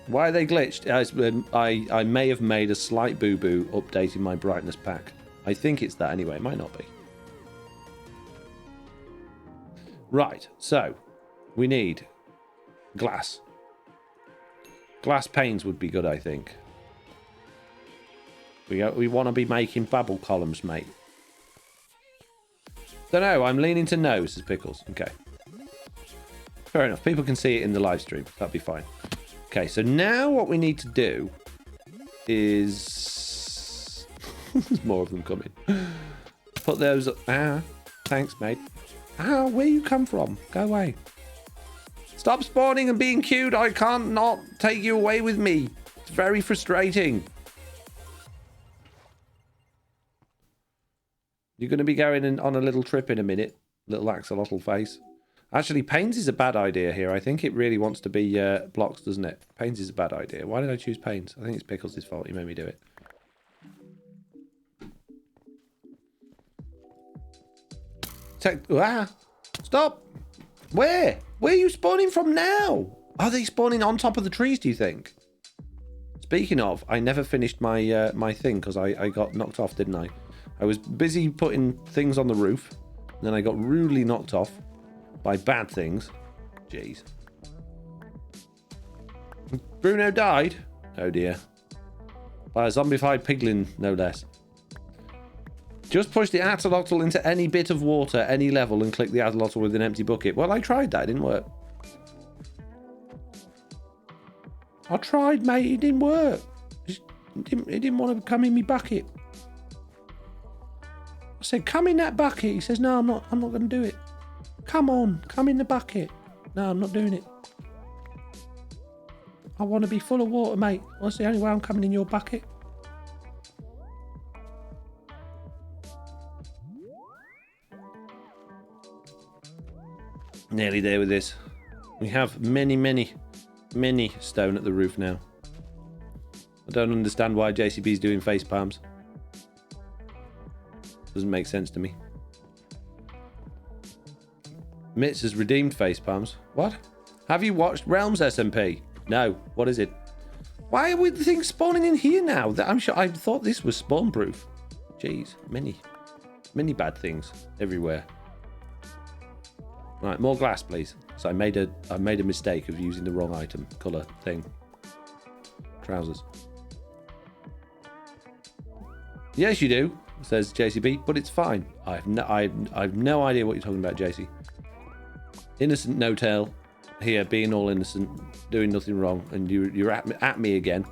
[SPEAKER 2] Why are they glitched? I may have made a slight boo-boo updating my brightness pack. I think it's that anyway. It might not be. Right, so we need glass. Glass panes would be good, I think. We want to be making bubble columns, mate. Don't know. I'm leaning to no, says Pickles. Okay. Fair enough. People can see it in the live stream. That'd be fine. Okay, so now what we need to do is... There's more of them coming. Put those up. Ah, thanks, mate. Ah, where you come from? Go away. Stop spawning and being queued. I can't not take you away with me. It's very frustrating. You're going to be going on a little trip in a minute. Little axolotl face. Actually, Pains is a bad idea here. I think it really wants to be blocks, doesn't it? Pains is a bad idea. Why did I choose Pains? I think it's Pickles' fault. He made me do it. Stop! Where? Where are you spawning from now? Are they spawning on top of the trees, do you think? Speaking of, I never finished my my thing because I got knocked off, didn't I? I was busy putting things on the roof, Then I got rudely knocked off by bad things. Jeez. Bruno died? Oh dear. By a zombified piglin, no less. Just push the axolotl into any bit of water, any level, and click the axolotl with an empty bucket. Well, I tried that. It didn't work. I tried, mate. It didn't work. It didn't want to come in my bucket. I said, come in that bucket. He says, no, I'm not going to do it. Come on, come in the bucket. No, I'm not doing it. I want to be full of water, mate. That's the only way I'm coming in your bucket. Nearly there with this. We have many stone at the roof now. I don't understand why JCB's doing face palms. Doesn't make sense to me. Mitz has redeemed face palms. What? Have you watched Realms SMP? No. What is it? Why are the things spawning in here now? I'm sure I thought this was spawn proof. Jeez, many bad things everywhere. Right, more glass, please. So I made a mistake of using the wrong item, color thing. Trousers. Yes, you do, says JCB, but it's fine. I've no idea what you're talking about, JC. Innocent no-tail here, being all innocent, doing nothing wrong, and you're at me again,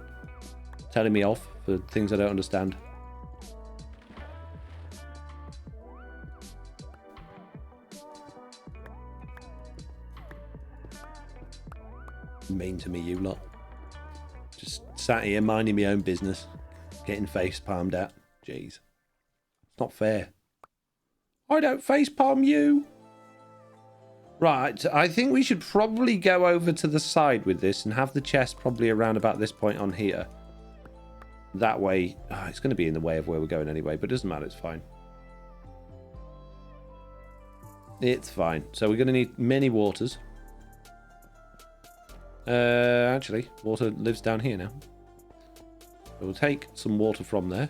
[SPEAKER 2] telling me off for things I don't understand. Mean to me, you lot. Just sat here minding my own business, getting face palmed at. Jeez. It's not fair. I don't face palm you. Right, I think we should probably go over to the side with this and have the chest probably around about this point on here. That way, it's going to be in the way of where we're going anyway, but it doesn't matter, it's fine. It's fine. So we're going to need many waters. Actually, water lives down here now. So we'll take some water from there.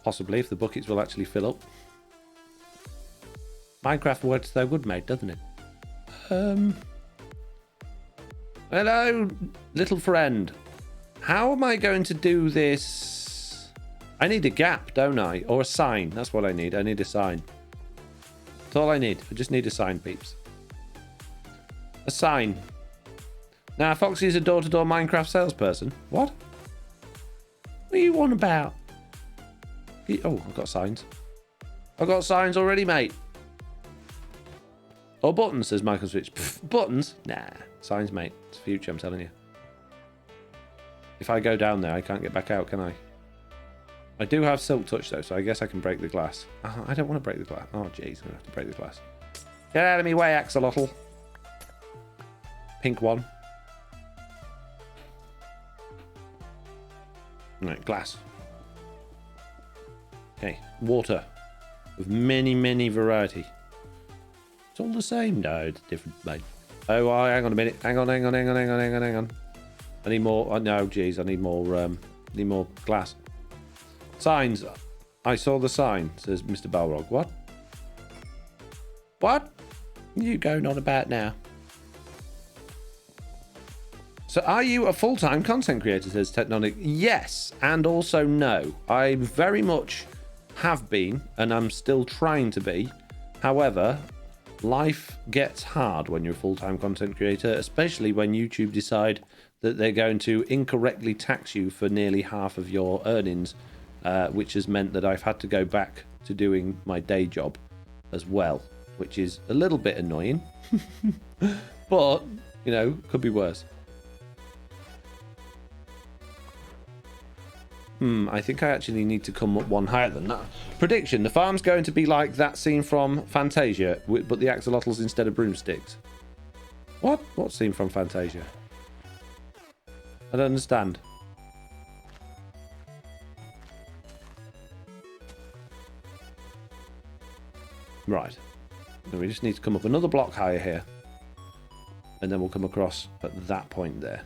[SPEAKER 2] Possibly, if the buckets will actually fill up. Minecraft works so good, mate, doesn't it? Hello, little friend. How am I going to do this? I need a gap, don't I? Or a sign. That's what I need. I need a sign. That's all I need. I just need a sign, peeps. A sign. Now, Foxy is a door-to-door Minecraft salesperson. What? What are you on about? Oh, I've got signs. I've got signs already, mate. Oh, buttons, says Michael Switch. Pff, buttons? Nah. Signs, mate. It's the future, I'm telling you. If I go down there, I can't get back out, can I? I do have Silk Touch, though, so I guess I can break the glass. Oh, I don't want to break the glass. Oh, jeez, I'm going to have to break the glass. Get out of me way, Axolotl. Pink one. Right, glass. Okay, water. With many variety. It's all the same. No, it's different, mate. Oh, hang on a minute. Hang on. I need more. Oh, no, geez, I need more glass. Signs. I saw the sign, says Mr. Balrog. What? What? What are you going on about now? So are you a full-time content creator, says Technonic? Yes, and also no. I very much have been, and I'm still trying to be. However, life gets hard when you're a full-time content creator, especially when YouTube decide that they're going to incorrectly tax you for nearly half of your earnings, which has meant that I've had to go back to doing my day job as well, which is a little bit annoying. But, you know, could be worse. I think I actually need to come up one higher than that. Prediction, the farm's going to be like that scene from Fantasia, but the axolotls instead of broomsticks. What? What scene from Fantasia? I don't understand. Right. So we just need to come up another block higher here. And then we'll come across at that point there.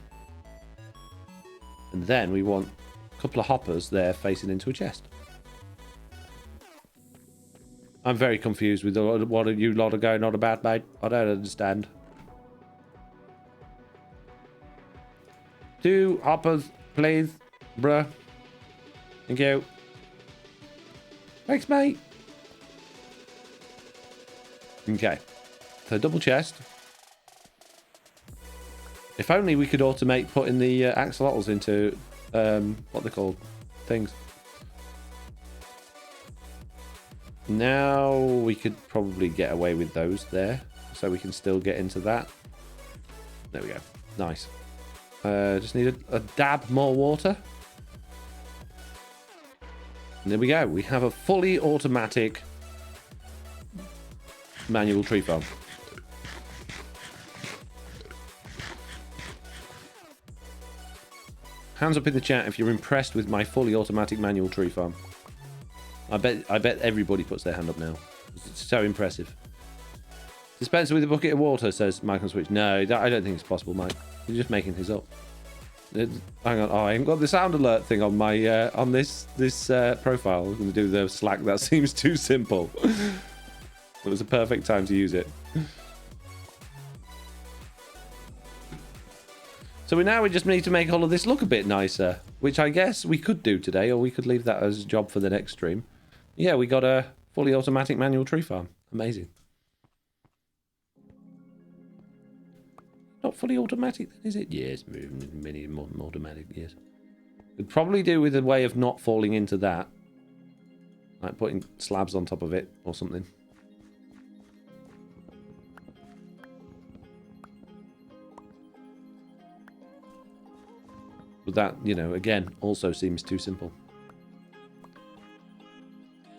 [SPEAKER 2] And then we want a couple of hoppers there facing into a chest. I'm very confused with what you lot are going on about, mate. I don't understand. 2 hoppers, please, bruh. Thank you. Thanks, mate. Okay. So double chest. If only we could automate putting the axolotls into, what they're called, things. Now we could probably get away with those there. So we can still get into that. There we go. Nice. Just need a dab more water. And there we go. We have a fully automatic manual tree farm. Hands up in the chat if you're impressed with my fully automatic manual tree farm. I bet everybody puts their hand up now. It's so impressive. Dispenser with a bucket of water, says Mike on Switch. No, I don't think it's possible, Mike. You're just making things up. Hang on. Oh, I haven't got the sound alert thing on my on this profile. I'm going to do the Slack. That seems too simple. It was a perfect time to use it. So we just need to make all of this look a bit nicer, which I guess we could do today, or we could leave that as a job for the next stream. Yeah, we got a fully automatic manual tree farm. Amazing. Not fully automatic, then, is it? Yes, many more automatic, yes. Could probably do with a way of not falling into that. Like putting slabs on top of it or something. But that, you know, again, also seems too simple.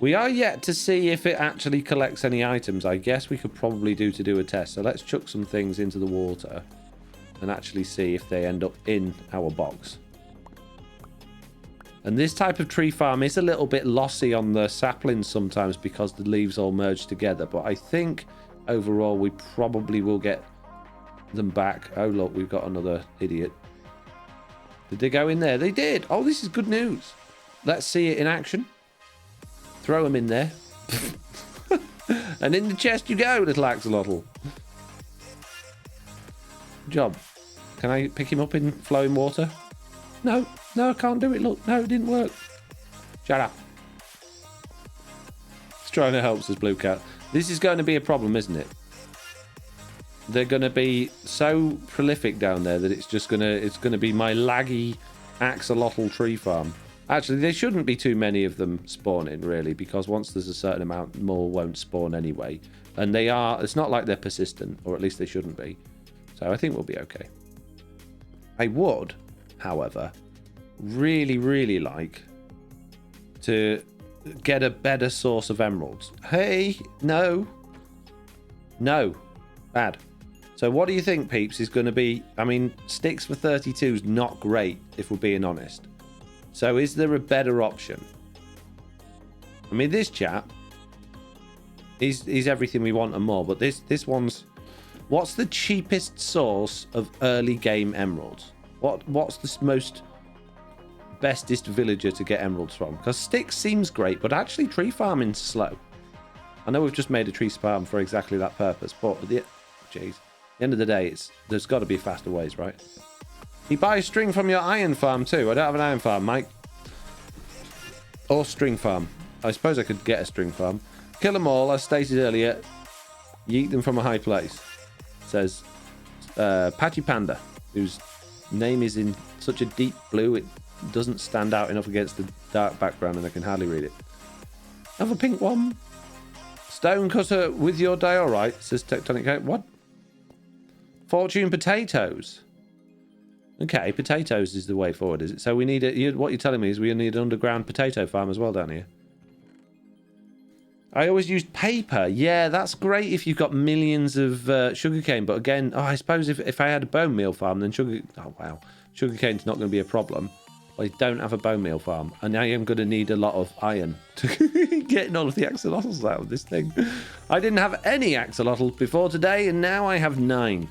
[SPEAKER 2] We are yet to see if it actually collects any items. I guess we could probably do a test. So let's chuck some things into the water and actually see if they end up in our box. And this type of tree farm is a little bit lossy on the saplings sometimes because the leaves all merge together. But I think overall we probably will get them back. Oh, look, we've got another idiot. Did they go in there? They did. Oh, this is good news. Let's see it in action. Throw them in there. And in the chest you go, little axolotl. Good job. Can I pick him up in flowing water? No, I can't do it. Look, no, it didn't work. Shut up. It's trying to help, says Blue Cat. This is going to be a problem, isn't it? They're going to be so prolific down there that it's going to be my laggy axolotl tree farm. Actually, there shouldn't be too many of them spawning, really, because once there's a certain amount, more won't spawn anyway. And it's not like they're persistent, or at least they shouldn't be. So I think we'll be okay. I would, however, really, really like to get a better source of emeralds. Hey, no. Bad. So what do you think, peeps, is going to be... I mean, sticks for 32 is not great, if we're being honest. So is there a better option? I mean, this chap is everything we want and more, but this one's... What's the cheapest source of early game emeralds? What's the most bestest villager to get emeralds from? Because sticks seems great, but actually tree farming's slow. I know we've just made a tree farm for exactly that purpose, but at the end of the day, there's got to be faster ways, right? You buy string from your iron farm too. I don't have an iron farm, Mike. Or string farm. I suppose I could get a string farm. Kill them all, as stated earlier. Yeet them from a high place. Says Patchy Panda, whose name is in such a deep blue it doesn't stand out enough against the dark background and I can hardly read it. Have a pink one. Stone cutter with your day, alright, says Tectonic Cake. What? Fortune potatoes. Okay, potatoes is the way forward, is it? So we need what you're telling me is we need an underground potato farm as well down here. I always use paper. Yeah, that's great if you've got millions of sugarcane. But again, I suppose if I had a bone meal farm, then sugarcane's not going to be a problem. But I don't have a bone meal farm, and I am going to need a lot of iron to getting all of the axolotls out of this thing. I didn't have any axolotls before today, and now I have 9.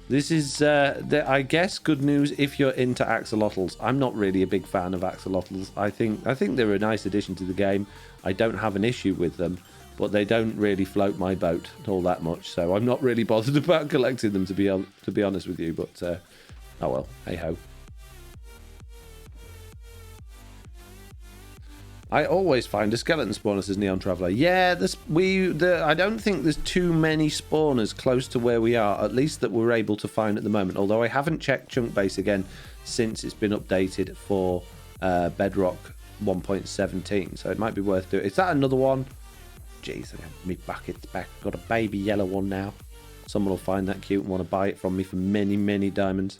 [SPEAKER 2] This is, I guess, good news if you're into axolotls. I'm not really a big fan of axolotls. I think they're a nice addition to the game. I don't have an issue with them. but they don't really float my boat all that much, so I'm not really bothered about collecting them, to be honest with you. But oh well, hey ho. I always find a skeleton spawner, says Neon Traveller. Yeah, I don't think there's too many spawners close to where we are, at least that we're able to find at the moment. Although I haven't checked Chunk Base again since it's been updated for Bedrock 1.17, so it might be worth doing. Is that another one? Jeez, my bucket's back. Got a baby yellow one now. Someone will find that cute and want to buy it from me for many, many diamonds.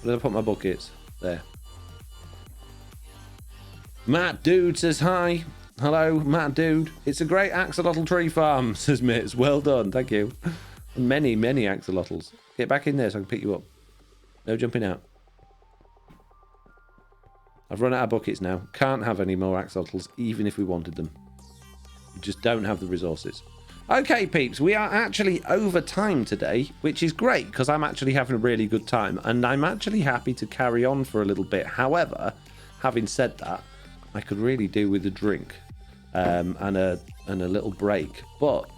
[SPEAKER 2] Where did I put my buckets? There. Matt Dude says hi. Hello, Matt Dude. It's a great axolotl tree farm, says Mitz. Well done, thank you. Many, many axolotls. Get back in there so I can pick you up. No jumping out. I've run out of buckets now. Can't have any more axolotls, even if we wanted them. We just don't have the resources. Okay, peeps, we are actually over time today, which is great, because I'm actually having a really good time, and I'm actually happy to carry on for a little bit. However, having said that, I could really do with a drink and a little break, but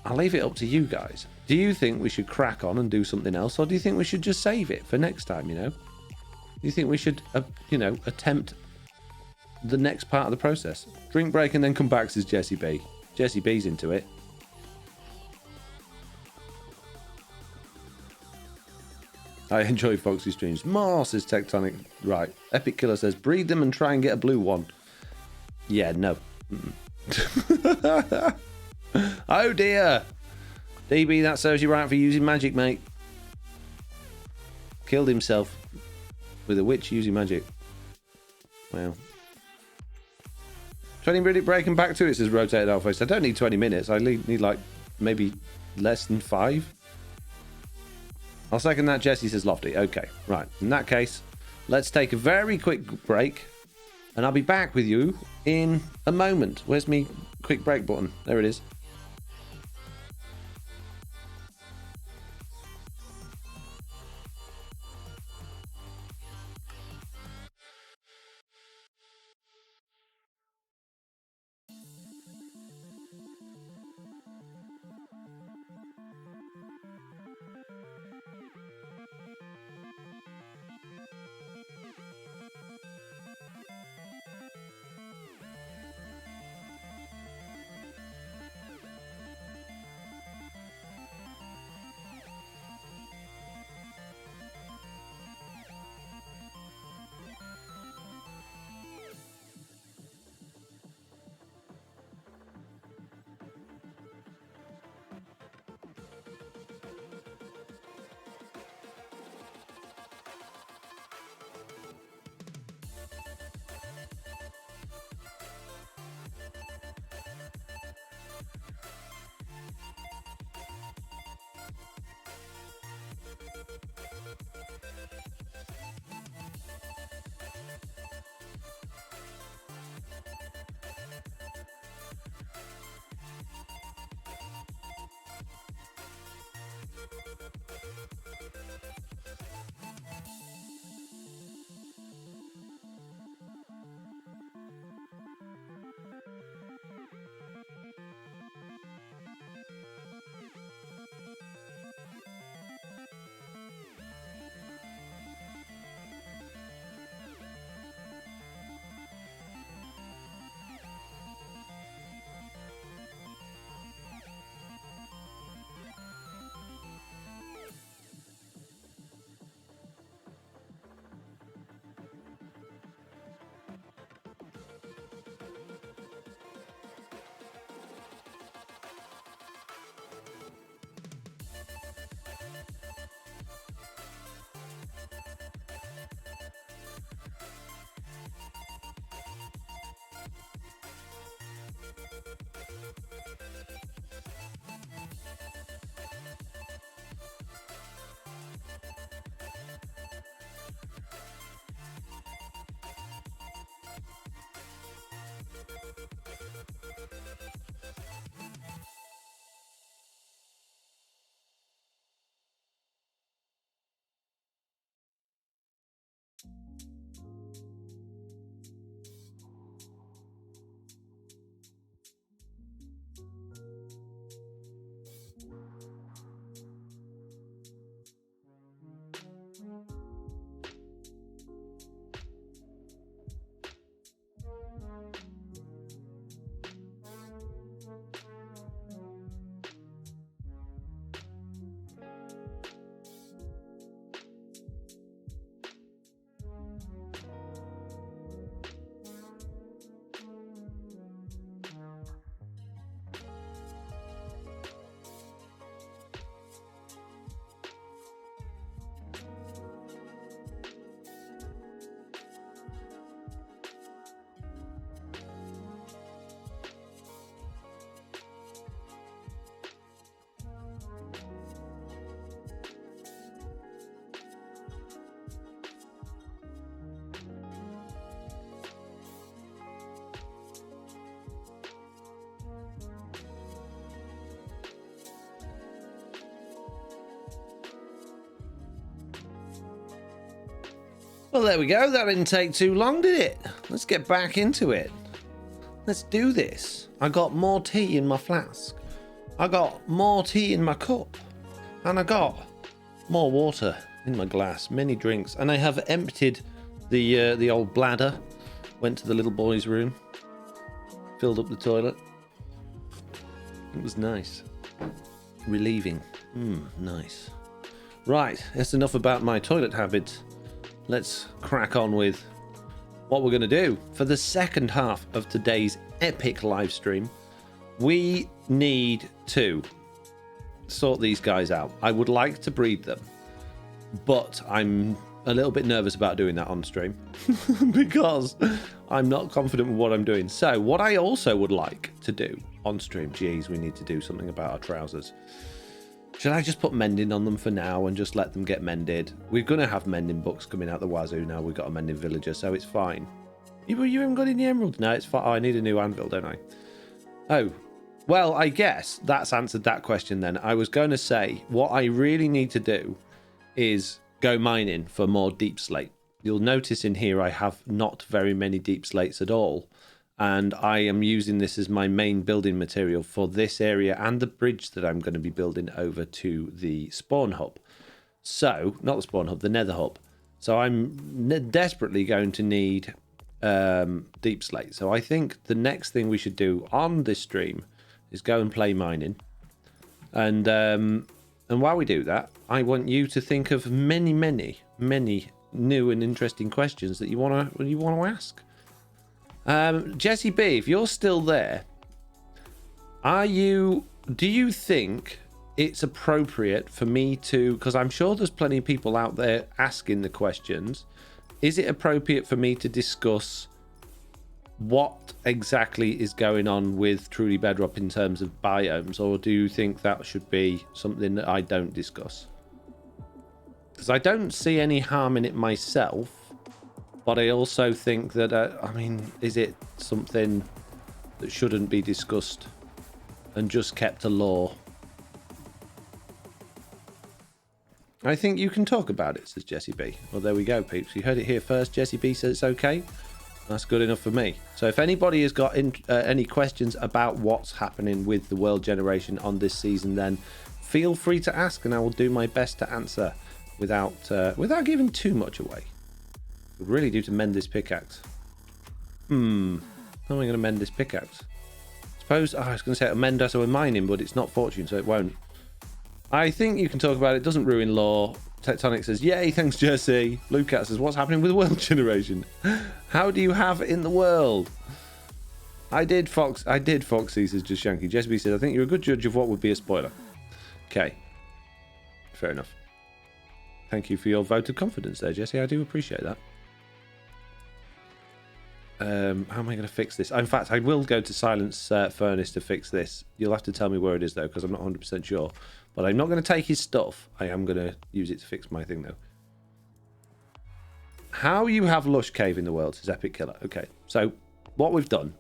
[SPEAKER 2] I'll leave it up to you guys. Do you think we should crack on and do something else, or do you think we should just save it for next time, you know? Do you think we should, attempt the next part of the process? Drink break and then come back, says Jessie B. Jessie B's into it. I enjoy Foxy streams. More, says Tectonic. Right. Epic Killer says, breed them and try and get a blue one. Yeah, no. Oh dear. DB, that serves you right for using magic, mate. Killed himself with a witch using magic. Wow. 20-minute break and back to it, says Rotated Alpha. I don't need 20 minutes. I need like maybe less than 5. I'll second that. Jesse says Lofty. Okay, right. In that case, let's take a very quick break, and I'll be back with you in a moment. Where's me quick break button? There it is. Well, there we go. That didn't take too long, did it? Let's get back into it. Let's do this. I got more tea in my flask. I got more tea in my cup. And I got more water in my glass. Many drinks. And I have emptied the old bladder. Went to the little boy's room. Filled up the toilet. It was nice. Relieving. Nice. Right, that's enough about my toilet habits. Let's crack on with what we're going to do. For the second half of today's epic live stream, we need to sort these guys out. I would like to breed them, but I'm a little bit nervous about doing that on stream because I'm not confident with what I'm doing. So what I also would like to do on stream, geez, we need to do something about our trousers. Should I just put mending on them for now and just let them get mended? We're going to have mending books coming out the wazoo now. We've got a mending villager, so it's fine. You haven't got any emeralds? No, it's fine. Oh, I need a new anvil, don't I? Oh, well, I guess that's answered that question then. I was going to say, what I really need to do is go mining for more deep slate. You'll notice in here I have not very many deep slates at all. And I am using this as my main building material for this area and the bridge that I'm going to be building over to the spawn hub. So, not the spawn hub, the nether hub. So I'm desperately going to need deep slate. So I think the next thing we should do on this stream is go and play mining. And while we do that, I want you to think of many new and interesting questions that you want to ask. Jesse B, if you're still there, do you think it's appropriate for me to, because I'm sure there's plenty of people out there asking the questions, is it appropriate for me to discuss what exactly is going on with Truly Bedrock in terms of biomes, or do you think that should be something that I don't discuss? Because I don't see any harm in it myself. But I also think that, is it something that shouldn't be discussed and just kept a lore? I think you can talk about it, says Jesse B. Well, there we go, peeps. You heard it here first. Jesse B says it's okay. That's good enough for me. So if anybody has got any questions about what's happening with the world generation on this season, then feel free to ask, and I will do my best to answer without giving too much away. Would really do to mend this pickaxe. How am I going to mend this pickaxe? Suppose I was going to say it'll mend as we're mining, but it's not fortune, so it won't. I think you can talk about it. It doesn't ruin lore. Tectonic says, yay, thanks, Jesse. Blue Cat says, what's happening with the world generation? How do you have it in the world? I did, Foxy, says Just Shanky. Jesse B says, I think you're a good judge of what would be a spoiler. Okay. Fair enough. Thank you for your vote of confidence there, Jesse. I do appreciate that. How am I going to fix this? In fact, I will go to Silence Furnace to fix this. You'll have to tell me where it is, though, because I'm not 100% sure. But I'm not going to take his stuff. I am going to use it to fix my thing, though. How you have Lush Cave in the world, says Epic Killer. Okay, so what we've done.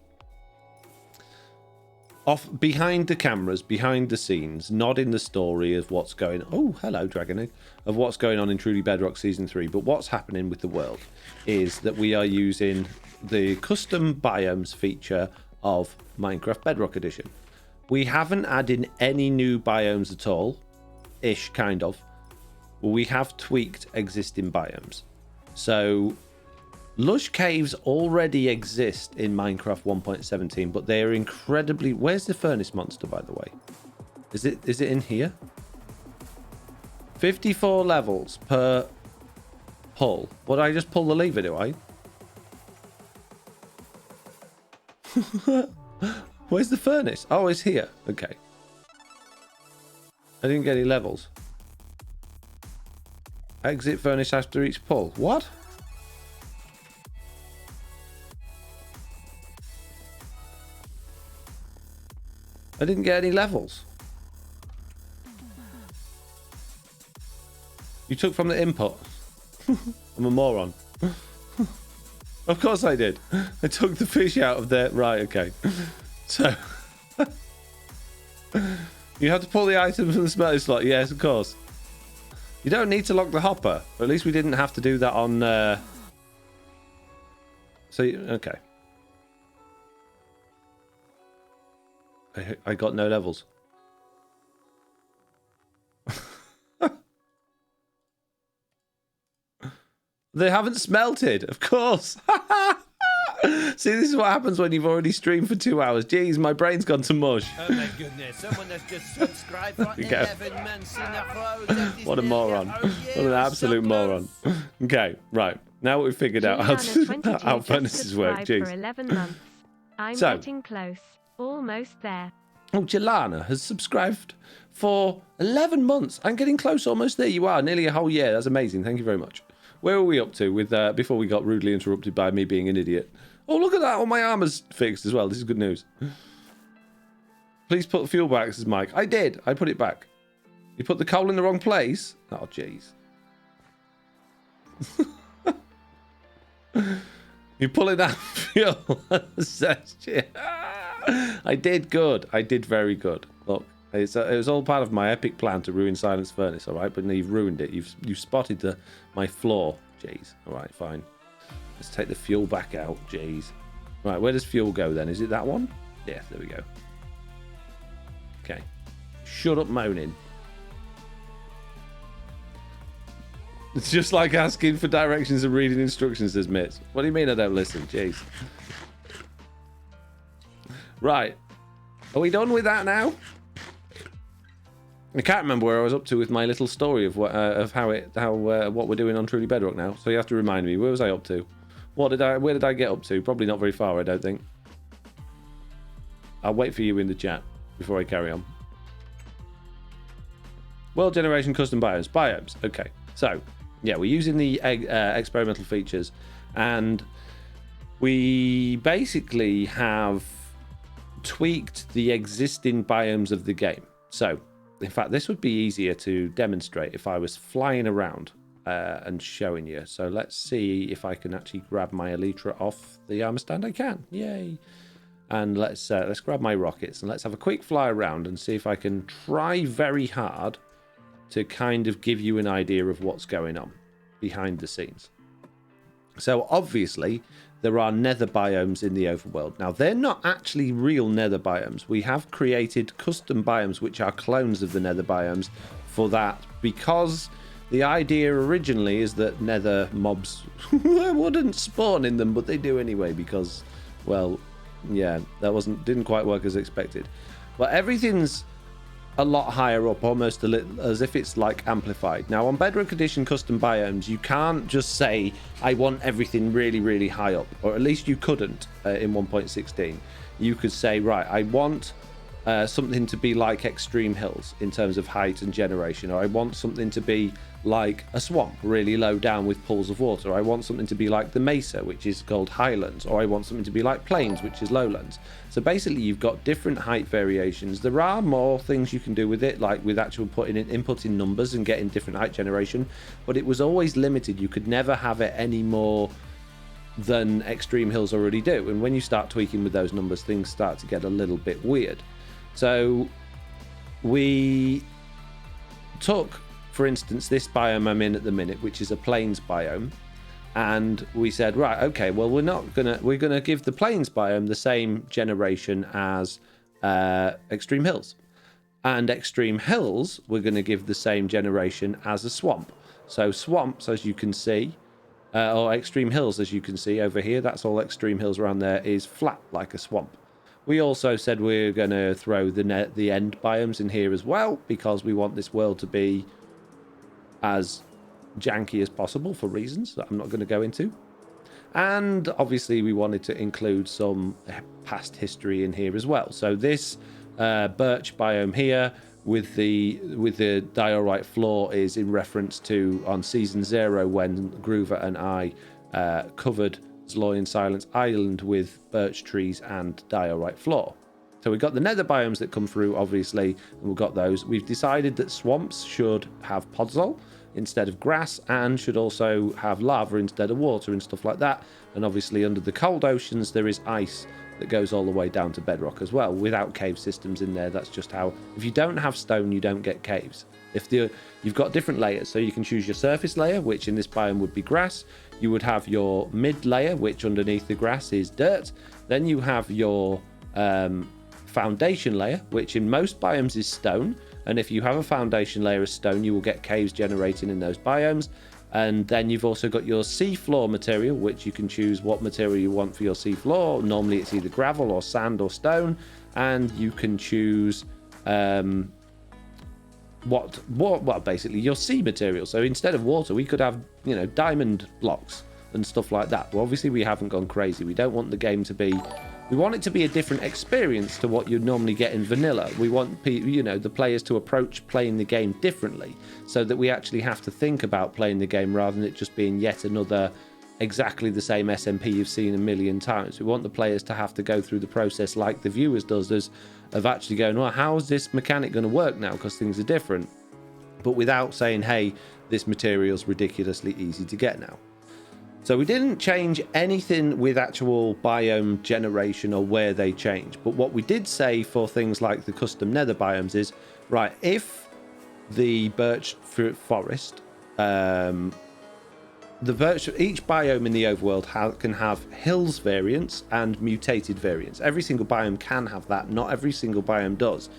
[SPEAKER 2] Off behind the cameras, behind the scenes, not in the story of what's going on. Oh, hello, Dragon Egg. Of what's going on in Truly Bedrock Season 3. But what's happening with the world is that we are using the custom biomes feature of Minecraft Bedrock Edition. We haven't added any new biomes at all. Ish, kind of. We have tweaked existing biomes. So Lush Caves already exist in Minecraft 1.17, but they are incredibly... Where's the furnace monster, by the way? Is it in here? 54 levels per pull. Would I just pull the lever, do I? Where's the furnace? Oh, it's here. Okay. I didn't get any levels. Exit furnace after each pull. What? I didn't get any levels. You took from the input. I'm a moron. Of course I did. I took the fish out of there. Right, okay. So... you have to pull the item from the smelting slot. Yes, of course. You don't need to lock the hopper. Or at least we didn't have to do that on So, okay. I got no levels. They haven't smelted, of course. See, this is what happens when you've already streamed for 2 hours. Jeez, my brain's gone to mush.
[SPEAKER 3] Oh my goodness, someone has just subscribed for 11 months in a row. That is
[SPEAKER 2] What a moron.
[SPEAKER 3] nearly- oh, yeah,
[SPEAKER 2] What an
[SPEAKER 3] we're
[SPEAKER 2] absolute
[SPEAKER 3] so
[SPEAKER 2] moron.
[SPEAKER 3] close.
[SPEAKER 2] Okay, right. Now we've figured out how,
[SPEAKER 1] Juliana,
[SPEAKER 2] how
[SPEAKER 1] 22, just
[SPEAKER 2] furnaces work.
[SPEAKER 1] subscribed for
[SPEAKER 2] Jeez.
[SPEAKER 1] 11 months. I'm
[SPEAKER 2] So-
[SPEAKER 1] getting close. Almost there.
[SPEAKER 2] Oh, Jelana has subscribed for 11 months. I'm getting close, almost there. You are, nearly a whole year. That's amazing. Thank you very much. Where were we up to with before we got rudely interrupted by me being an idiot? Oh, look at that. All my armor's fixed as well. This is good news. Please put the fuel back, says Mike. I did. I put it back. You put the coal in the wrong place? Oh, jeez. You're pulling out fuel. I did good. I did very good. Look, it was all part of my epic plan to ruin Silence Furnace, all right? But now you've ruined it. You've spotted my flaw. Jeez. All right, fine. Let's take the fuel back out. Jeez. Right, where does fuel go then? Is it that one? Yeah, there we go. Okay. Shut up moaning. It's just like asking for directions and reading instructions, says Mitz. What do you mean I don't listen? Jeez. Right. Are we done with that now? I can't remember where I was up to with my little story of what what we're doing on Truly Bedrock now. So you have to remind me. Where was I up to? Where did I get up to? Probably not very far, I don't think. I'll wait for you in the chat before I carry on. World generation custom biomes. Biomes. Okay. So, yeah, we're using the experimental features, and we basically have tweaked the existing biomes of the game. So, in fact, this would be easier to demonstrate if I was flying around and showing you. So let's see if I can actually grab my Elytra off the armor stand. I can. Yay. And let's grab my rockets and let's have a quick fly around and see if I can try very hard to kind of give you an idea of what's going on behind the scenes. So obviously there are nether biomes in the overworld. Now they're not actually real nether biomes. We have created custom biomes which are clones of the nether biomes for that, because the idea originally is that nether mobs wouldn't spawn in them, but they do anyway because, well, yeah, that didn't quite work as expected. But everything's a lot higher up, almost as if it's like amplified. Now on Bedrock Edition custom biomes, you can't just say I want everything really, really high up, or at least you couldn't in 1.16. You could say, right, I want something to be like Extreme Hills in terms of height and generation, or I want something to be like a swamp really low down with pools of water, or I want something to be like the Mesa, which is called Highlands, or I want something to be like Plains, which is Lowlands. So basically you've got different height variations. There are more things you can do with it, like with actual inputting numbers and getting different height generation, but it was always limited. You could never have it any more than Extreme Hills already do, and when you start tweaking with those numbers, things start to get a little bit weird. So we took, for instance, this biome I'm in at the minute, which is a plains biome, and we said, right, okay, well, we're gonna give the plains biome the same generation as Extreme Hills, and Extreme Hills we're going to give the same generation as a swamp. So swamps, as you can see, or Extreme Hills, as you can see over here, that's all Extreme Hills around there, is flat like a swamp. We also said we're going to throw the end biomes in here as well, because we want this world to be as janky as possible for reasons that I'm not going to go into. And obviously we wanted to include some past history in here as well. So this birch biome here with the diorite floor is in reference to on season 0 when Groover and I covered Zloy and Silence Island with birch trees and diorite floor. So we've got the nether biomes that come through, obviously, and we've got those. We've decided that swamps should have podzol instead of grass, and should also have lava instead of water and stuff like that. And obviously under the cold oceans there is ice that goes all the way down to bedrock as well, without cave systems in there. That's just how, if you don't have stone, you don't get caves. You've got different layers, so you can choose your surface layer, which in this biome would be grass. You would have your mid layer, which underneath the grass is dirt. Then you have your foundation layer, which in most biomes is stone. And if you have a foundation layer of stone, you will get caves generating in those biomes. And then you've also got your seafloor material, which you can choose what material you want for your seafloor. Normally it's either gravel or sand or stone. And you can choose well, basically your sea material. So instead of water, we could have, you know, diamond blocks and stuff like that. Well, obviously we haven't gone crazy. We don't want the game to be... We want it to be a different experience to what you'd normally get in vanilla. We want, you know, the players to approach playing the game differently, so that we actually have to think about playing the game rather than it just being yet another exactly the same SMP you've seen a million times. We want the players to have to go through the process like the viewers does, of actually going, well, how is this mechanic going to work now, because things are different, but without saying, hey, this material's ridiculously easy to get now. So we didn't change anything with actual biome generation or where they change. But what we did say for things like the custom nether biomes is, right, if the birch forest, each biome in the overworld can have hills variants and mutated variants. Every single biome can have that. Not every single biome does.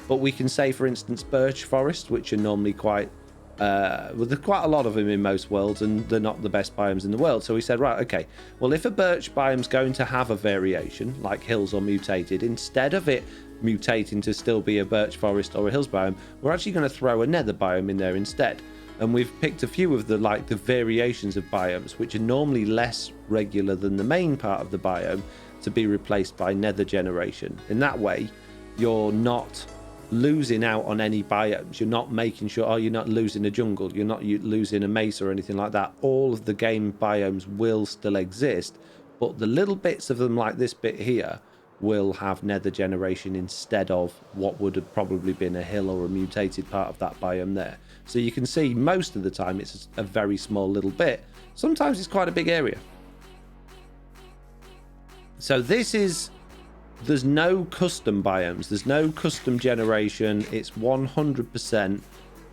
[SPEAKER 2] But we can say, for instance, birch forests, which are normally quite... well, there's quite a lot of them in most worlds, and they're not the best biomes in the world. So we said, right, okay, well, if a birch biome's going to have a variation, like hills or mutated, instead of it mutating to still be a birch forest or a hills biome, we're actually going to throw a nether biome in there instead. And we've picked a few of the variations of biomes, which are normally less regular than the main part of the biome, to be replaced by nether generation. In that way, you're not losing out on any biomes. You're not making sure, you're not losing a jungle, you're not losing a mesa or anything like that. All of the game biomes will still exist, but the little bits of them, like this bit here, will have nether generation instead of what would have probably been a hill or a mutated part of that biome there. So you can see most of the time it's a very small little bit. Sometimes it's quite a big area. So this is... There's no custom biomes. There's no custom generation. It's 100%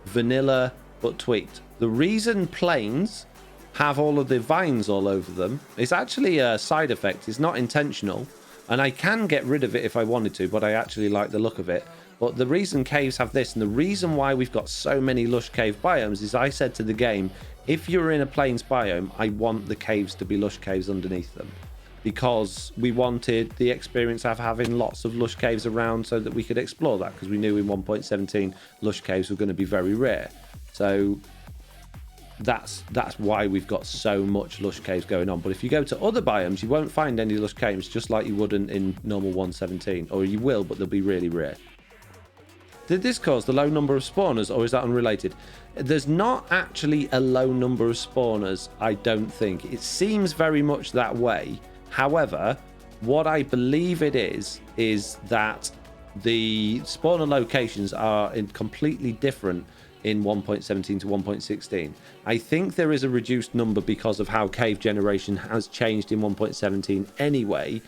[SPEAKER 2] vanilla, but tweaked. The reason plains have all of the vines all over them is actually a side effect. It's not intentional. And I can get rid of it if I wanted to, but I actually like the look of it. But the reason caves have this, and the reason why we've got so many lush cave biomes, is I said to the game, if you're in a plains biome, I want the caves to be lush caves underneath them. Because we wanted the experience of having lots of lush caves around so that we could explore that, because we knew in 1.17 lush caves were going to be very rare. So that's why we've got so much lush caves going on. But if you go to other biomes, you won't find any lush caves, just like you wouldn't in normal 1.17, or you will, but they'll be really rare. Did this cause the low number of spawners, or is that unrelated? There's not actually a low number of spawners, I don't think. It seems very much that way. However, what I believe it is that the spawner locations are completely different in 1.17 to 1.16. I think there is a reduced number because of how cave generation has changed in 1.17 anyway,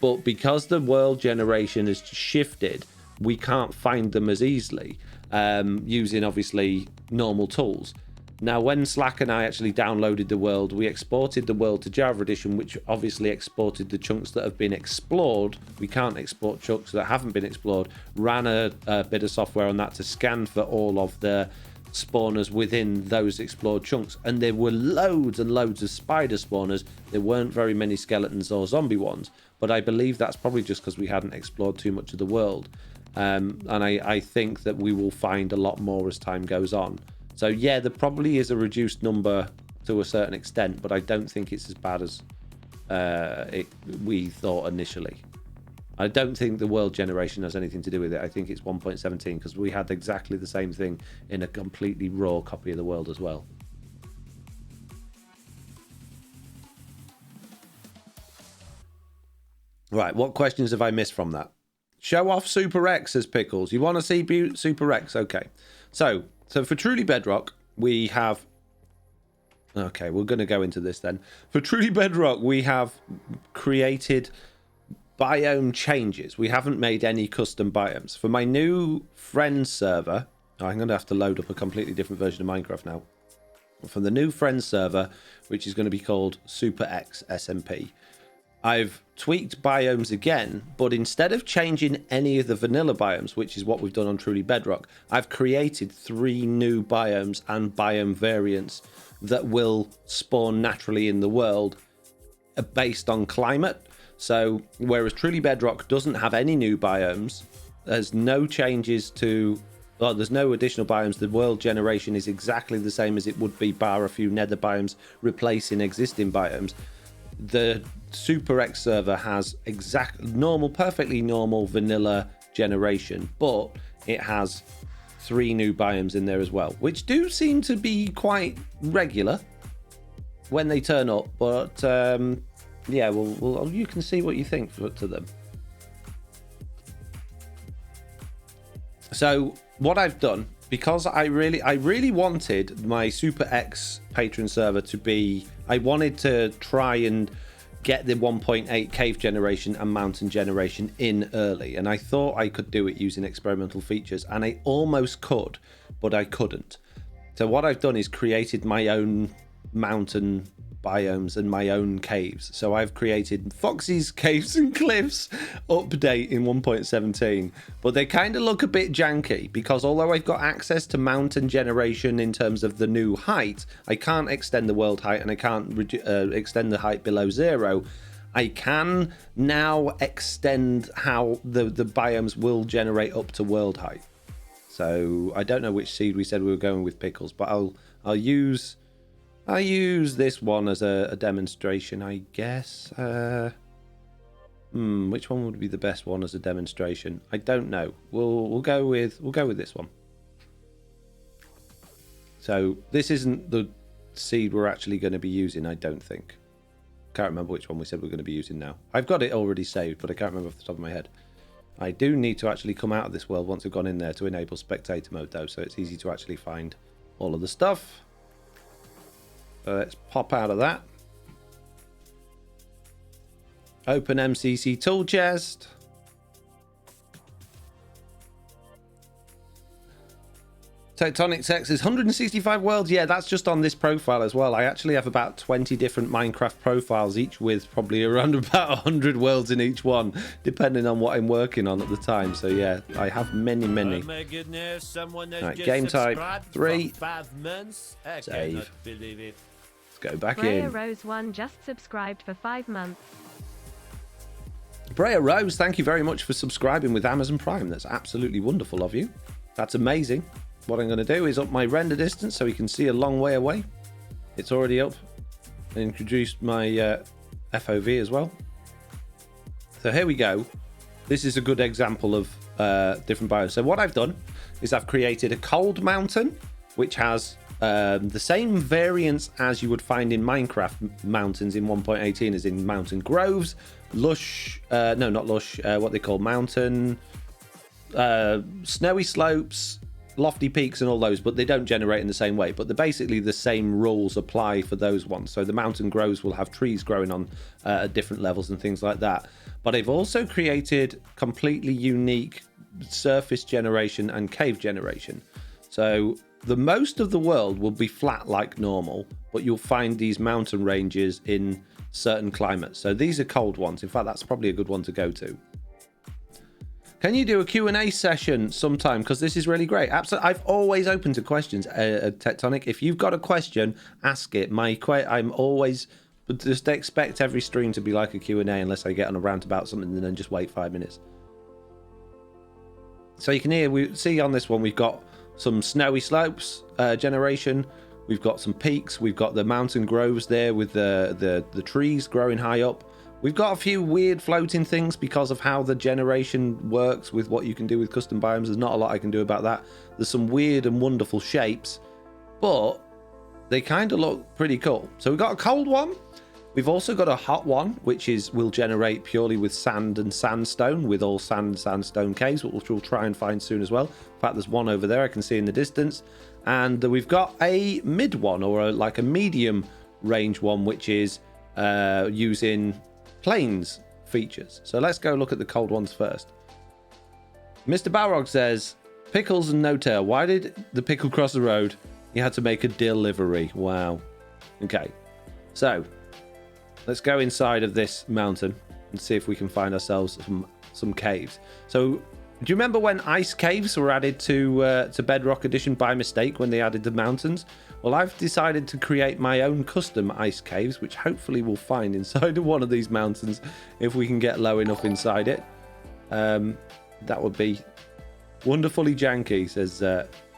[SPEAKER 2] but because the world generation has shifted, we can't find them as easily using obviously normal tools. Now, when Slack and I actually downloaded the world, we exported the world to Java Edition, which obviously exported the chunks that have been explored. We can't export chunks that haven't been explored. Ran a bit of software on that to scan for all of the spawners within those explored chunks. And there were loads and loads of spider spawners. There weren't very many skeletons or zombie ones. But I believe that's probably just because we hadn't explored too much of the world. And I think that we will find a lot more as time goes on. So yeah, there probably is a reduced number to a certain extent, but I don't think it's as bad as we thought initially. I don't think the world generation has anything to do with it. I think it's 1.17 because we had exactly the same thing in a completely raw copy of the world as well. Right, what questions have I missed from that? Show off Super X, says Pickles. You want to see Super X? Okay. So for Truly Bedrock, we have... Okay, we're going to go into this then. For Truly Bedrock, we have created biome changes. We haven't made any custom biomes. For my new friend server... I'm going to have to load up a completely different version of Minecraft now. from the new friends server, which is going to be called Super X SMP. I've tweaked biomes again, but instead of changing any of the vanilla biomes, which is what we've done on Truly Bedrock, I've created 3 new biomes and biome variants that will spawn naturally in the world based on climate. So whereas Truly Bedrock doesn't have any new biomes, there's no changes to... Well, there's no additional biomes. The world generation is exactly the same as it would be, bar a few nether biomes replacing existing biomes. The Super X server has perfectly normal vanilla generation, but it has 3 new biomes in there as well, which do seem to be quite regular when they turn up. But yeah, well, you can see what you think to them. So what I've done, because I really wanted my Super X patron server to be, I wanted to try and get the 1.8 cave generation and mountain generation in early, and I thought I could do it using experimental features, and I almost could, but I couldn't. So what I've done is created my own mountain biomes and my own caves. So I've created Foxy's Caves and Cliffs update in 1.17, but they kind of look a bit janky because although I've got access to mountain generation in terms of the new height, I can't extend the world height and I can't extend the height below 0. I can now extend how the biomes will generate up to world height. So I don't know which seed we said we were going with, Pickles, but I'll use this one as a demonstration, I guess. Which one would be the best one as a demonstration? I don't know. We'll go with this one. So this isn't the seed we're actually going to be using, I don't think. Can't remember which one we said we're going to be using now. I've got it already saved, but I can't remember off the top of my head. I do need to actually come out of this world once I've gone in there to enable spectator mode though, so it's easy to actually find all of the stuff. Let's pop out of that. Open MCC tool chest. Tectonic Text is 165 worlds. Yeah, that's just on this profile as well. I actually have about 20 different Minecraft profiles, each with probably around about 100 worlds in each one, depending on what I'm working on at the time. So yeah, I have many.
[SPEAKER 3] Oh my goodness, someone has
[SPEAKER 2] Right,
[SPEAKER 3] just
[SPEAKER 2] game type
[SPEAKER 3] subscribed
[SPEAKER 2] 3.
[SPEAKER 3] for 5 months. I
[SPEAKER 2] Save.
[SPEAKER 3] cannot believe it.
[SPEAKER 2] Let's go back
[SPEAKER 1] Freya
[SPEAKER 2] in.
[SPEAKER 1] Rose 1 just subscribed for 5 months.
[SPEAKER 2] Freya Rose, thank you very much for subscribing with Amazon Prime. That's absolutely wonderful of you. That's amazing. What I'm going to do is up my render distance so we can see a long way away. It's already up. I introduced my FOV as well. So here we go. This is a good example of different biomes. So what I've done is I've created a cold mountain, which has the same variance as you would find in Minecraft mountains in 1.18, as in mountain groves, lush, no, not lush, what they call mountain, snowy slopes, lofty peaks and all those, but they don't generate in the same way. But they're basically the same rules apply for those ones. So the mountain groves will have trees growing on at different levels and things like that. But I've also created completely unique surface generation and cave generation. So the most of the world will be flat like normal, but you'll find these mountain ranges in certain climates. So these are cold ones. In fact, that's probably a good one to go to. Can you do a Q&A session sometime? Because this is really great. Absolutely. I've always open to questions, Tectonic. If you've got a question, ask it. I'm always... But just expect every stream to be like a Q&A unless I get on a rant about something and then just wait 5 minutes. So you can hear, we see on this one, we've got some snowy slopes generation. We've got some peaks. We've got the mountain groves there with the trees growing high up. We've got a few weird floating things because of how the generation works with what you can do with custom biomes. There's not a lot I can do about that. There's some weird and wonderful shapes, but they kind of look pretty cool. So we've got a cold one. We've also got a hot one, which will generate purely with sand and sandstone, with all sandstone caves, which we'll try and find soon as well. In fact, there's one over there I can see in the distance. And we've got a mid one, or like a medium range one, which is using plains features. So let's go look at the cold ones first. Mr. Balrog says, Pickles and No Tail, why did the pickle cross the road? You had to make a delivery. Wow. Okay. So, let's go inside of this mountain and see if we can find ourselves some caves. So, do you remember when ice caves were added to Bedrock Edition by mistake when they added the mountains? Well, I've decided to create my own custom ice caves, which hopefully we'll find inside of one of these mountains if we can get low enough inside it. That would be wonderfully janky, says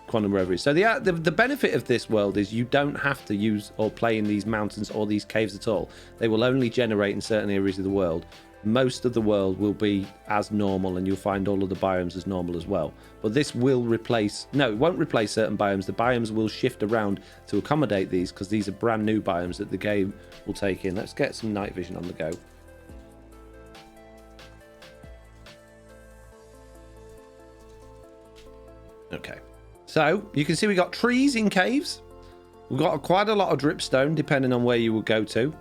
[SPEAKER 2] Quantum Reverie. So the benefit of this world is you don't have to use or play in these mountains or these caves at all. They will only generate in certain areas of the world. Most of the world will be as normal, and you'll find all of the biomes as normal as well. But this will replace... No, it won't replace certain biomes. The biomes will shift around to accommodate these, because these are brand new biomes that the game will take in. Let's get some night vision on the go. Okay. So, you can see we got trees in caves. We've got quite a lot of dripstone, depending on where you will go to.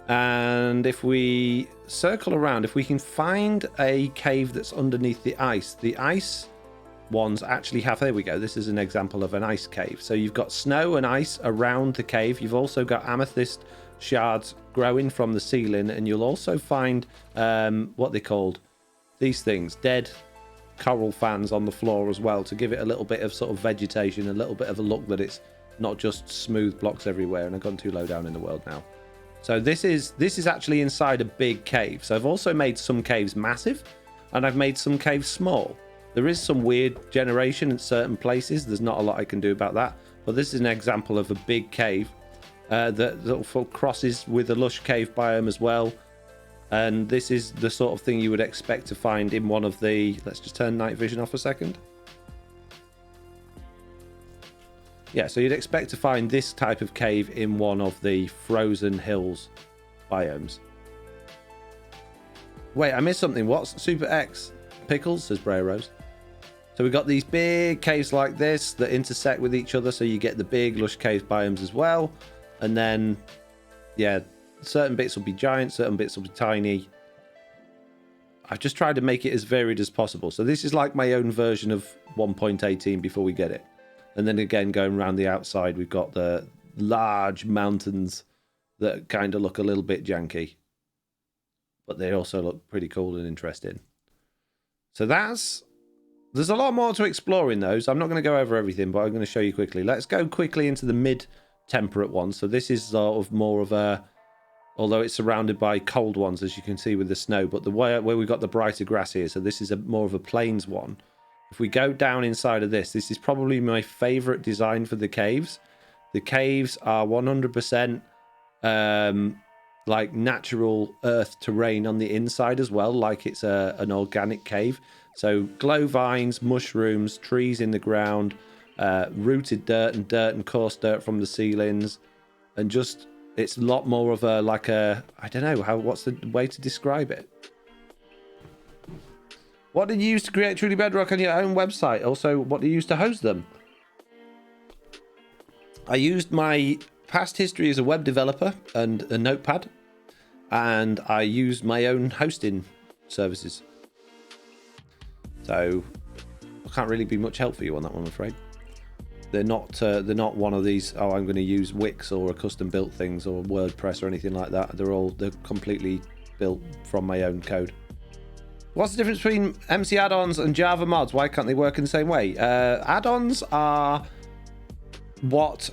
[SPEAKER 2] And if we circle around, if we can find a cave that's underneath the ice ones actually have... There we go. This is an example of an ice cave. So you've got snow and ice around the cave. You've also got amethyst shards growing from the ceiling. And you'll also find what they called these things, dead coral fans on the floor as well, to give it a little bit of sort of vegetation, a little bit of a look that it's not just smooth blocks everywhere. And I've gone too low down in the world now. So this is actually inside a big cave. So I've also made some caves massive, and I've made some caves small. There is some weird generation in certain places. There's not a lot I can do about that. But this is an example of a big cave that crosses with a lush cave biome as well. And this is the sort of thing you would expect to find in one of the... Let's just turn night vision off a second. Yeah, so you'd expect to find this type of cave in one of the frozen hills biomes. Wait, I missed something. What's Super X? Pickles, says Bray Rose. So we've got these big caves like this that intersect with each other, so you get the big lush cave biomes as well. And then, yeah, certain bits will be giant, certain bits will be tiny. I've just tried to make it as varied as possible. So this is like my own version of 1.18 before we get it. And then again, going around the outside, we've got the large mountains that kind of look a little bit janky. But they also look pretty cool and interesting. So there's a lot more to explore in those. I'm not going to go over everything, but I'm going to show you quickly. Let's go quickly into the mid-temperate ones. So this is sort of more of a... Although it's surrounded by cold ones, as you can see with the snow. But the where we've got the brighter grass here. So this is more of a plains one. If we go down inside of this is probably my favorite design for the caves. The caves are 100% like natural earth terrain on the inside as well, like it's an organic cave. So glow vines, mushrooms, trees in the ground, rooted dirt and coarse dirt from the ceilings, and just it's a lot more of a I don't know what's the way to describe it. What did you use to create Truly Bedrock on your own website? Also, what do you use to host them? I used my past history as a web developer and a notepad, and I used my own hosting services. So I can't really be much help for you on that one, I'm afraid. They're not one of these, oh, I'm going to use Wix or a custom built things or WordPress or anything like that. They're completely built from my own code. What's the difference between MC add-ons and Java mods? Why can't they work in the same way? Add-ons are what...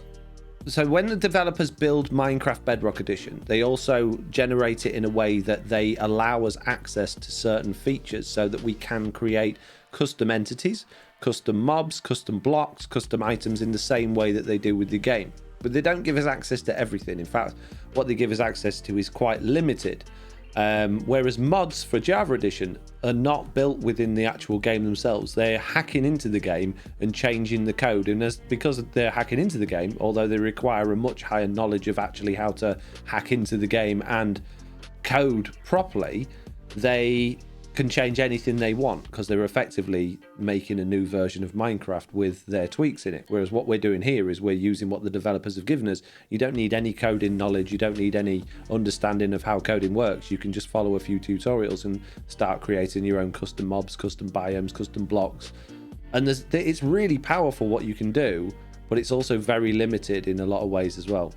[SPEAKER 2] So when the developers build Minecraft Bedrock Edition, they also generate it in a way that they allow us access to certain features so that we can create custom entities, custom mobs, custom blocks, custom items in the same way that they do with the game. But they don't give us access to everything. In fact, what they give us access to is quite limited. Whereas mods for Java Edition are not built within the actual game themselves. They're hacking into the game and changing the code, and because they're hacking into the game, although they require a much higher knowledge of actually how to hack into the game and code properly, they can change anything they want because they're effectively making a new version of Minecraft with their tweaks in it. Whereas what we're doing here is we're using what the developers have given us. You don't need any coding knowledge. You don't need any understanding of how coding works. You can just follow a few tutorials and start creating your own custom mobs, custom biomes, custom blocks. And it's really powerful what you can do, but it's also very limited in a lot of ways as well.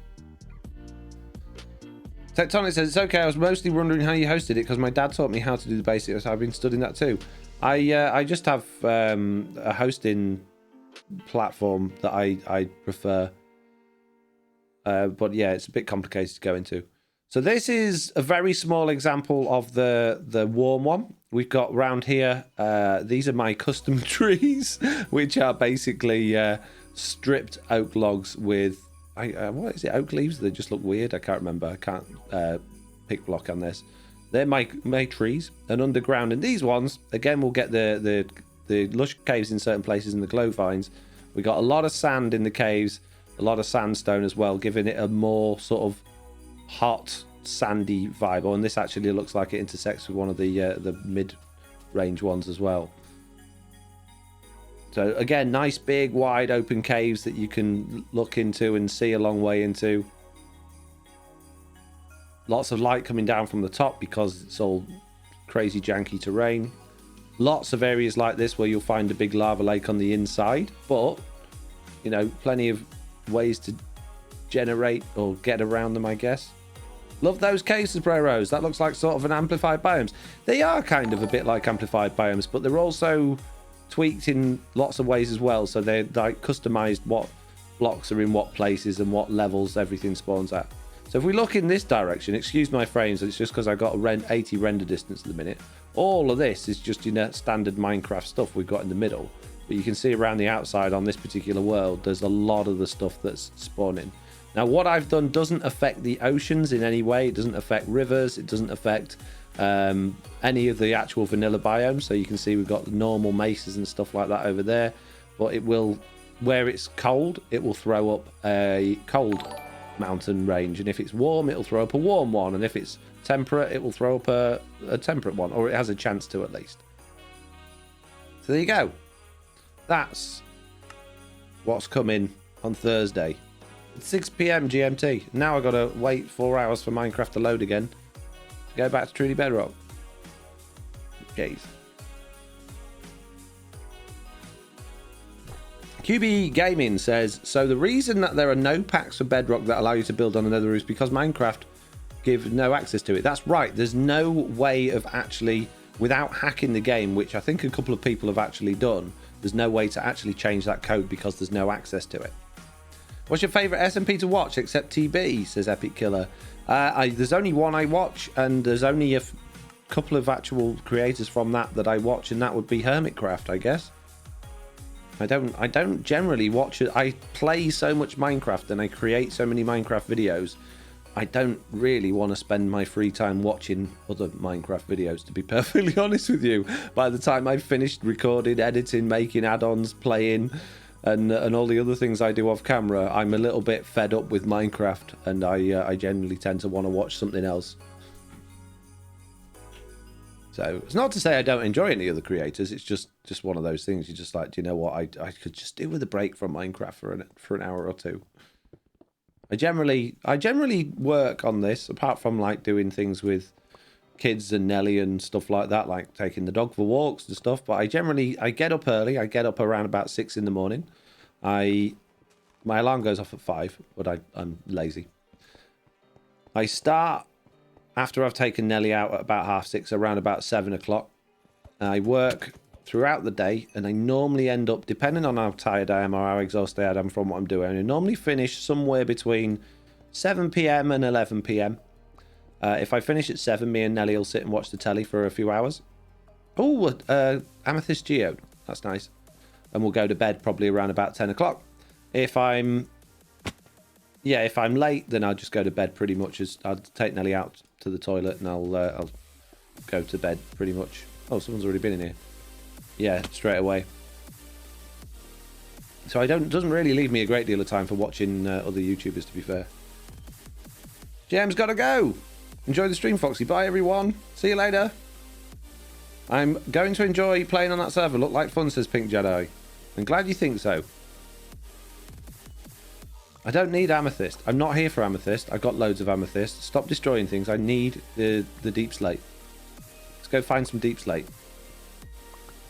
[SPEAKER 2] Tectonic says, it's okay, I was mostly wondering how you hosted it because my dad taught me how to do the basics. I've been studying that too. I just have a hosting platform that I prefer. But yeah, it's a bit complicated to go into. So this is a very small example of the warm one. We've got round here, these are my custom trees, which are basically stripped oak logs with, what is it, oak leaves? They just look weird. I can't remember. I can't pick block on this. They're my trees. And underground in these ones, again, we'll get the lush caves in certain places and the glow vines. We got a lot of sand in the caves, a lot of sandstone as well, giving it a more sort of hot, sandy vibe. Oh, and this actually looks like it intersects with one of the mid-range ones as well. So again, nice big wide open caves that you can look into and see a long way into. Lots of light coming down from the top because it's all crazy janky terrain. Lots of areas like this where you'll find a big lava lake on the inside, but you know, plenty of ways to generate or get around them, I guess. Love those cases, Bro Rose. That looks like sort of an amplified biomes. They are kind of a bit like amplified biomes, but they're also tweaked in lots of ways as well. So they're like customized what blocks are in what places and what levels everything spawns at. So if we look in this direction, excuse my frames, it's just because I got a 80 render distance at the minute. All of this is just, you know, standard Minecraft stuff we've got in the middle. But you can see around the outside on this particular world, there's a lot of the stuff that's spawning. Now, what I've done doesn't affect the oceans in any way. It doesn't affect rivers. It doesn't affect any of the actual vanilla biomes. So you can see we've got normal mesas and stuff like that over there. But it will, where it's cold, it will throw up a cold mountain range. And if it's warm, it'll throw up a warm one. And if it's temperate, it will throw up a temperate one. Or it has a chance to, at least. So there you go. That's what's coming on Thursday. It's 6 p.m. GMT. Now I've got to wait 4 hours for Minecraft to load again. To go back to Truly Bedrock. Jeez. QB Gaming says, so the reason that there are no packs for Bedrock that allow you to build on another is because Minecraft gives no access to it. That's right. There's no way of actually, without hacking the game, which I think a couple of people have actually done, there's no way to actually change that code because there's no access to it. What's your favourite SMP to watch except TB, says Epic Killer. There's only one I watch, and there's only a couple of actual creators from that I watch, and that would be Hermitcraft, I guess. I don't generally watch it. I play so much Minecraft and I create so many Minecraft videos. I don't really want to spend my free time watching other Minecraft videos, to be perfectly honest with you. By the time I've finished recording, editing, making add-ons, playing, and all the other things I do off camera, I'm a little bit fed up with Minecraft, and I generally tend to want to watch something else. So it's not to say I don't enjoy any other creators. It's just one of those things. You're just like, do you know what? I could just do with a break from Minecraft for an hour or two. I generally work on this, apart from like doing things with kids and Nelly and stuff like that, like taking the dog for walks and stuff. But I get up early. I get up around about 6 in the morning. My alarm goes off at 5, but I'm lazy. I start after I've taken Nelly out at about 6:30, around about 7 o'clock. I work throughout the day, and I normally end up, depending on how tired I am or how exhausted I am from what I'm doing, I normally finish somewhere between 7 p.m. and 11 p.m. If I finish at 7, me and Nelly will sit and watch the telly for a few hours. Oh, Amethyst Geode. That's nice. And we'll go to bed probably around about 10 o'clock. If I'm late, then I'll just go to bed pretty much. I'll take Nelly out to the toilet and I'll go to bed pretty much. Oh, someone's already been in here. Yeah, straight away. So it doesn't really leave me a great deal of time for watching other YouTubers, to be fair. GM's got to go. Enjoy the stream, Foxy. Bye, everyone. See you later. I'm going to enjoy playing on that server. Look like fun, says Pink Jedi. I'm glad you think so. I don't need amethyst. I'm not here for amethyst. I've got loads of amethyst. Stop destroying things. I need the deep slate. Let's go find some deep slate.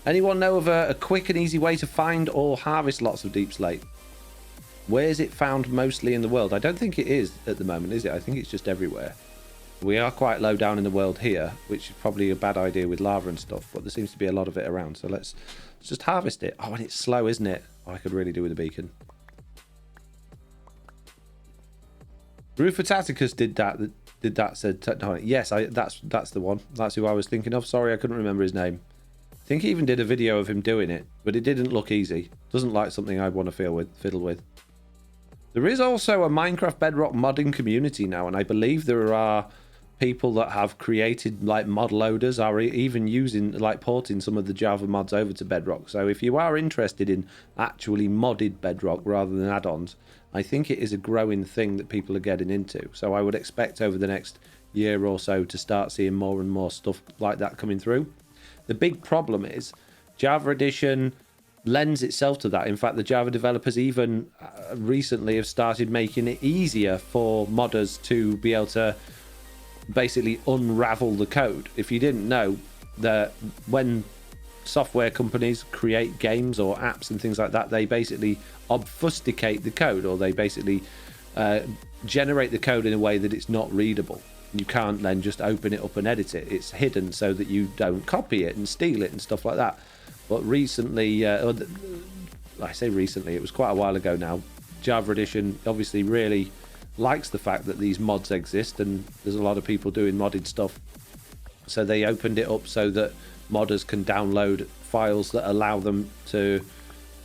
[SPEAKER 2] Anyone know of a quick and easy way to find or harvest lots of deep slate? Where is it found mostly in the world? I don't think it is at the moment, is it? I think it's just everywhere. We are quite low down in the world here, which is probably a bad idea with lava and stuff, but there seems to be a lot of it around. So let's just harvest it. Oh, and it's slow, isn't it? Oh, I could really do with a beacon. Rufataticus did that, said Tectonic. Yes, that's the one. That's who I was thinking of. Sorry, I couldn't remember his name. I think he even did a video of him doing it, but it didn't look easy. Doesn't like something I'd want to fiddle with. There is also a Minecraft Bedrock modding community now, and I believe there are people that have created like mod loaders, are even using like porting some of the Java mods over to Bedrock. So if you are interested in actually modded Bedrock rather than add-ons, I think it is a growing thing that people are getting into. So I would expect over the next year or so to start seeing more and more stuff like that coming through. The big problem is Java Edition lends itself to that. In fact, the Java developers even recently have started making it easier for modders to be able to basically unravel the code. If you didn't know, that when software companies create games or apps and things like that, they basically obfuscate the code, or they basically generate the code in a way that it's not readable. You can't then just open it up and edit it. It's hidden so that you don't copy it and steal it and stuff like that. But recently, I say recently, it was quite a while ago now, Java Edition obviously really likes the fact that these mods exist, and there's a lot of people doing modded stuff. So they opened it up so that modders can download files that allow them to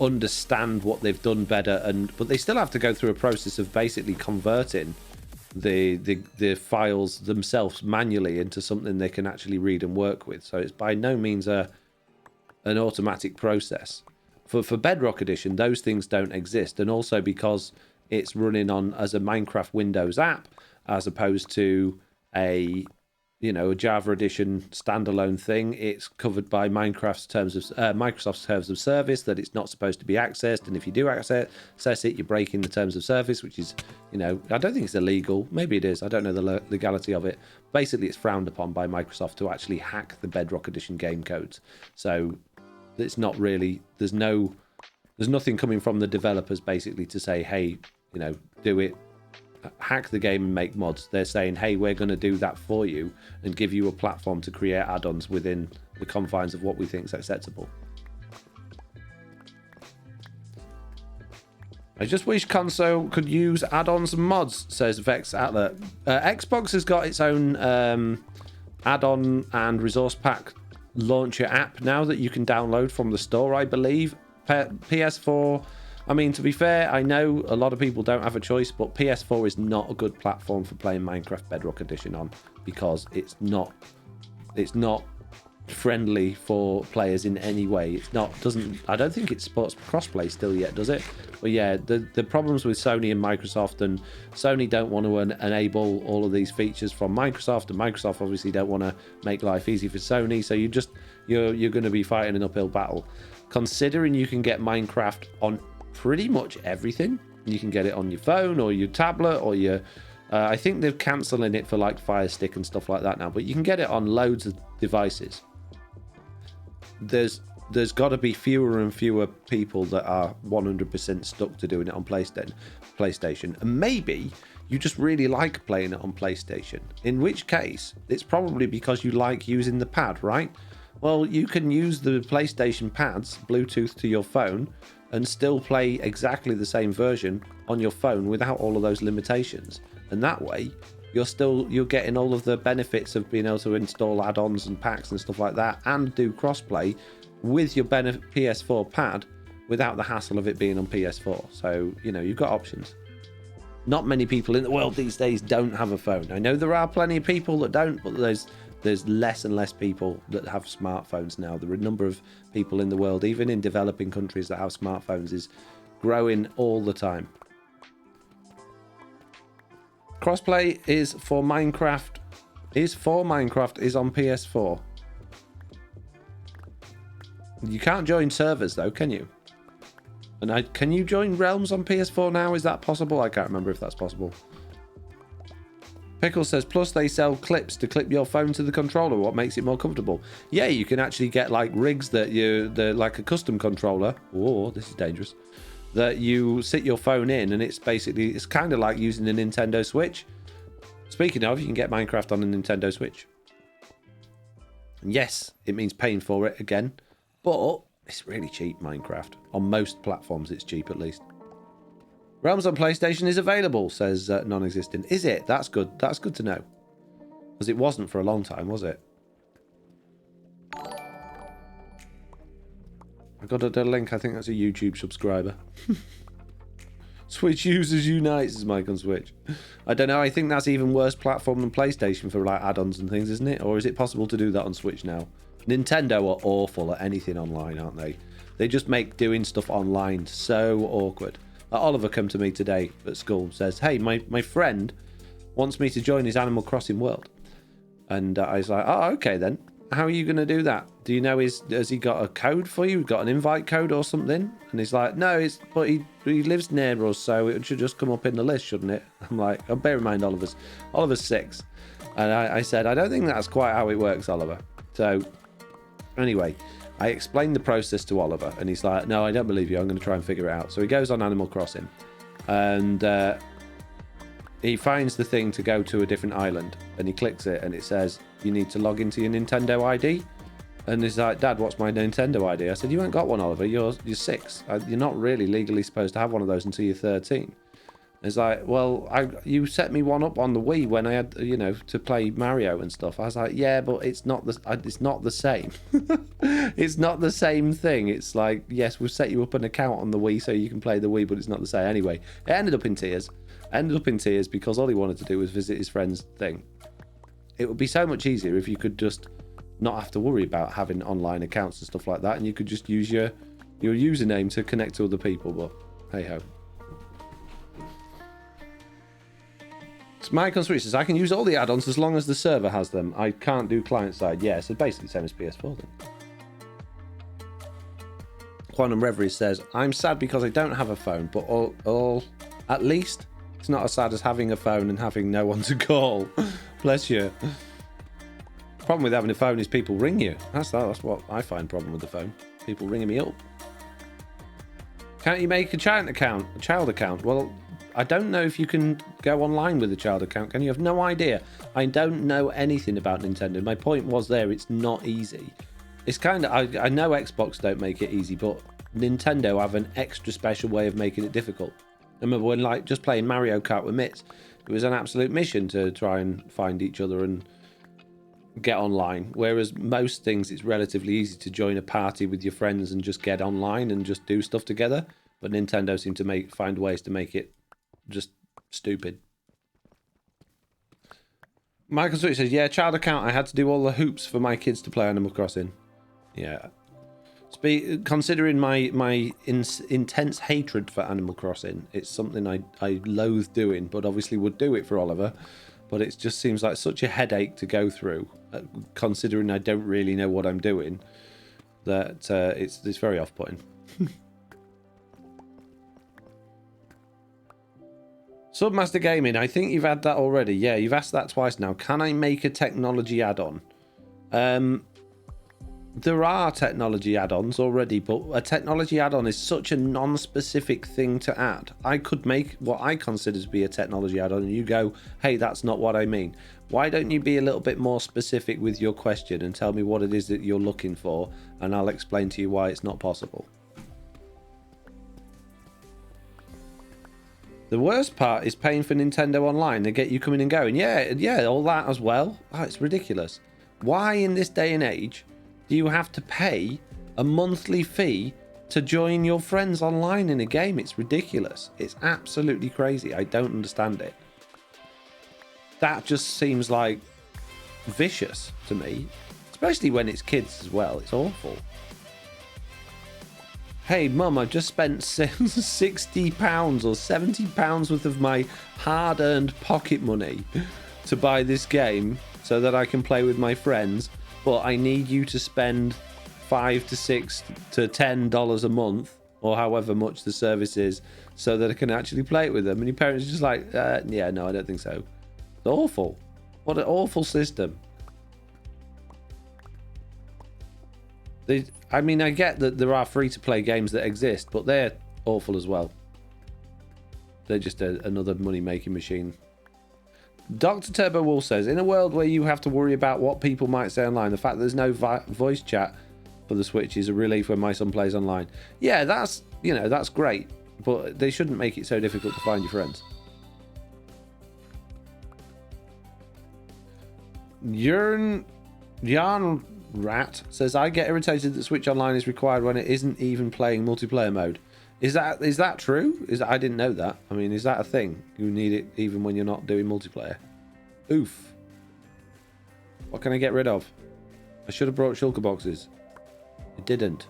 [SPEAKER 2] understand what they've done better, but they still have to go through a process of basically converting the files themselves manually into something they can actually read and work with. So it's by no means an automatic process. For Bedrock Edition, those things don't exist, and also because it's running on as a Minecraft Windows app as opposed to a Java Edition standalone thing. It's covered by Microsoft's terms of service that it's not supposed to be accessed, and if you do access it, you're breaking the terms of service, which is, I don't think it's illegal. Maybe it is. I don't know the legality of it. Basically, it's frowned upon by Microsoft to actually hack the Bedrock Edition game codes. So it's not really. There's nothing coming from the developers basically to say, hey, do it. Hack the game and make mods. They're saying, hey, we're going to do that for you and give you a platform to create add-ons within the confines of what we think is acceptable. I just wish console could use add-ons and mods, says Vex Atlas. Xbox has got its own add-on and resource pack launcher app now that you can download from the store, I believe. PS4, I mean, to be fair, I know a lot of people don't have a choice, but PS4 is not a good platform for playing Minecraft Bedrock Edition on, because it's not friendly for players in any way. I don't think it supports crossplay still yet, does it? But yeah, the problems with Sony and Microsoft, and Sony don't want to enable all of these features from Microsoft, and Microsoft obviously don't want to make life easy for Sony, so you're going to be fighting an uphill battle. Considering you can get Minecraft on pretty much everything. You can get it on your phone or your tablet or your I think they're cancelling it for like Fire Stick and stuff like that now, but you can get it on loads of devices. There's got to be fewer and fewer people that are 100% stuck to doing it on PlayStation, and maybe you just really like playing it on PlayStation, in which case it's probably because you like using the pad, right? Well, you can use the PlayStation pads Bluetooth to your phone and still play exactly the same version on your phone without all of those limitations. And that way, you're getting all of the benefits of being able to install add-ons and packs and stuff like that, and do crossplay with your PS4 pad without the hassle of it being on PS4. So, you've got options. Not many people in the world these days don't have a phone. I know there are plenty of people that don't, but there's less and less people that have smartphones now. The number of people in the world, even in developing countries, that have smartphones is growing all the time. Crossplay is on PS4. You can't join servers though, can you? And can you join realms on PS4 now? Is that possible? I can't remember if that's possible. Pickle says, plus they sell clips to clip your phone to the controller. What makes it more comfortable? Yeah, you can actually get like rigs they're like a custom controller. Oh, this is dangerous. that you sit your phone in, and it's kind of like using a Nintendo Switch. Speaking of, you can get Minecraft on a Nintendo Switch. And yes, it means paying for it again, but it's really cheap, Minecraft. On most platforms, it's cheap at least. Realms on PlayStation is available, says non-existent. Is it? That's good. That's good to know. Because it wasn't for a long time, was it? I got a link. I think that's a YouTube subscriber. Switch users unite, says Mike on Switch. I don't know. I think that's even worse platform than PlayStation for like add-ons and things, isn't it? Or is it possible to do that on Switch now? Nintendo are awful at anything online, aren't they? They just make doing stuff online so awkward. Oliver came to me today at school and says, hey, my friend wants me to join his Animal Crossing world. And I was like, oh, okay then. How are you going to do that? Do you know, has he got a code for you? Got an invite code or something? And he's like, no, but he lives near us, so it should just come up in the list, shouldn't it? I'm like, oh, bear in mind, Oliver's 6. And I said, I don't think that's quite how it works, Oliver. So anyway, I explained the process to Oliver, and he's like, no, I don't believe you. I'm going to try and figure it out. So he goes on Animal Crossing, and he finds the thing to go to a different island, and he clicks it, and it says, you need to log into your Nintendo ID. And he's like, Dad, what's my Nintendo ID? I said, you ain't got one, Oliver. You're 6. You're not really legally supposed to have one of those until you're 13. It's like, well, you set me one up on the Wii when I had, to play Mario and stuff. I was like, yeah, but it's not the same. It's not the same thing. It's like, yes, we'll set you up an account on the Wii so you can play the Wii, but it's not the same. Anyway, it ended up in tears. Because all he wanted to do was visit his friend's thing. It would be so much easier if you could just not have to worry about having online accounts and stuff like that, and you could just use your username to connect to other people, but hey ho. Mike on Switch says, I can use all the add-ons as long as the server has them. I can't do client-side. Yeah, so basically the same as PS4 then. Quantum Reverie says, I'm sad because I don't have a phone, but at least it's not as sad as having a phone and having no one to call. Bless you. Problem with having a phone is people ring you. That's what I find problem with the phone. People ringing me up. Can't you make a child account? Well, I don't know if you can go online with a child account. Can you? Have no idea. I don't know anything about Nintendo. My point was there, it's not easy. It's kind of, I know Xbox don't make it easy, but Nintendo have an extra special way of making it difficult. I remember when just playing Mario Kart with Mitz, it was an absolute mission to try and find each other and get online. Whereas most things, it's relatively easy to join a party with your friends and just get online and just do stuff together. But Nintendo seem to find ways to make it just stupid. Michael Switch says, yeah, child account. I had to do all the hoops for my kids to play Animal Crossing. Yeah. Considering my intense hatred for Animal Crossing, it's something I loathe doing, but obviously would do it for Oliver. But it just seems like such a headache to go through, considering I don't really know what I'm doing, that it's very off-putting. Submaster Gaming, I think you've had that already. Yeah, you've asked that twice now. Can I make a technology add-on? There are technology add-ons already, but a technology add-on is such a non-specific thing to add. I could make what I consider to be a technology add-on, and you go, hey, that's not what I mean. Why don't you be a little bit more specific with your question and tell me what it is that you're looking for, and I'll explain to you why it's not possible. The worst part is paying for Nintendo Online. They get you coming and going. Yeah, all that as well. Oh, it's ridiculous. Why in this day and age do you have to pay a monthly fee to join your friends online in a game? It's ridiculous. It's absolutely crazy. I don't understand it. That just seems like vicious to me, especially when it's kids as well. It's awful. Hey, Mum, I've just spent £60 or £70 worth of my hard-earned pocket money to buy this game so that I can play with my friends, but I need you to spend $5 to $6 to $10 a month, or however much the service is, so that I can actually play it with them. And your parents are just like, yeah, no, I don't think so. It's awful. What an awful system. I mean, I get that there are free-to-play games that exist, but they're awful as well. They're just another money-making machine. Dr. Turbo Wolf says, in a world where you have to worry about what people might say online, the fact that there's no voice chat for the Switch is a relief when my son plays online. Yeah, that's, you know, that's great, but they shouldn't make it so difficult to find your friends. Yarn Rat says, I get irritated that Switch Online is required when it isn't even playing multiplayer mode. Is that true? I didn't know that. I mean, is that a thing? You need it even when you're not doing multiplayer? Oof. What can I get rid of? I should have brought shulker boxes. I didn't.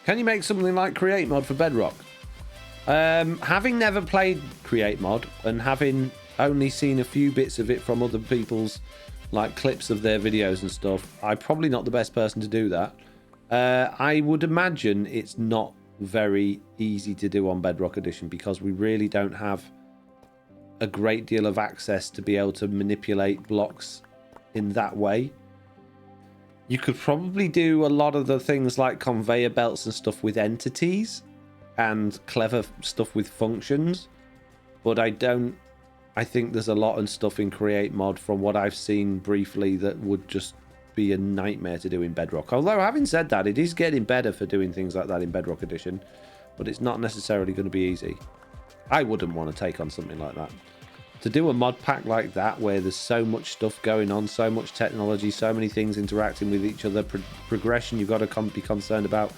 [SPEAKER 2] Can you make something like Create Mod for Bedrock? Having never played Create Mod and having only seen a few bits of it from other people's like clips of their videos and stuff, I'm probably not the best person to do that. I would imagine it's not very easy to do on Bedrock Edition because we really don't have a great deal of access to be able to manipulate blocks in that way. You could probably do a lot of the things like conveyor belts and stuff with entities and clever stuff with functions, but I think there's a lot of stuff in Create Mod from what I've seen briefly that would just be a nightmare to do in Bedrock. Although, having said that, it is getting better for doing things like that in Bedrock Edition, but it's not necessarily going to be easy. I wouldn't want to take on something like that. To do a mod pack like that, where there's so much stuff going on, so much technology, so many things interacting with each other, progression you've got to be concerned about.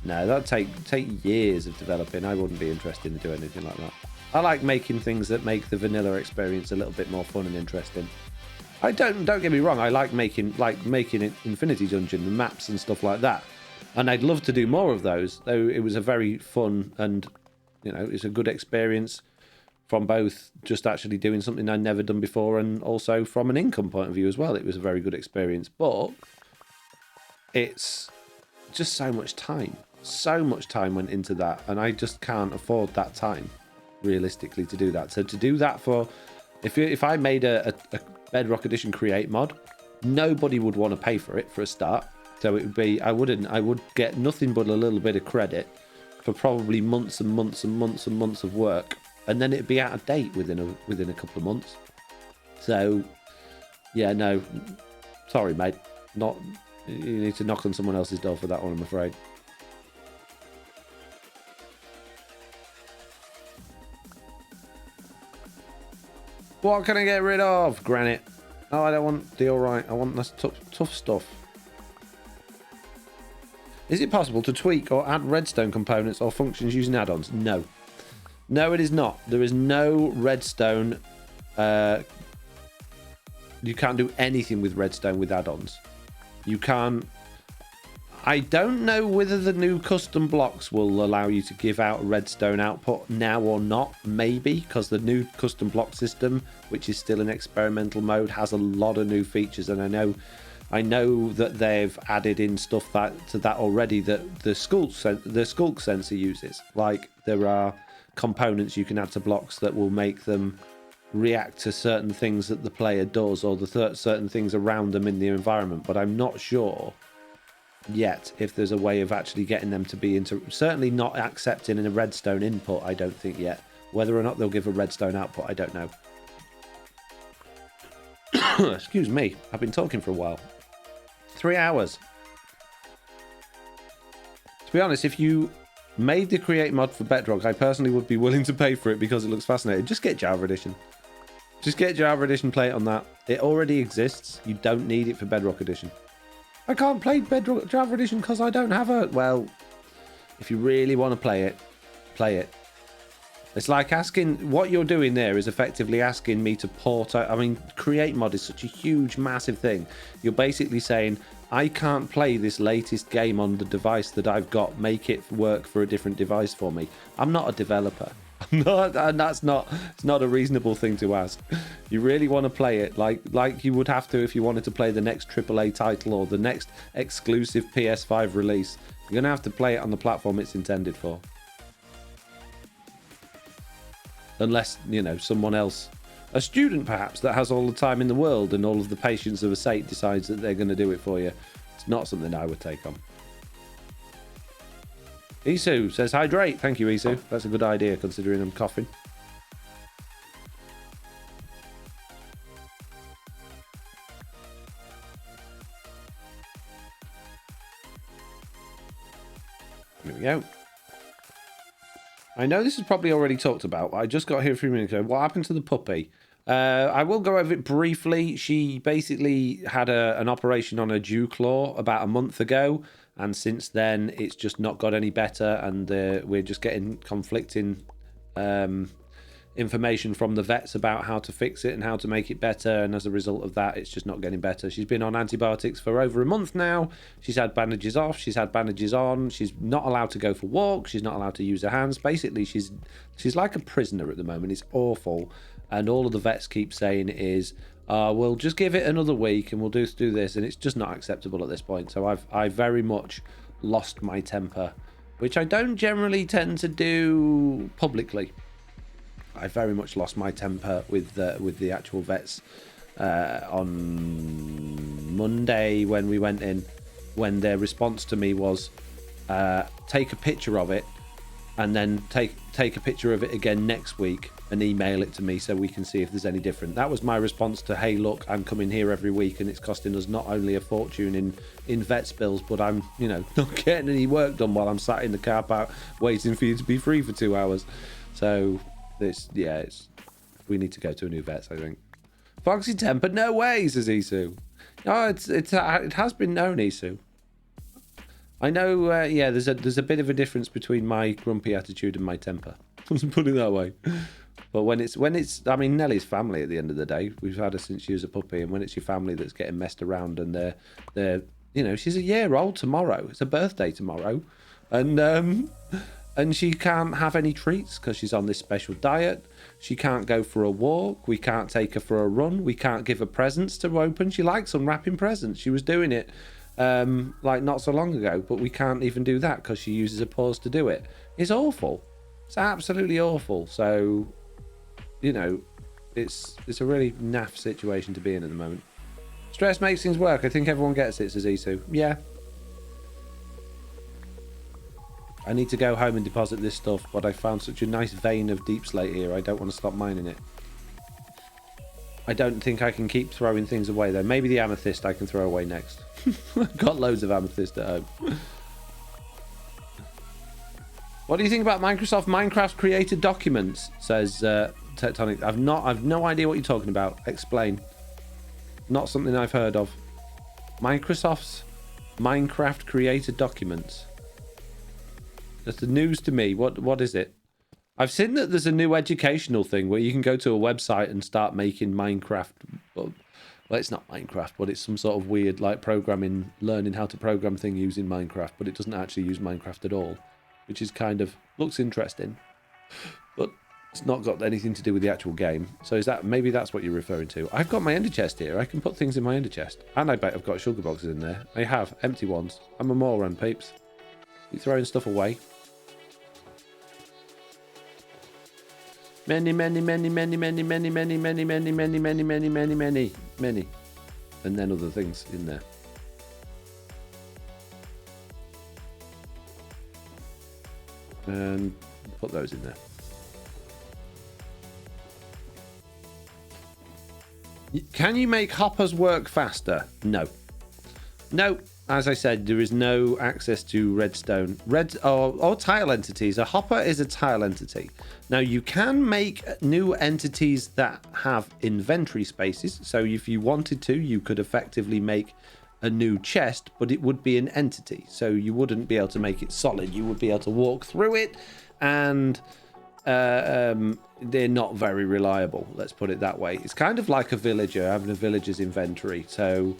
[SPEAKER 2] No, that'd take years of developing. I wouldn't be interested in doing anything like that. I like making things that make the vanilla experience a little bit more fun and interesting. I don't get me wrong. I like making it Infinity Dungeon and maps and stuff like that, and I'd love to do more of those. Though it was a very fun and, you know, it's a good experience from both just actually doing something I'd never done before and also from an income point of view as well. It was a very good experience, but it's just so much time. So much time went into that, and I just can't afford that time realistically to do that. So to do that for, if I made a Bedrock Edition Create Mod, nobody would want to pay for it for a start. So it would be, I would get nothing but a little bit of credit for probably months and months and months and months of work, and then it'd be out of date within a couple of months. So yeah, no, sorry mate, not, you need to knock on someone else's door for that one, I'm afraid. What can I get rid of? Granite. Oh, I don't want the alright. I want this tough stuff. Is it possible to tweak or add redstone components or functions using add-ons? No. No, it is not. There is no redstone. You can't do anything with redstone with add-ons. You can't. I don't know whether the new custom blocks will allow you to give out redstone output now or not. Maybe, because the new custom block system, which is still in experimental mode, has a lot of new features, and I know that they've added in stuff to that already that the skulk sensor uses. Like, there are components you can add to blocks that will make them react to certain things that the player does, or the certain things around them in the environment, but I'm not sure yet if there's a way of actually getting them to be certainly not accepting a redstone input. I don't think yet. Whether or not they'll give a redstone output, I don't know. Excuse me, I've been talking for a while. 3 hours. To be honest, if you made the Create Mod for Bedrock, I personally would be willing to pay for it because it looks fascinating. Just get Java Edition. Just get Java Edition, play it on that. It already exists. You don't need it for Bedrock Edition. I can't play Bedrock Java Edition because I don't have a... Well, if you really want to play it, play it. It's like asking... What you're doing there is effectively asking me to port out... I mean, Create Mod is such a huge, massive thing. You're basically saying, I can't play this latest game on the device that I've got. Make it work for a different device for me. I'm not a developer. I'm not, and it's not a reasonable thing to ask. You really want to play it like you would have to if you wanted to play the next AAA title or the next exclusive PS5 release. You're going to have to play it on the platform it's intended for. Unless, you know, someone else, a student perhaps, that has all the time in the world and all of the patience of a saint decides that they're going to do it for you. It's not something I would take on. Isu says hydrate. Thank you, Isu. That's a good idea considering I'm coughing. There we go. I know this is probably already talked about, but I just got here a few minutes ago. What happened to the puppy? I will go over it briefly. She basically had an operation on her dew claw about a month ago, and since then it's just not got any better, and we're just getting conflicting information from the vets about how to fix it and how to make it better, and as a result of that it's just not getting better. She's been on antibiotics for over a month now. She's had bandages off, she's had bandages on, she's not allowed to go for walks, she's not allowed to use her hands. Basically she's like a prisoner at the moment. It's awful, and all of the vets keep saying is we'll just give it another week and we'll do this, and it's just not acceptable at this point. So I very much lost my temper, which I don't generally tend to do publicly. I very much lost my temper with the actual vets on Monday when we went in, when their response to me was take a picture of it and then take a picture of it again next week and email it to me so we can see if there's any different. That was my response to, hey look, I'm coming here every week and it's costing us not only a fortune in vets bills, but I'm not getting any work done while I'm sat in the car park waiting for you to be free for 2 hours. So we need to go to a new vet, I think. Foxy temper, no way, says Isu. Oh, it has been known, Isu. I know. There's a bit of a difference between my grumpy attitude and my temper. Let's put it that way. But when it's, I mean, Nellie's family at the end of the day. We've had her since she was a puppy, and when it's your family that's getting messed around, and they're she's a year old tomorrow. It's her birthday tomorrow, and she can't have any treats because she's on this special diet. She can't go for a walk. We can't take her for a run. We can't give her presents to open. She likes unwrapping presents. She was doing it like not so long ago, but we can't even do that because she uses her paws to do it. It's awful. It's absolutely awful. So, it's a really naff situation to be in at the moment. Stress makes things work. I think everyone gets it, says Isu. Yeah. I need to go home and deposit this stuff, but I found such a nice vein of deep slate here. I don't want to stop mining it. I don't think I can keep throwing things away though. Maybe the amethyst I can throw away next. I've got loads of amethyst at home. What do you think about Minecraft created documents? Says Tectonic. I've no idea what you're talking about. Explain. Not something I've heard of. Microsoft's Minecraft created documents. That's the news to me. What is it? I've seen that there's a new educational thing where you can go to a website and start making Minecraft. Well, it's not Minecraft, but it's some sort of weird like programming, learning how to program thing using Minecraft, but it doesn't actually use Minecraft at all, which is looks interesting, but it's not got anything to do with the actual game. So maybe that's what you're referring to? I've got my ender chest here. I can put things in my ender chest, and I bet I've got sugar boxes in there. I have empty ones. I'm a moron, peeps. You throwing stuff away? Many, many, many, many, many, many, many, many, many, many, many, many, many, many, many, and then other things in there. And put those in there. Can you make hoppers work faster? No. No. As I said, there is no access to redstone. Or tile entities. A hopper is a tile entity. Now, you can make new entities that have inventory spaces. So if you wanted to, you could effectively make a new chest, but it would be an entity. So you wouldn't be able to make it solid. You would be able to walk through it, and they're not very reliable. Let's put it that way. It's kind of like a villager, having a villager's inventory. So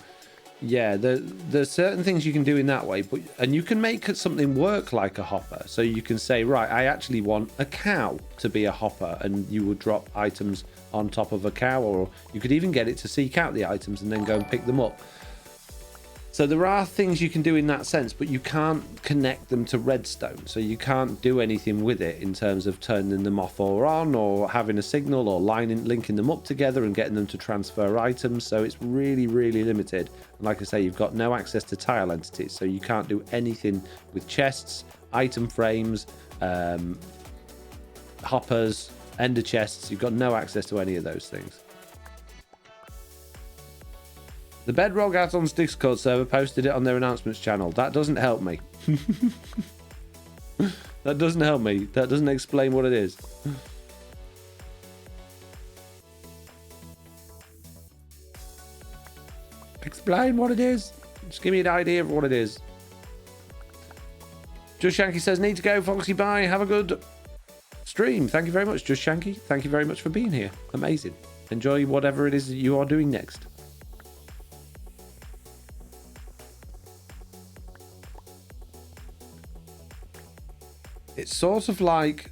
[SPEAKER 2] yeah, there's certain things you can do in that way, and you can make something work like a hopper. So you can say, right, I actually want a cow to be a hopper, and you would drop items on top of a cow, or you could even get it to seek out the items and then go and pick them up. So there are things you can do in that sense, but you can't connect them to redstone. So you can't do anything with it in terms of turning them off or on, or having a signal, or linking them up together and getting them to transfer items. So it's really, really limited. And like I say, you've got no access to tile entities. So you can't do anything with chests, item frames, hoppers, ender chests. You've got no access to any of those things. The Bedrock Add-ons Discord server posted it on their announcements channel. That doesn't help me. That doesn't help me. That doesn't explain what it is. Explain what it is. Just give me an idea of what it is. Just Shanky says, need to go, Foxy, bye. Have a good stream. Thank you very much, Just Shanky. Thank you very much for being here. Amazing. Enjoy whatever it is that you are doing next. It's sort of like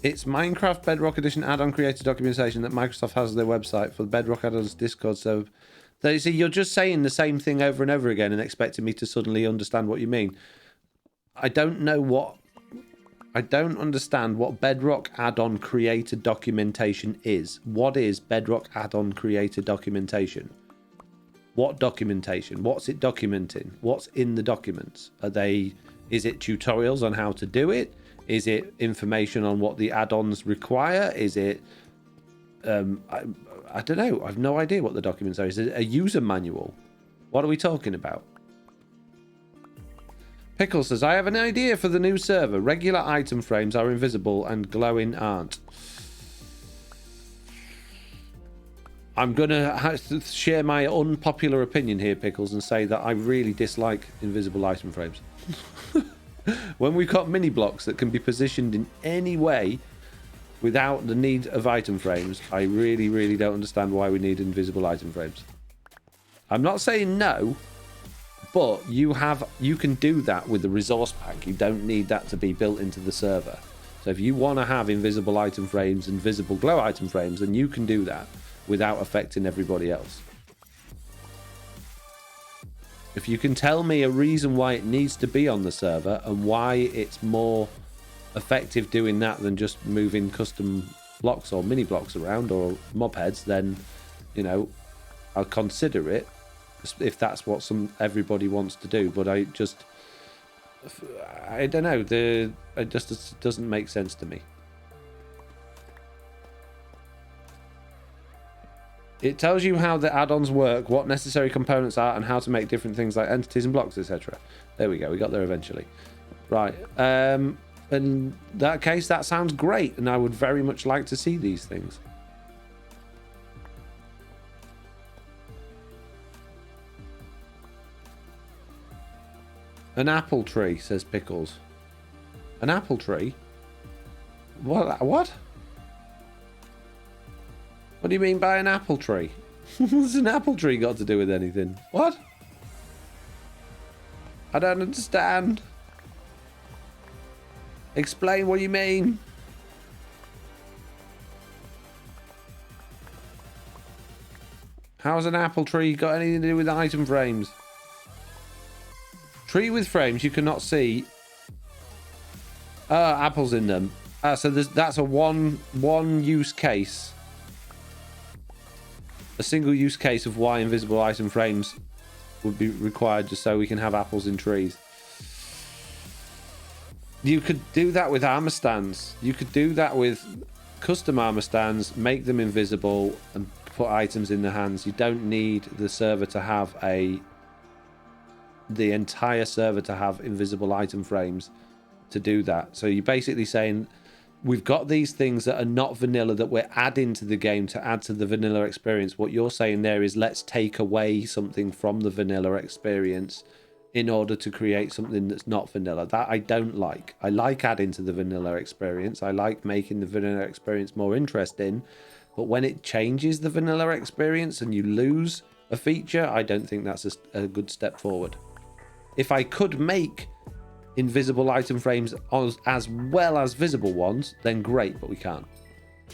[SPEAKER 2] it's Minecraft Bedrock Edition add-on creator documentation that Microsoft has on their website for the Bedrock add-ons Discord. So you see, you're just saying the same thing over and over again and expecting me to suddenly understand what you mean. I don't understand what Bedrock add-on creator documentation is. What is Bedrock add-on creator documentation? What documentation? What's it documenting? What's in the documents? Is it tutorials on how to do it? Is it information on what the add-ons require? Is it I don't know. I've no idea what the documents are. Is it a user manual? What are we talking about? Pickle says, I have an idea for the new server. Regular item frames are invisible and glowing aren't. I'm going to share my unpopular opinion here, Pickles, and say that I really dislike invisible item frames. When we've got mini blocks that can be positioned in any way without the need of item frames, I really, really don't understand why we need invisible item frames. I'm not saying no, but you can do that with the resource pack. You don't need that to be built into the server. So if you want to have invisible item frames and visible glow item frames, then you can do that without affecting everybody else. If you can tell me a reason why it needs to be on the server and why it's more effective doing that than just moving custom blocks or mini blocks around or mob heads, then, you know, I'll consider it if that's what everybody wants to do. But I don't know, it just doesn't make sense to me. It tells you how the add-ons work, what necessary components are, and how to make different things like entities and blocks, etc. There we go. We got there eventually. Right. In that case, that sounds great, and I would very much like to see these things. An apple tree, says Pickles. An apple tree? What? What do you mean by an apple tree? What's an apple tree got to do with anything? What? I don't understand. Explain what you mean. How's an apple tree got anything to do with item frames? Tree with frames you cannot see. Apples in them. So that's a one use case. A single use case of why invisible item frames would be required just so we can have apples in trees. You could do that with armor stands. You could do that with custom armor stands, make them invisible and put items in their hands. You don't need the server to have the entire server to have invisible item frames to do that. So you're basically saying we've got these things that are not vanilla that we're adding to the game to add to the vanilla experience. What you're saying there is let's take away something from the vanilla experience in order to create something that's not vanilla. That I don't like. I like adding to the vanilla experience. I like making the vanilla experience more interesting. But when it changes the vanilla experience and you lose a feature, I don't think that's a good step forward. If I could make invisible item frames as well as visible ones, then great, but we can't.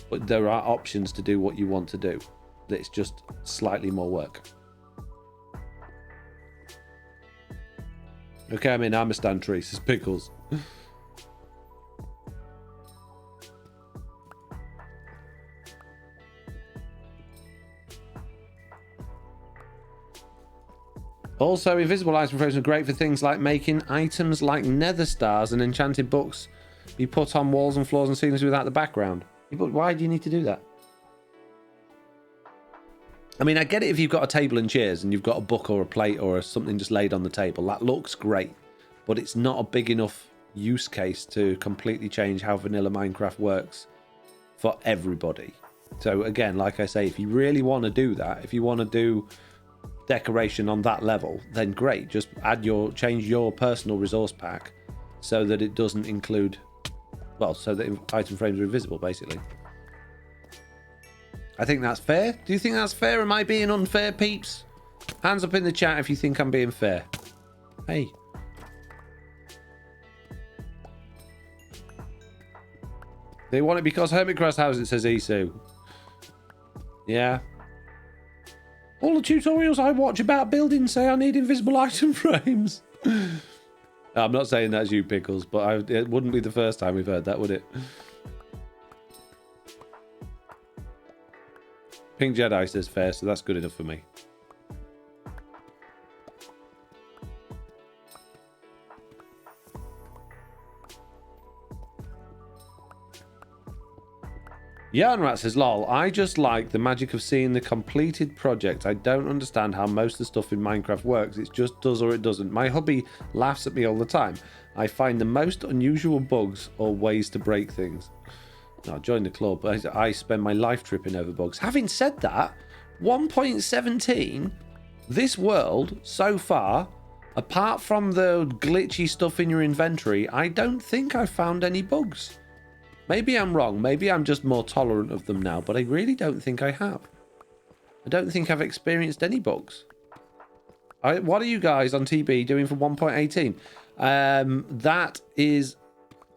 [SPEAKER 2] But there are options to do what you want to do. It's just slightly more work. Okay, I'm a stand tree, says Pickles. Also, invisible item frames are great for things like making items like nether stars and enchanted books be put on walls and floors and ceilings without the background. But why do you need to do that? I mean, I get it if you've got a table and chairs and you've got a book or a plate or something just laid on the table. That looks great, but it's not a big enough use case to completely change how vanilla Minecraft works for everybody. So again, like I say, if you really want to do that, if you want to do decoration on that level, then great. Just change your personal resource pack so that it doesn't include, well, so that item frames are invisible, basically. I think that's fair. Do you think that's fair? Am I being unfair, peeps? Hands up in the chat if you think I'm being fair. Hey. They want it because Hermitcrest has it, says Isu. Yeah. All the tutorials I watch about building say I need invisible item frames. I'm not saying that's you, Pickles, but it wouldn't be the first time we've heard that, would it? Pink Jedi says fair, so that's good enough for me. Yarnrat says, lol, I just like the magic of seeing the completed project. I don't understand how most of the stuff in Minecraft works. It just does or it doesn't. My hubby laughs at me all the time. I find the most unusual bugs or ways to break things. No, join the club. I spend my life tripping over bugs. Having said that, 1.17, this world so far, apart from the glitchy stuff in your inventory, I don't think I've found any bugs. Maybe I'm wrong. Maybe I'm just more tolerant of them now, but I really don't think I have. I don't think I've experienced any bugs. What are you guys on TB doing for 1.18? That is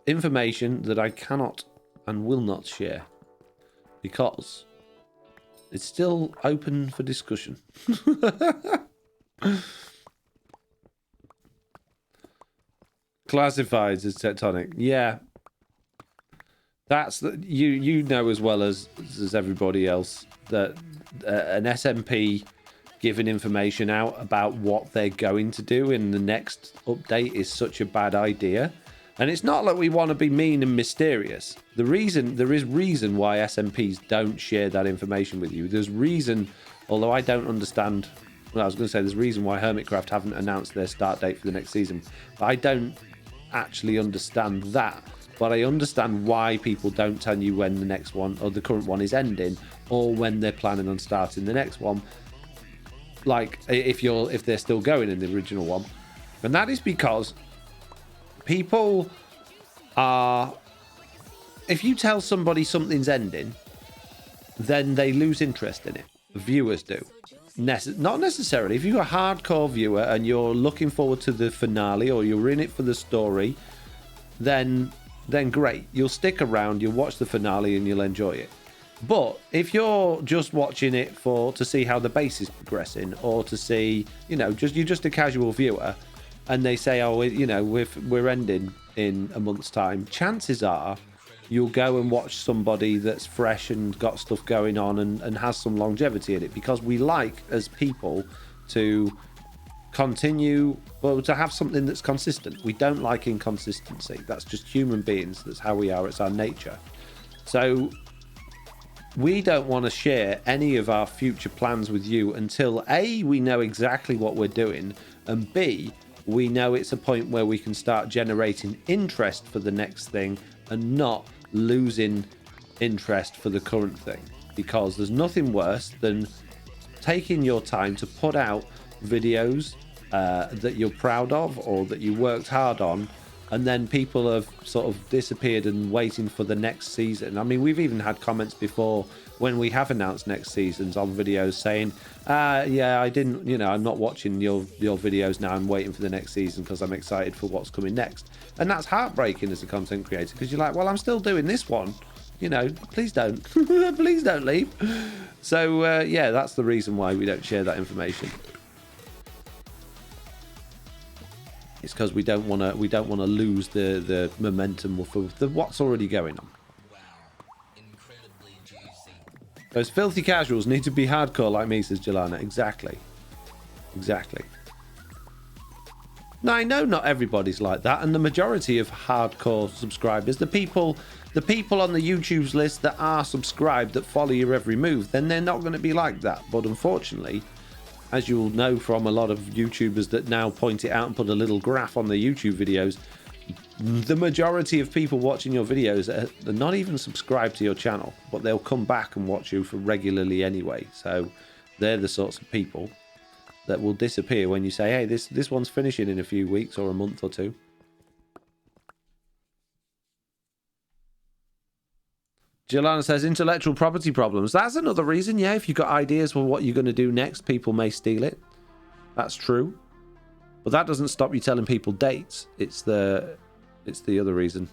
[SPEAKER 2] information that I cannot and will not share because it's still open for discussion. Classifieds as tectonic. Yeah. That's you know as well as everybody else that an SMP giving information out about what they're going to do in the next update is such a bad idea. And it's not like we want to be mean and mysterious. There is reason why SMPs don't share that information with you. There's reason, although I don't understand. Well, I was going to say there's reason why Hermitcraft haven't announced their start date for the next season. But I don't actually understand that. But I understand why people don't tell you when the next one or the current one is ending, or when they're planning on starting the next one. Like if they're still going in the original one, and that is because people are. If you tell somebody something's ending, then they lose interest in it. Viewers do. Not necessarily. If you're a hardcore viewer and you're looking forward to the finale or you're in it for the story, then great. You'll stick around, you'll watch the finale and you'll enjoy it. But if you're just watching it to see how the base is progressing, or to see, you're just a casual viewer, and they say, oh, we're ending in a month's time, chances are you'll go and watch somebody that's fresh and got stuff going on and has some longevity in it, because we like, as people, to continue, well, to have something that's consistent. We don't like inconsistency. That's just human beings. That's how we are. It's our nature. So we don't want to share any of our future plans with you until A, we know exactly what we're doing, and B, we know it's a point where we can start generating interest for the next thing and not losing interest for the current thing. Because there's nothing worse than taking your time to put out videos that you're proud of or that you worked hard on, and then people have sort of disappeared and waiting for the next season. I mean, we've even had comments before when we have announced next seasons on videos saying, yeah, I didn't, I'm not watching your videos now, I'm waiting for the next season because I'm excited for what's coming next. And that's heartbreaking as a content creator, because you're like, well, I'm still doing this one, please don't. Please don't leave. So yeah, that's the reason why we don't share that information. It's because we don't want to lose the momentum for what's already going on. Those filthy casuals need to be hardcore like me, says Jelana. Exactly. Now, I know not everybody's like that, and the majority of hardcore subscribers, the people on the YouTube's list that are subscribed, that follow your every move, then they're not going to be like that. But unfortunately, as you'll know from a lot of YouTubers that now point it out and put a little graph on their YouTube videos, the majority of people watching your videos are not even subscribed to your channel, but they'll come back and watch you for regularly anyway. So they're the sorts of people that will disappear when you say, hey, this one's finishing in a few weeks or a month or two. Jelana says intellectual property problems. That's another reason, yeah. If you've got ideas for what you're going to do next, people may steal it. That's true. But that doesn't stop you telling people dates. It's the other reason.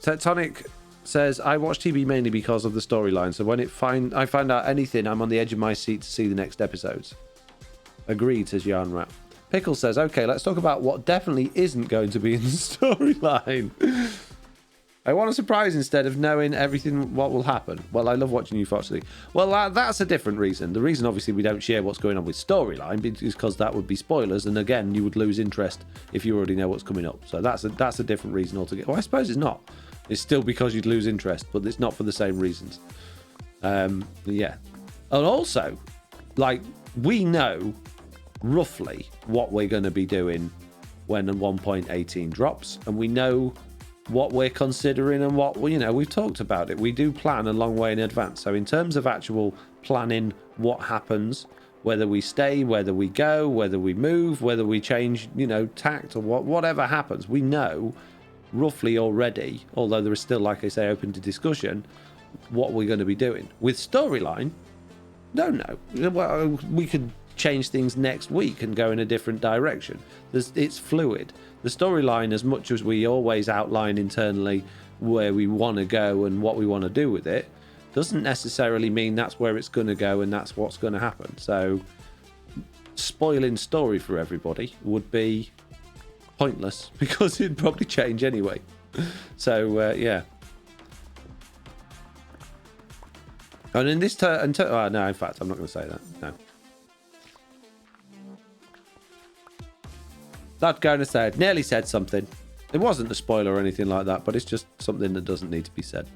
[SPEAKER 2] Tectonic says, I watch TV mainly because of the storyline. So when I find out anything, I'm on the edge of my seat to see the next episodes. Agreed, says Yarn Rat. Pickle says, okay, let's talk about what definitely isn't going to be in the storyline. I want a surprise instead of knowing everything what will happen. Well, I love watching you, Foxy. Well, that's a different reason. The reason, obviously, we don't share what's going on with storyline is because that would be spoilers, and again, you would lose interest if you already know what's coming up. So that's a different reason altogether. Well, I suppose it's not. It's still because you'd lose interest, but it's not for the same reasons. Yeah. And also, like, we know roughly what we're going to be doing when 1.18 drops, and we know what we're considering and what we've talked about it. We do plan a long way in advance. So in terms of actual planning what happens, whether we stay, whether we go, whether we move, whether we change, tact or whatever happens, we know roughly already, although there is still, like I say, open to discussion, what we're going to be doing. With storyline, don't know. Well, we could change things next week and go in a different direction. It's fluid. The storyline, as much as we always outline internally where we want to go and what we want to do with it, doesn't necessarily mean that's where it's going to go and that's what's going to happen. So spoiling story for everybody would be pointless because it'd probably change anyway. So yeah. And in this no, in fact, I'm not going to say that. No. Not going to say it. Nearly said something. It wasn't a spoiler or anything like that, but it's just something that doesn't need to be said.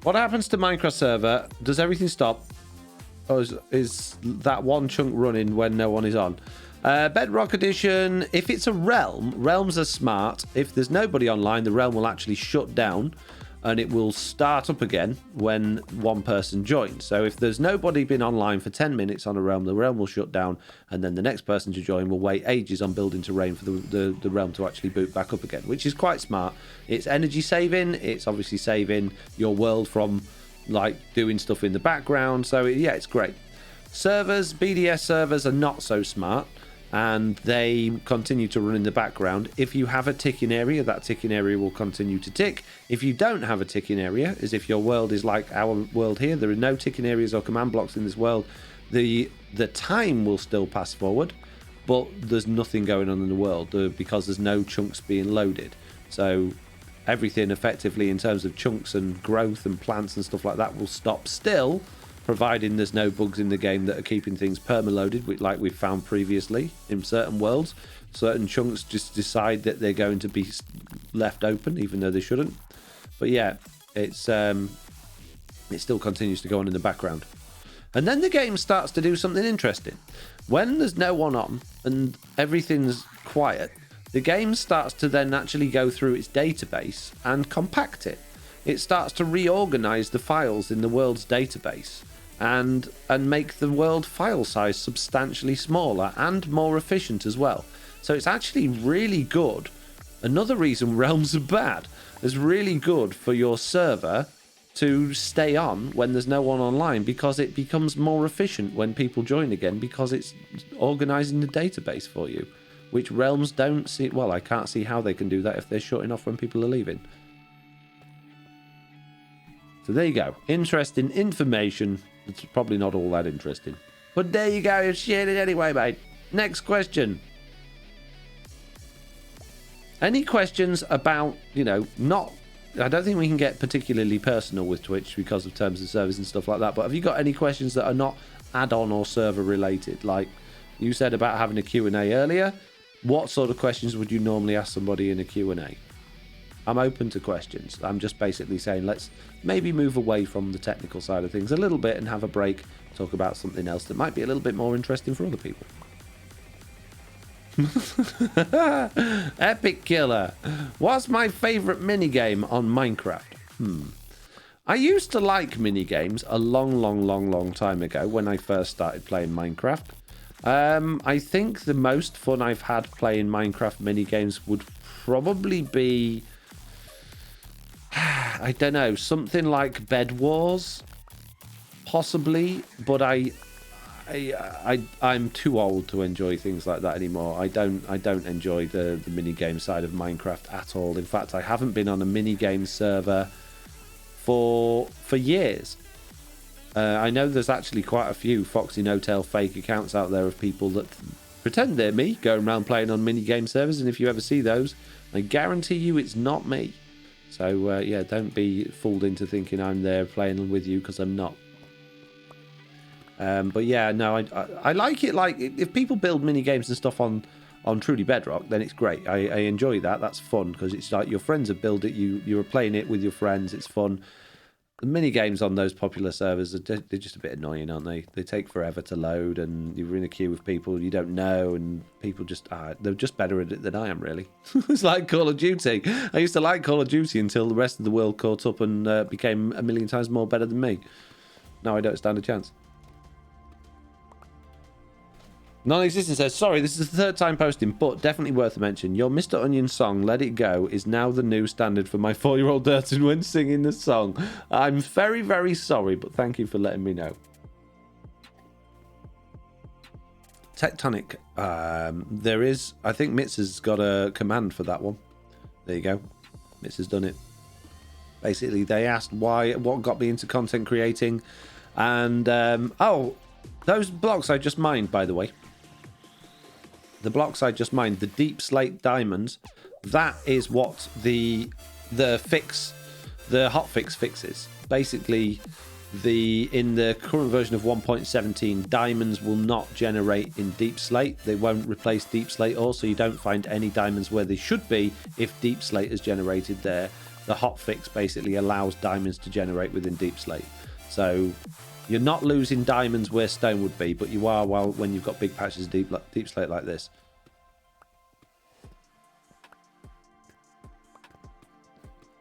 [SPEAKER 2] What happens to Minecraft server? Does everything stop? Or is that one chunk running when no one is on? Bedrock edition. If it's a realm, realms are smart. If there's nobody online, the realm will actually shut down and it will start up again when one person joins. So if there's nobody been online for 10 minutes on a realm, the realm will shut down, and then the next person to join will wait ages on building terrain for the realm to actually boot back up again, which is quite smart. It's energy saving. It's obviously saving your world from like doing stuff in the background. So yeah, it's great. Servers, BDS servers are not so smart, and they continue to run in the background. If you have a ticking area, that ticking area will continue to tick. If you don't have a ticking area, as if your world is like our world here, there are no ticking areas or command blocks in this world, the time will still pass forward, but there's nothing going on in the world because there's no chunks being loaded. So everything effectively in terms of chunks and growth and plants and stuff like that will stop still, providing there's no bugs in the game that are keeping things perma-loaded, like we've found previously in certain worlds. Certain chunks just decide that they're going to be left open, even though they shouldn't. But yeah, it still continues to go on in the background. And then the game starts to do something interesting. When there's no one on and everything's quiet, the game starts to then actually go through its database and compact it. It starts to reorganize the files in the world's database and make the world file size substantially smaller and more efficient as well. So it's actually really good. Another reason realms are bad is really good for your server to stay on when there's no one online, because it becomes more efficient when people join again, because it's organizing the database for you, which realms don't see. Well, I can't see how they can do that if they're shutting off when people are leaving. So there you go. Interesting information It's probably not all that interesting. But there you go. You've shared it anyway, mate. Next question. Any questions about, not... I don't think we can get particularly personal with Twitch because of terms of service and stuff like that, but have you got any questions that are not add-on or server related? Like you said about having a Q&A earlier. What sort of questions would you normally ask somebody in a Q&A? I'm open to questions. I'm just basically saying let's maybe move away from the technical side of things a little bit and have a break, talk about something else that might be a little bit more interesting for other people. Epic Killer. What's my favourite minigame on Minecraft? I used to like minigames a long time ago when I first started playing Minecraft. I think the most fun I've had playing Minecraft minigames would probably be... I don't know, something like Bed Wars, possibly, but I'm too old to enjoy things like that anymore. I don't enjoy the minigame side of Minecraft at all. In fact, I haven't been on a minigame server for years. I know there's actually quite a few FoxyNoTail fake accounts out there of people that pretend they're me going around playing on minigame servers, and if you ever see those, I guarantee you it's not me. So yeah, don't be fooled into thinking I'm there playing with you, because I'm not. But yeah, no, I like it. Like, if people build mini games and stuff on truly Bedrock, then it's great. I enjoy that. That's fun, because it's like your friends have built it. You're playing it with your friends. It's fun. The mini games on those popular servers, they're just a bit annoying, aren't they? They take forever to load, and you're in a queue with people you don't know, and people just they're just better at it than I am, really. It's like Call of Duty. I used to like Call of Duty until the rest of the world caught up and became a million times more better than me. Now I don't stand a chance. Non-existent says, sorry, this is the third time posting, but definitely worth a mention. Your Mr. Onion song, Let It Go, is now the new standard for my 4-year-old Durton when singing the song. I'm very, very sorry, but thank you for letting me know. Tectonic. There is, I think Mitz has got a command for that one. There you go. Mitz has done it. Basically, they asked what got me into content creating. And, oh, those blocks I just mined, by the way. The blocks I just mined, the deep slate diamonds, that is what the hotfix fixes. Basically, in the current version of 1.17, diamonds will not generate in deep slate. They won't replace deep slate ore, so you don't find any diamonds where they should be if deep slate is generated there. The hotfix basically allows diamonds to generate within deep slate. So you're not losing diamonds where stone would be, but you are when you've got big patches of deep slate like this.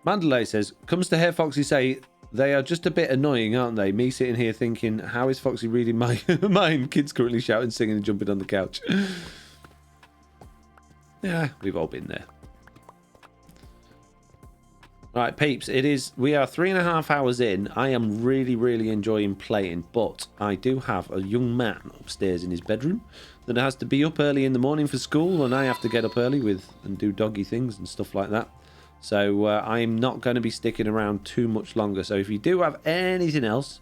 [SPEAKER 2] Mandalay says, comes to hear Foxy say, they are just a bit annoying, aren't they? Me sitting here thinking, how is Foxy reading my mine? Kids currently shouting, singing and jumping on the couch. Yeah, we've all been there. Right, peeps, we are 3.5 hours in. I am really enjoying playing, but I do have a young man upstairs in his bedroom that has to be up early in the morning for school, and I have to get up early and do doggy things and stuff like that. So I'm not going to be sticking around too much longer. So if you do have anything else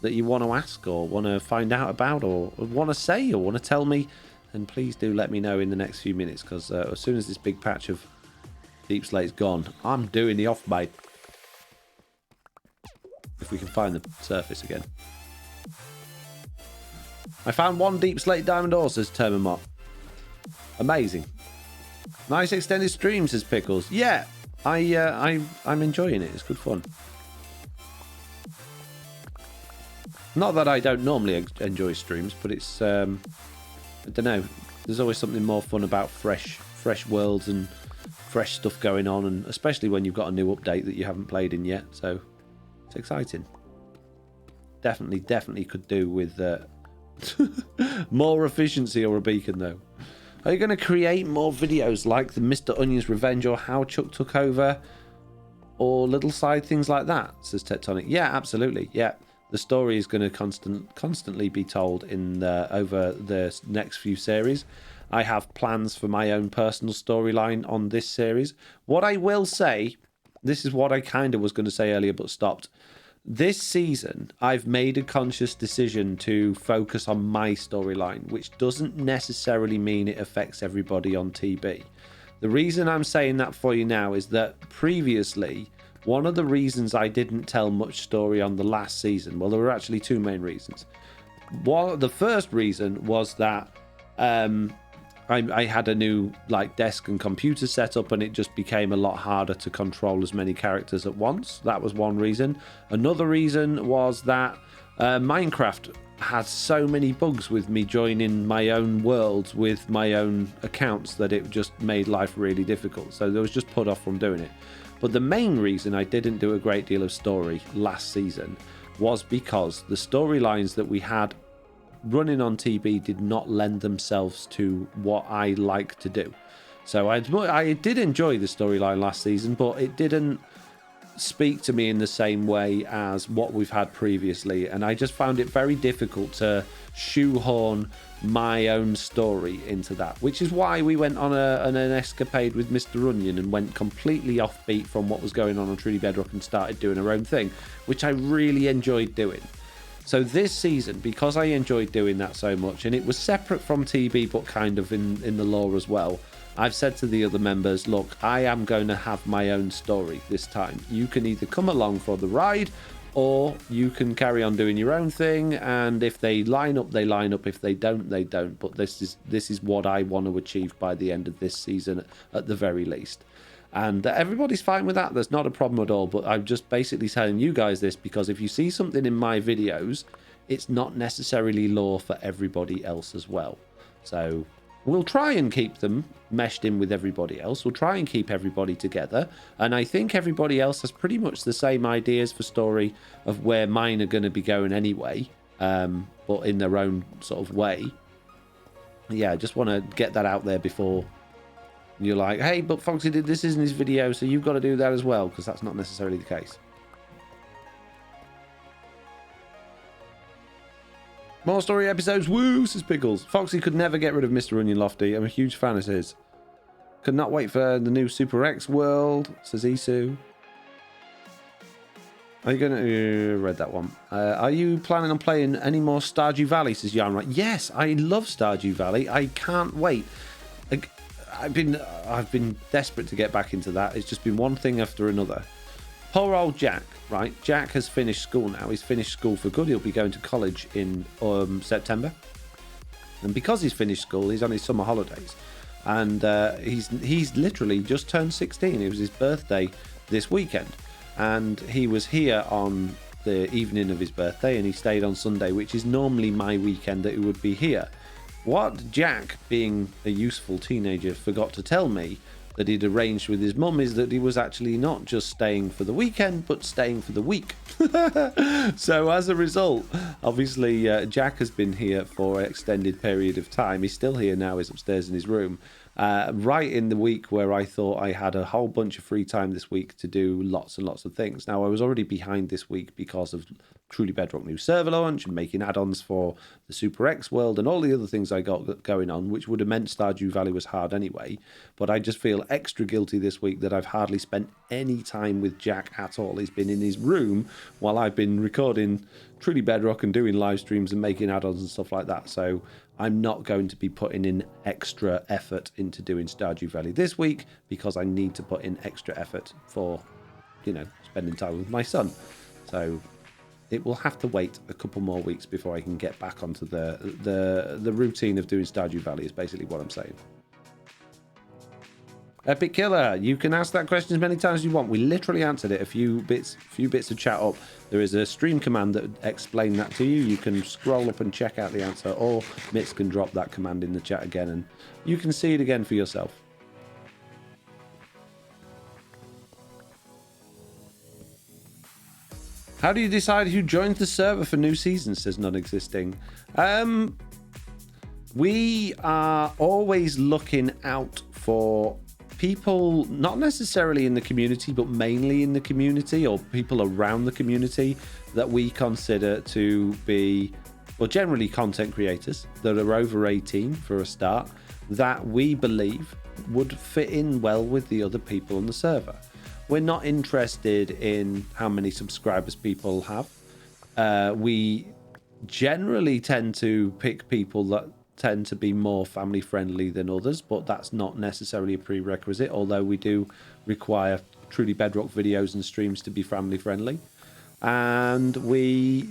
[SPEAKER 2] that you want to ask or want to find out about or want to say or want to tell me, then please do let me know in the next few minutes, because as soon as this big patch of deep slate's gone, I'm doing the off bite. If we can find the surface again. I found one deep slate diamond ore, says Termamot. Amazing. Nice extended stream, says Pickles. Yeah, I'm enjoying it. It's good fun. Not that I don't normally enjoy streams, but it's I don't know. There's always something more fun about fresh worlds and fresh stuff going on, and especially when you've got a new update that you haven't played in yet. So it's exciting. Definitely could do with more efficiency or a beacon though. Are you going to create more videos like the Mr. Onion's Revenge or How Chuck Took Over or little side things like that, says Tectonic. Yeah, absolutely. Yeah, the story is going to constantly be told in over the next few series. I have plans for my own personal storyline on this series. What I will say, this is what I kind of was going to say earlier but stopped. this season, I've made a conscious decision to focus on my storyline, which doesn't necessarily mean it affects everybody on TB. The reason I'm saying that for you now is that previously, one of the reasons I didn't tell much story on the last season, well, there were actually two main reasons. The first reason was that I had a new desk and computer set up, and it just became a lot harder to control as many characters at once. That was one reason. Another reason was that Minecraft has so many bugs with me joining my own worlds with my own accounts that it just made life really difficult. So I was just put off from doing it. But the main reason I didn't do a great deal of story last season was because the storylines that we had running on TB did not lend themselves to what I like to do. So I did enjoy the storyline last season, but it didn't speak to me in the same way as what we've had previously, and I just found it very difficult to shoehorn my own story into that, which is why we went on an escapade with Mr. Onion and went completely offbeat from what was going on Truly Bedrock and started doing our own thing, which I really enjoyed doing. So this season, because I enjoyed doing that so much, and it was separate from TB but kind of in the lore as well, I've said to the other members, look, I am going to have my own story this time. You can either come along for the ride, or you can carry on doing your own thing, and if they line up, they line up. If they don't, they don't. But this is what I want to achieve by the end of this season, at the very least. And everybody's fine with that. There's not a problem at all. But I'm just basically telling you guys this because if you see something in my videos, it's not necessarily lore for everybody else as well. So we'll try and keep them meshed in with everybody else. We'll try and keep everybody together. And I think everybody else has pretty much the same ideas for story of where mine are going to be going anyway, but in their own sort of way. Yeah, I just want to get that out there before you're like, hey, but Foxy did this in his video, so you've got to do that as well, because that's not necessarily the case. More story episodes, woo, says Pickles. Foxy could never get rid of Mr. Onion Lofty. I'm a huge fan of his. Could not wait for the new Super X world, says Isu. Are you going to... read that one. Are you planning on playing any more Stardew Valley, says Yarn. Right. Yes, I love Stardew Valley. I can't wait. I've been desperate to get back into that. It's just been one thing after another. Poor old Jack, right? Jack has finished school now. He's finished school for good. He'll be going to college in September. And because he's finished school, he's on his summer holidays. And he's literally just turned 16. It was his birthday this weekend. And he was here on the evening of his birthday, and he stayed on Sunday, which is normally my weekend that he would be here. What Jack, being a useful teenager, forgot to tell me that he'd arranged with his mum is that he was actually not just staying for the weekend, but staying for the week. So as a result, obviously, Jack has been here for an extended period of time. He's still here now. He's upstairs in his room. Right in the week where I thought I had a whole bunch of free time this week to do lots and lots of things. Now, I was already behind this week because of Truly Bedrock new server launch and making add-ons for the Super X world and all the other things I got going on, which would have meant Stardew Valley was hard anyway. But I just feel extra guilty this week that I've hardly spent any time with Jack at all. He's been in his room while I've been recording Truly Bedrock and doing live streams and making add-ons and stuff like that. So I'm not going to be putting in extra effort into doing Stardew Valley this week because I need to put in extra effort for, spending time with my son. So it will have to wait a couple more weeks before I can get back onto the routine of doing Stardew Valley is basically what I'm saying. Epic Killer, you can ask that question as many times as you want. We literally answered it a few bits of chat up. There is a stream command that explains that to you. You can scroll up and check out the answer, or Mitz can drop that command in the chat again and you can see it again for yourself. How do you decide who joins the server for new seasons, says non-existing? We are always looking out for people, not necessarily in the community, but mainly in the community, or people around the community that we consider to be, well, generally content creators that are over 18 for a start, that we believe would fit in well with the other people on the server. we're not interested in how many subscribers people have. We generally tend to pick people that tend to be more family friendly than others, but that's not necessarily a prerequisite, although we do require truly Bedrock videos and streams to be family friendly. And we're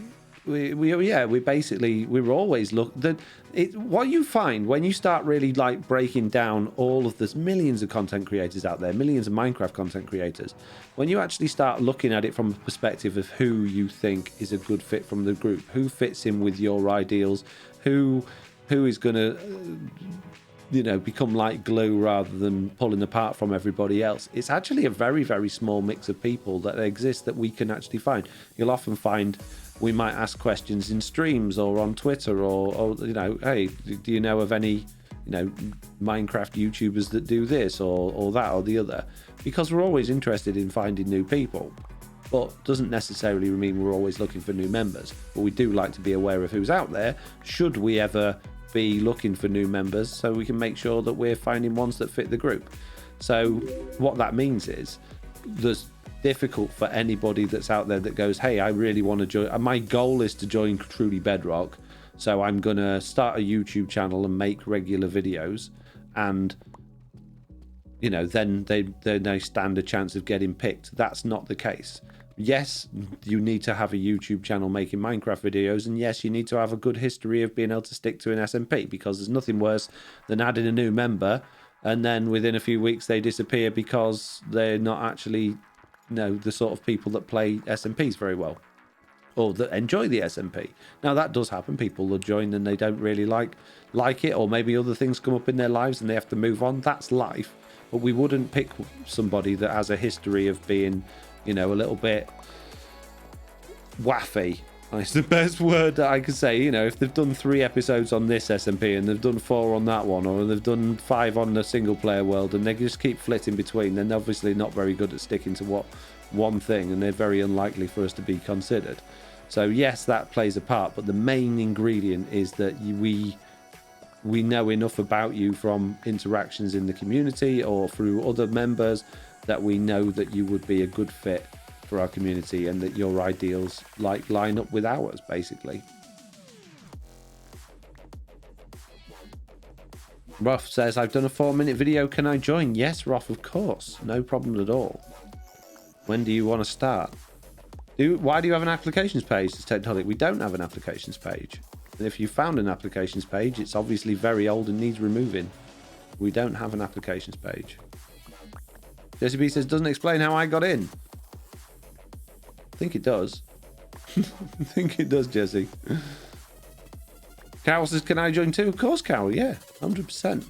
[SPEAKER 2] always what you find when you start really like breaking down all of this millions of content creators out there, millions of Minecraft content creators, when you actually start looking at it from a perspective of who you think is a good fit from the group, who fits in with your ideals, who is going to become like glue rather than pulling apart from everybody else. It's actually a very, very small mix of people that exist that we can actually find. You'll often find we might ask questions in streams or on Twitter or hey, do you know of any, Minecraft YouTubers that do this or that or the other? Because we're always interested in finding new people, but doesn't necessarily mean we're always looking for new members. But we do like to be aware of who's out there, should we ever be looking for new members, so we can make sure that we're finding ones that fit the group. So what that means is there's difficult for anybody that's out there that goes, hey, I really want to join, my goal is to join truly Bedrock, so I'm gonna start a YouTube channel and make regular videos, and then they stand a chance of getting picked. That's not the case. Yes, you need to have a YouTube channel making Minecraft videos, and yes, you need to have a good history of being able to stick to an SMP, because there's nothing worse than adding a new member and then within a few weeks they disappear because they're not actually the sort of people that play SMPs very well or that enjoy the SMP. Now that does happen. People will join and they don't really like it, or maybe other things come up in their lives and they have to move on. That's life. But we wouldn't pick somebody that has a history of being a little bit waffy. It's the best word that I could say. If they've done 3 episodes on this SMP and they've done 4 on that one, or they've done 5 on the single player world, and they just keep flitting between, then obviously not very good at sticking to one thing, and they're very unlikely for us to be considered. So yes, that plays a part, but the main ingredient is that we know enough about you from interactions in the community or through other members that we know that you would be a good fit for our community and that your ideals line up with ours, basically. Roth says, I've done a 4-minute video, can I join? Yes, Roth, of course, no problem at all. When do you want to start? Why do you have an applications page? It's Tectonic. We don't have an applications page, and if you found an applications page, it's obviously very old and needs removing. We don't have an applications page. Jesse B says, doesn't explain how I got in. I think it does. I think it does, Jesse. Carol says, can I join too? Of course, Carol, yeah, 100%.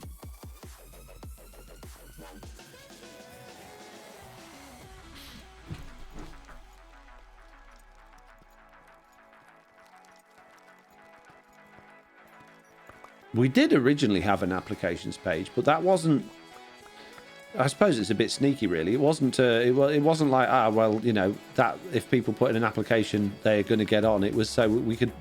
[SPEAKER 2] We did originally have an applications page, but that wasn't. I suppose it's a bit sneaky, really. It wasn't. It wasn't like that if people put in an application, they're going to get on. It was so we could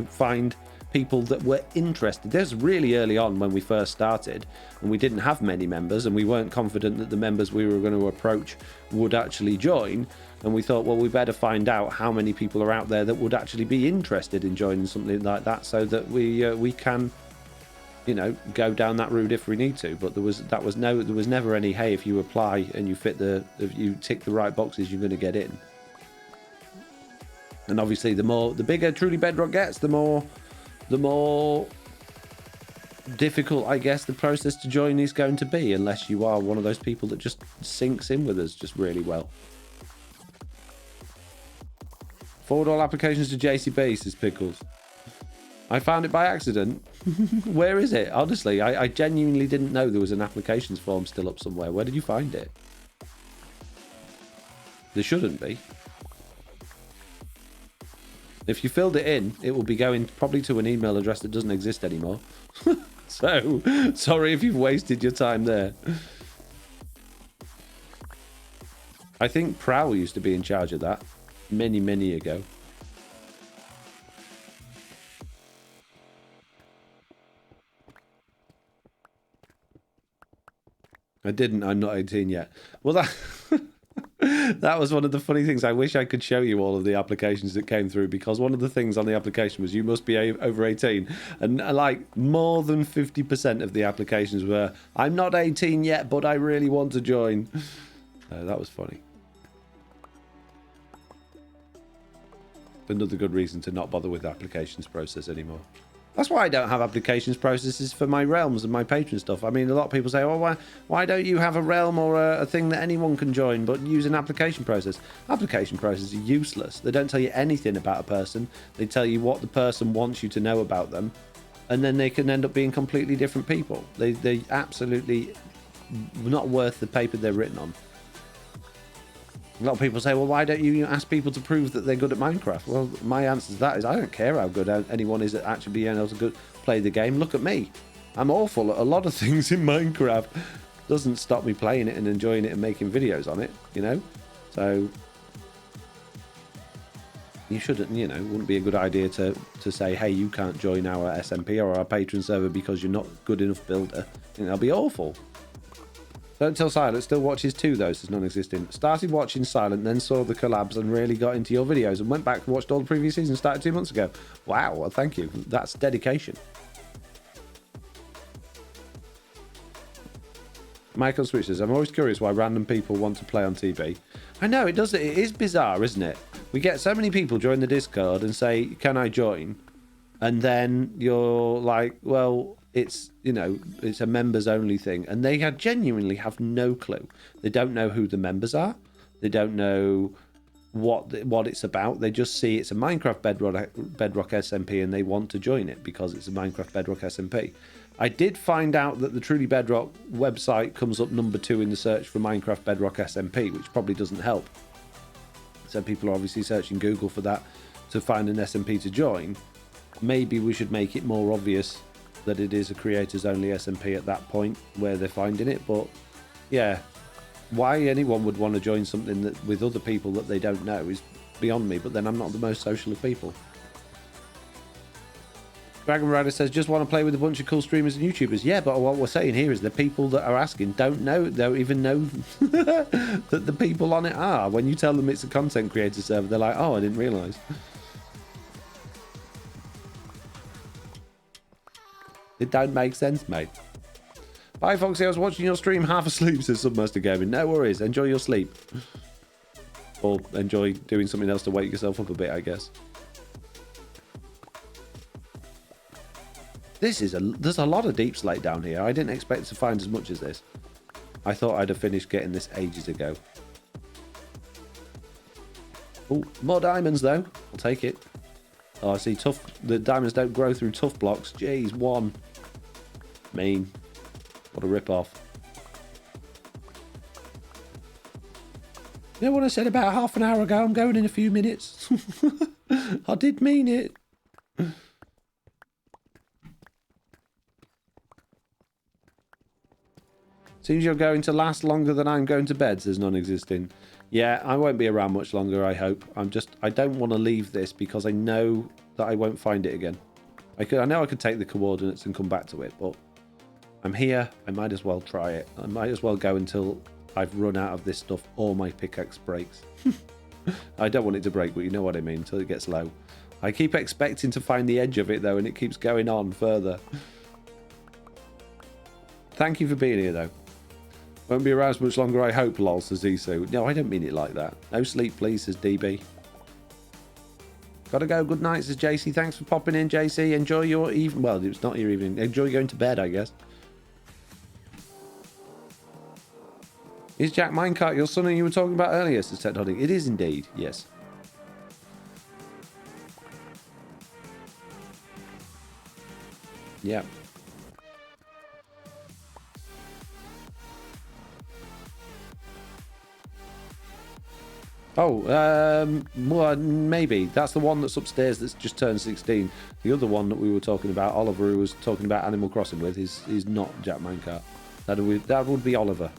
[SPEAKER 2] find people that were interested. This was really early on when we first started, and we didn't have many members, and we weren't confident that the members we were going to approach would actually join. And we thought, well, we better find out how many people are out there that would actually be interested in joining something like that, so that we can. Go down that route if we need to. But there was never any, hey, if you apply and you if you tick the right boxes, you're going to get in. And obviously the bigger truly Bedrock gets, the more difficult, I guess, the process to join is going to be, unless you are one of those people that just sinks in with us just really well. Forward all applications to JCB, says Pickles. I found it by accident. Where is it? Honestly, I genuinely didn't know there was an applications form still up somewhere. Where did you find it? There shouldn't be. If you filled it in, it will be going probably to an email address that doesn't exist anymore. So, sorry if you've wasted your time there. I think Prowl used to be in charge of that many, many ago. I didn't. I'm not 18 yet. Well, That was one of the funny things. I wish I could show you all of the applications that came through, because one of the things on the application was you must be over 18. And like more than 50% of the applications were, I'm not 18 yet, but I really want to join. That was funny. Another good reason to not bother with the applications process anymore. That's why I don't have applications processes for my realms and my patron stuff. I mean, a lot of people say, oh, why don't you have a realm or a thing that anyone can join, but use an application process? Application processes are useless. They don't tell you anything about a person. They tell you what the person wants you to know about them, and then they can end up being completely different people. They're absolutely not worth the paper they're written on. A lot of people say, well, why don't you ask people to prove that they're good at Minecraft? Well, my answer to that is I don't care how good anyone is at actually being able to play the game. Look at me. I'm awful at a lot of things in Minecraft. Doesn't stop me playing it and enjoying it and making videos on it, you know? So you shouldn't, you know, it wouldn't be a good idea to say, hey, you can't join our SMP or our patron server because you're not good enough builder. I think that'll be awful. Don't Tell Silent still watches too, though, says non-existent. Started watching Silent, then saw the collabs and really got into your videos and went back and watched all the previous seasons, started 2 months ago. Wow, well, thank you. That's dedication. Michael Switch says, I'm always curious why random people want to play on TV. I know, it is bizarre, isn't it? We get so many people join the Discord and say, can I join? And then you're like, well, it's, you know, it's a members only thing, and they genuinely have no clue. They don't know who the members are. They don't know what it's about. They just see it's a Minecraft Bedrock SMP and they want to join it because it's a Minecraft Bedrock SMP. I did find out that the Truly Bedrock website comes up number 2 in the search for Minecraft Bedrock SMP, which probably doesn't help. So people are obviously searching Google for that to find an SMP to join. Maybe we should make it more obvious that it is a creators only SMP at that point where they're finding it. But yeah, why anyone would want to join something that with other people that they don't know is beyond me. But then I'm not the most social of people. Dragon Rider says, just want to play with a bunch of cool streamers and YouTubers. Yeah, but what we're saying here is the people that are asking don't even know that the people on it are. When you tell them it's a content creator server, they're like, oh, I didn't realise. It don't make sense, mate. Bye, Foxy. I was watching your stream half asleep, says Submaster Gaming. No worries. Enjoy your sleep. Or enjoy doing something else to wake yourself up a bit, I guess. There's a lot of deep slate down here. I didn't expect to find as much as this. I thought I'd have finished getting this ages ago. Oh, more diamonds, though. I'll take it. Oh, I see the diamonds don't grow through tough blocks. Jeez, 1. Mean. What a rip-off. You know what I said about half an hour ago? I'm going in a few minutes. I did mean it. Seems you're going to last longer than I'm going to bed, says non-existing. Yeah, I won't be around much longer, I hope. I don't want to leave this because I know that I won't find it again. I know I could take the coordinates and come back to it, but I'm here. I might as well try it. I might as well go until I've run out of this stuff or my pickaxe breaks. I don't want it to break, but you know what I mean, until it gets low. I keep expecting to find the edge of it, though, and it keeps going on further. Thank you for being here, though. Won't be around much longer, I hope, lol, says Isu. No, I don't mean it like that. No sleep, please, says DB. Gotta go. Good night, says JC. Thanks for popping in, JC. Enjoy your evening. Well, it's not your evening. Enjoy going to bed, I guess. Is Jack Minecart your son who you were talking about earlier, says Ted Hodding? It is indeed, yes. Yeah. Oh, well, maybe. That's the one that's upstairs that's just turned 16. The other one that we were talking about, Oliver, who was talking about Animal Crossing with, is not Jack Minecart. That would be Oliver.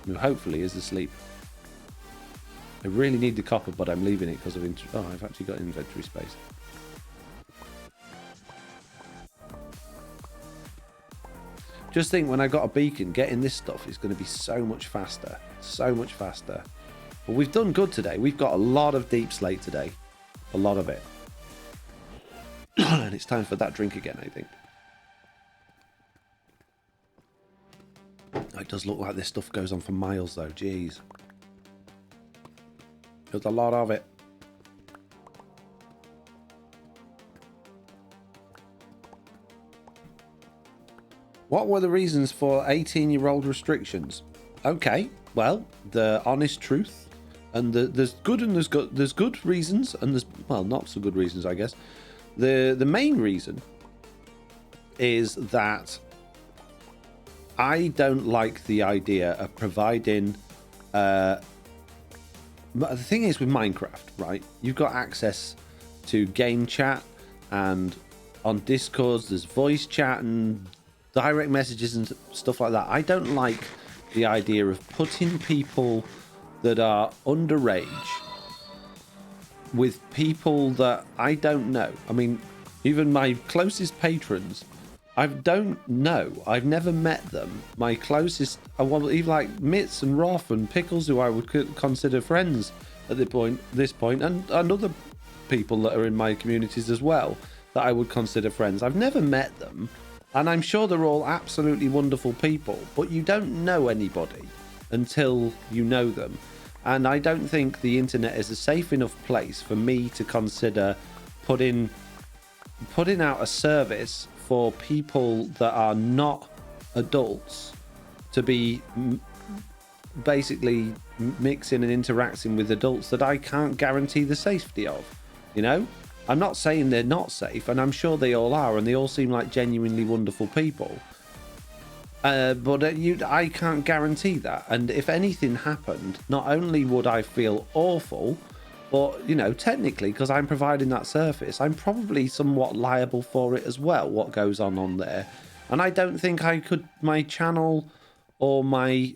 [SPEAKER 2] Who hopefully is asleep. I really need the copper, but I'm leaving it because of... Oh, I've actually got inventory space. Just think, when I got a beacon, getting this stuff is going to be so much faster. So much faster. But we've done good today. We've got a lot of deep slate today. A lot of it. And it's time for that drink again, I think. It does look like this stuff goes on for miles, though. Jeez. There's a lot of it. What were the reasons for 18-year-old restrictions? Okay, well, the honest truth, and there's good and there's good reasons, and there's, well, not so good reasons, I guess. The main reason is that I don't like the idea of providing. The thing is with Minecraft, right? You've got access to game chat, and on Discord there's voice chat and direct messages and stuff like that. I don't like the idea of putting people that are underage with people that I don't know. I mean, even my closest patrons, I don't know. I've never met them. My closest, even like Mitts and Roth and Pickles, who I would consider friends at this point, and other people that are in my communities as well that I would consider friends. I've never met them, and I'm sure they're all absolutely wonderful people, but you don't know anybody until you know them. And I don't think the internet is a safe enough place for me to consider putting out a service for people that are not adults to be basically mixing and interacting with adults that I can't guarantee the safety of. You know, I'm not saying they're not safe, and I'm sure they all are, and they all seem like genuinely wonderful people. But I can't guarantee that. And if anything happened, not only would I feel awful, but, you know, technically, because I'm providing that service, I'm probably somewhat liable for it as well, what goes on there. And I don't think my channel or my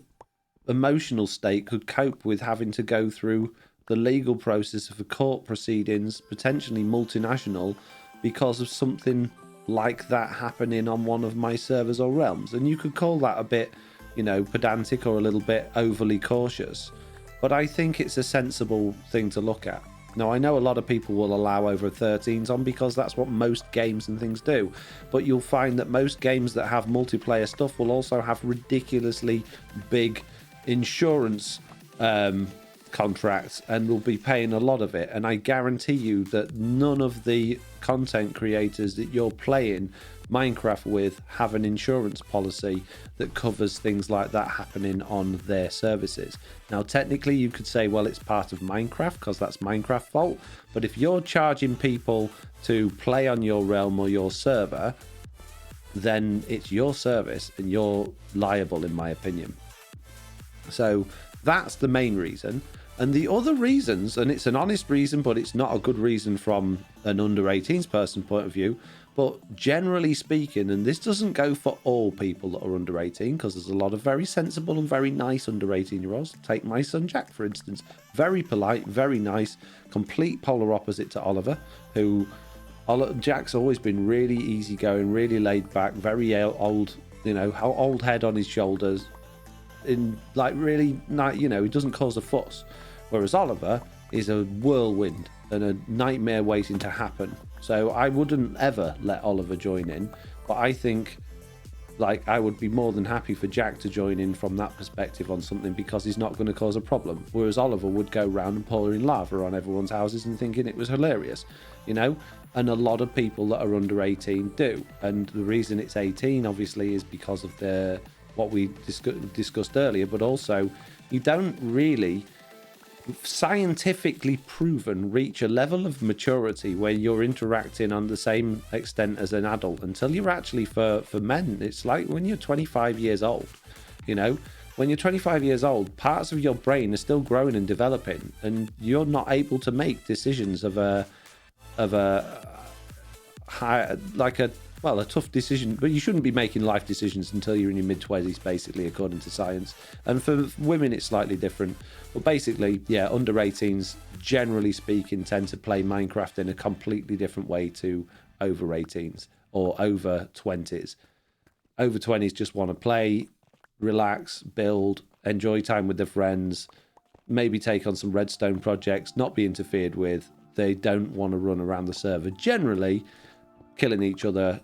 [SPEAKER 2] emotional state could cope with having to go through the legal process of a court proceedings, potentially multinational, because of something like that happening on one of my servers or realms. And you could call that a bit, you know, pedantic or a little bit overly cautious, but I think it's a sensible thing to look at. Now, I know a lot of people will allow over 13s on because that's what most games and things do, but you'll find that most games that have multiplayer stuff will also have ridiculously big insurance contracts and will be paying a lot of it. And I guarantee you that none of the content creators that you're playing Minecraft with have an insurance policy that covers things like that happening on their services. Now, technically you could say, well, it's part of Minecraft because that's Minecraft's fault, but if you're charging people to play on your realm or your server, then it's your service and you're liable, in my opinion. So that's the main reason. And the other reasons, and it's an honest reason, but it's not a good reason from an under 18s person point of view, but generally speaking, and this doesn't go for all people that are under 18, because there's a lot of very sensible and very nice under 18-year-olds. Take my son Jack, for instance. Very polite, very nice, complete polar opposite to Oliver, who Jack's always been really easygoing, really laid back, very old, you know, old head on his shoulders, in like really, you know, he doesn't cause a fuss. Whereas Oliver is a whirlwind and a nightmare waiting to happen. So I wouldn't ever let Oliver join in, but I think like I would be more than happy for Jack to join in from that perspective on something, because he's not going to cause a problem. Whereas Oliver would go round and pouring lava on everyone's houses and thinking it was hilarious, you know. And a lot of people that are under 18 do. And the reason it's 18 obviously is because of what we discussed earlier, but also you don't really scientifically proven reach a level of maturity where you're interacting on the same extent as an adult until you're actually, for men, it's like when you're 25 years old, you know. When you're 25 years old, parts of your brain are still growing and developing, and you're not able to make decisions of a tough decision, but you shouldn't be making life decisions until you're in your mid-20s, basically, according to science. And for women, it's slightly different. But basically, yeah, under 18s, generally speaking, tend to play Minecraft in a completely different way to over 18s or over 20s. over 20s just want to play, relax, build, enjoy time with their friends, maybe take on some redstone projects, not be interfered with. They don't want to run around the server, generally killing each other,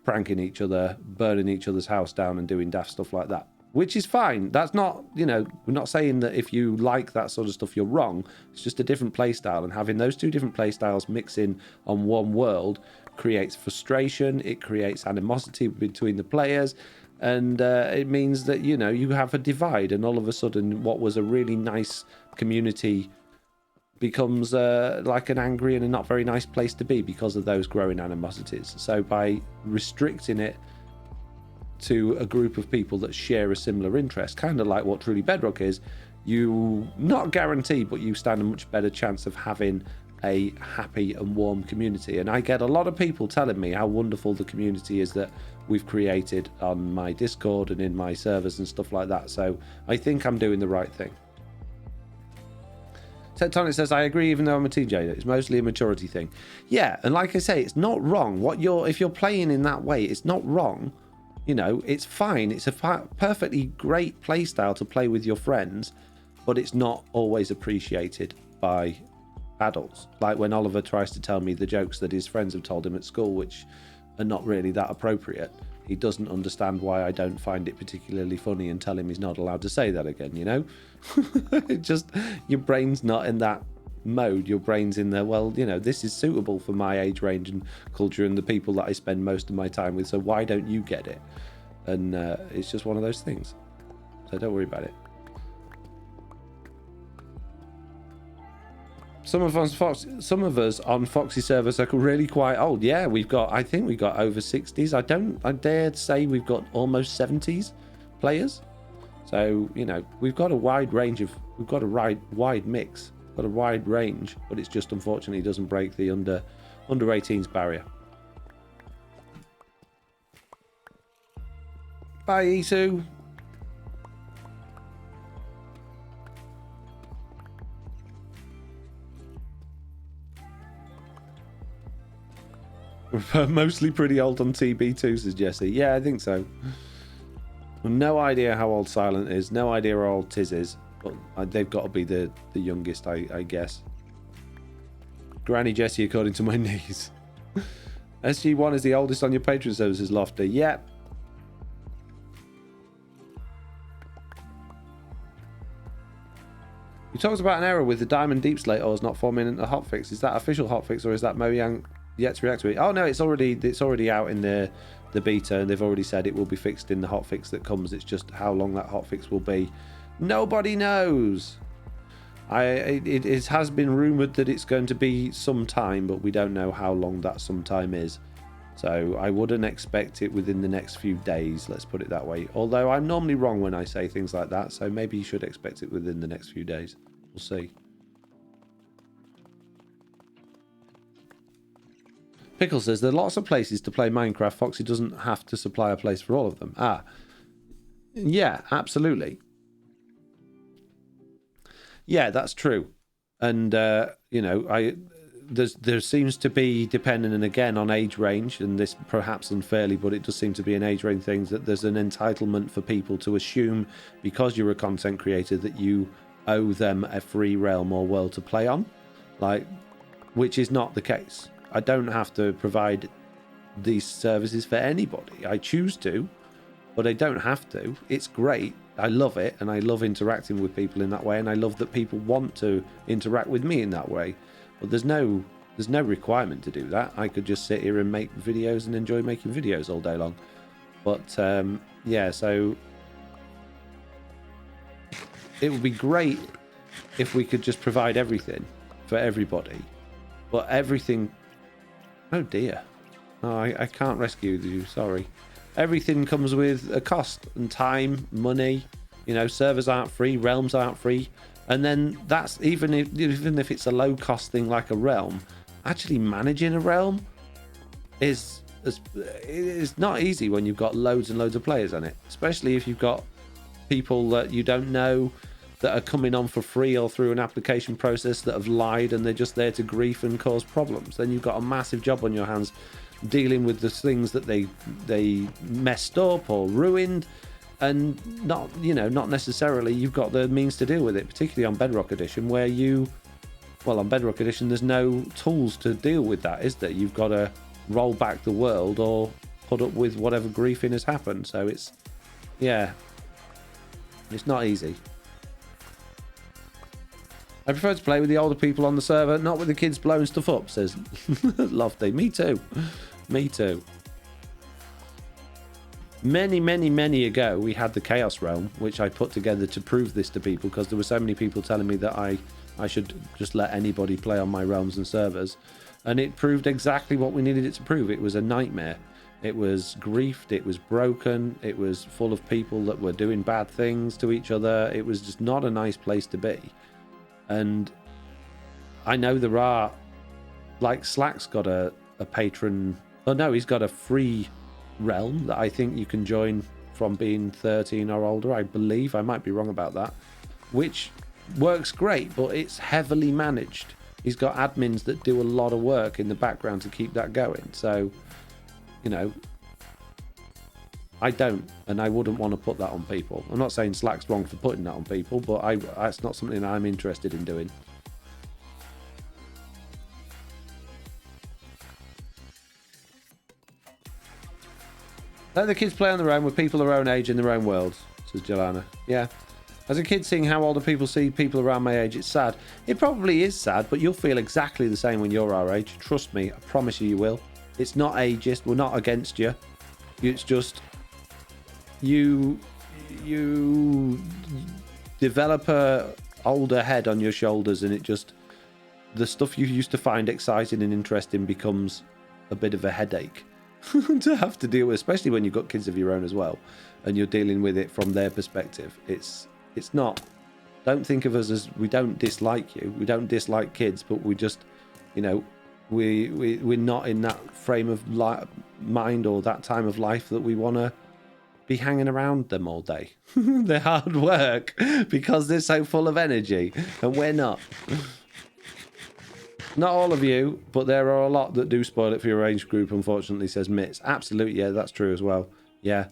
[SPEAKER 2] pranking each other, burning each other's house down and doing daft stuff like that, which is fine. That's not, you know, we're not saying that if you like that sort of stuff, you're wrong. It's just a different play style, and having those two different play styles mixing on one world creates frustration, it creates animosity between the players, and it means that, you know, you have a divide, and all of a sudden what was a really nice community becomes like an angry and a not very nice place to be because of those growing animosities. So by restricting it to a group of people that share a similar interest, kind of like what truly Bedrock is, you not guarantee, but you stand a much better chance of having a happy and warm community. And I get a lot of people telling me how wonderful the community is that we've created on my Discord and in my servers and stuff like that. So I think I'm doing the right thing. Tectonic says, I agree, even though I'm a TJ, it's mostly a maturity thing. Yeah, and like I say, it's not wrong. If you're playing in that way, it's not wrong. You know, it's fine. It's a perfectly great play style to play with your friends, but it's not always appreciated by adults. Like when Oliver tries to tell me the jokes that his friends have told him at school, which are not really that appropriate. He doesn't understand why I don't find it particularly funny and tell him he's not allowed to say that again, you know? It just, your brain's not in that mode. Your brain's in there, well, you know, this is suitable for my age range and culture and the people that I spend most of my time with, so why don't you get it? And it's just one of those things. So don't worry about it. Some of us on Foxy servers are really quite old. Yeah, I think we've got over 60s. I dare say we've got almost 70s players. So, you know, we've got a wide mix, got a wide range, but it's just unfortunately doesn't break the under 18s barrier. Bye, Isu. We're mostly pretty old on TB2, says Jesse. Yeah, I think so. No idea how old Silent is. No idea how old Tiz is. But they've got to be the youngest, I guess. Granny Jessie, according to my niece. SG1 is the oldest on your Patreon services, Lofty. Yep. You talked about an error with the Diamond Deep Slate ores not forming a hotfix. Is that official hotfix, or is that Mojang yet to react to it? Oh no, it's already out in the beta, and they've already said it will be fixed in the hotfix that comes. It's just how long that hotfix will be, nobody knows. It has been rumored that it's going to be some time, but we don't know how long that some time is. So I wouldn't expect it within the next few days, let's put it that way. Although I'm normally wrong when I say things like that, so maybe you should expect it within the next few days. We'll see. Pickle says, there are lots of places to play Minecraft. Foxy doesn't have to supply a place for all of them. Yeah, absolutely. Yeah, that's true. And, you know, there seems to be, depending, and again, on age range, and this perhaps unfairly, but it does seem to be an age range thing, that there's an entitlement for people to assume, because you're a content creator, that you owe them a free realm or world to play on, like, which is not the case. I don't have to provide these services for anybody. I choose to, but I don't have to. It's great. I love it, and I love interacting with people in that way, and I love that people want to interact with me in that way. But there's no requirement to do that. I could just sit here and make videos and enjoy making videos all day long. But yeah, so it would be great if we could just provide everything for everybody. But everything... Oh dear. No, I can't rescue you, sorry. Everything comes with a cost and time, money. You know, servers aren't free, realms aren't free. And then that's even if it's a low cost thing like a realm, actually managing a realm is not easy when you've got loads and loads of players on it, especially if you've got people that you don't know that are coming on for free or through an application process that have lied and they're just there to grief and cause problems. Then you've got a massive job on your hands dealing with the things that they messed up or ruined, and not necessarily you've got the means to deal with it, particularly on Bedrock Edition, where on Bedrock Edition there's no tools to deal with that, is there? You've got to roll back the world or put up with whatever griefing has happened. So it's not easy. I prefer to play with the older people on the server, not with the kids blowing stuff up, says Lofty. Me too. Many ago, we had the Chaos Realm, which I put together to prove this to people, because there were so many people telling me that I should just let anybody play on my realms and servers. And it proved exactly what we needed it to prove. It was a nightmare. It was griefed, it was broken, it was full of people that were doing bad things to each other. It was just not a nice place to be. And I know there are, like Slack's got a patron, oh no, he's got a free realm that I think you can join from being 13 or older, I believe. I might be wrong about that, which works great, but it's heavily managed. He's got admins that do a lot of work in the background to keep that going. So, I don't, and I wouldn't want to put that on people. I'm not saying Slack's wrong for putting that on people, but that's not something I'm interested in doing. Let the kids play on their own with people their own age in their own worlds, says Jelana. Yeah. As a kid, seeing how older people see people around my age, it's sad. It probably is sad, but you'll feel exactly the same when you're our age. Trust me, I promise you will. It's not ageist. We're not against you. It's just you develop a older head on your shoulders, and the stuff you used to find exciting and interesting becomes a bit of a headache to have to deal with, especially when you've got kids of your own as well, and you're dealing with it from their perspective. It's not. Don't think of us as, we don't dislike you. We don't dislike kids, but we just, we're not in that frame of mind or that time of life that we want to be hanging around them all day. They're hard work because they're so full of energy, and we're not. Not all of you, but there are a lot that do spoil it for your age group, unfortunately, says Mitz. Absolutely, yeah, that's true as well. Yeah.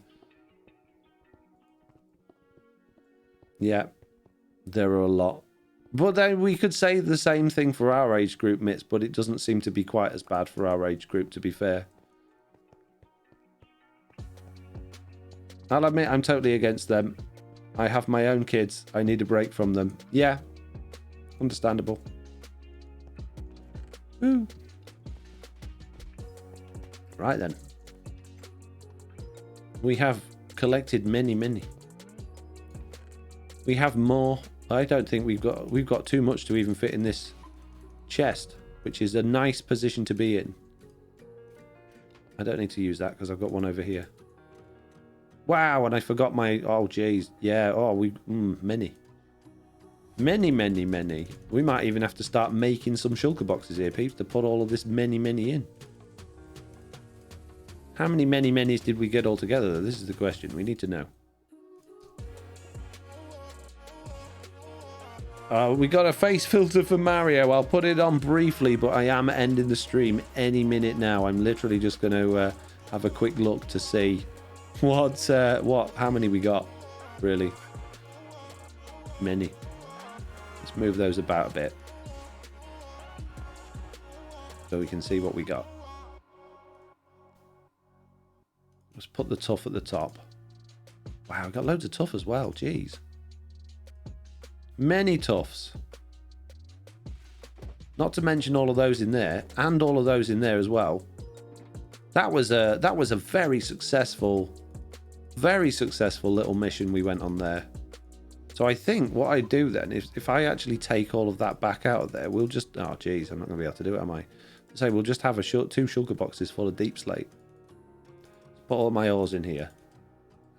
[SPEAKER 2] Yeah, there are a lot. But then we could say the same thing for our age group, Mitz, but it doesn't seem to be quite as bad for our age group, to be fair. I'll admit I'm totally against them. I have my own kids. I need a break from them. Yeah, understandable. Ooh. Right then. We have collected many. We have more. I don't think we've got too much to even fit in this chest, which is a nice position to be in. I don't need to use that because I've got one over here. Wow, and I forgot my... Oh, jeez. Yeah, many. Many. We might even have to start making some shulker boxes here, peeps, to put all of this many in. How many many's did we get all together, though? This is the question. We need to know. We got a face filter for Mario. I'll put it on briefly, but I am ending the stream any minute now. I'm literally just going to have a quick look to see how many we got, really. Many. Let's move those about a bit so we can see what we got. Let's put the tough at the top. Wow, we got loads of tough as well. Jeez. Many toughs. Not to mention all of those in there, and all of those in there as well. That was a very successful little mission we went on there. So I think what I do then, if I actually take all of that back out of there, we'll just... Oh, geez, I'm not going to be able to do it, am I? So we'll just have two shulker boxes full of deep slate. Put all my ores in here.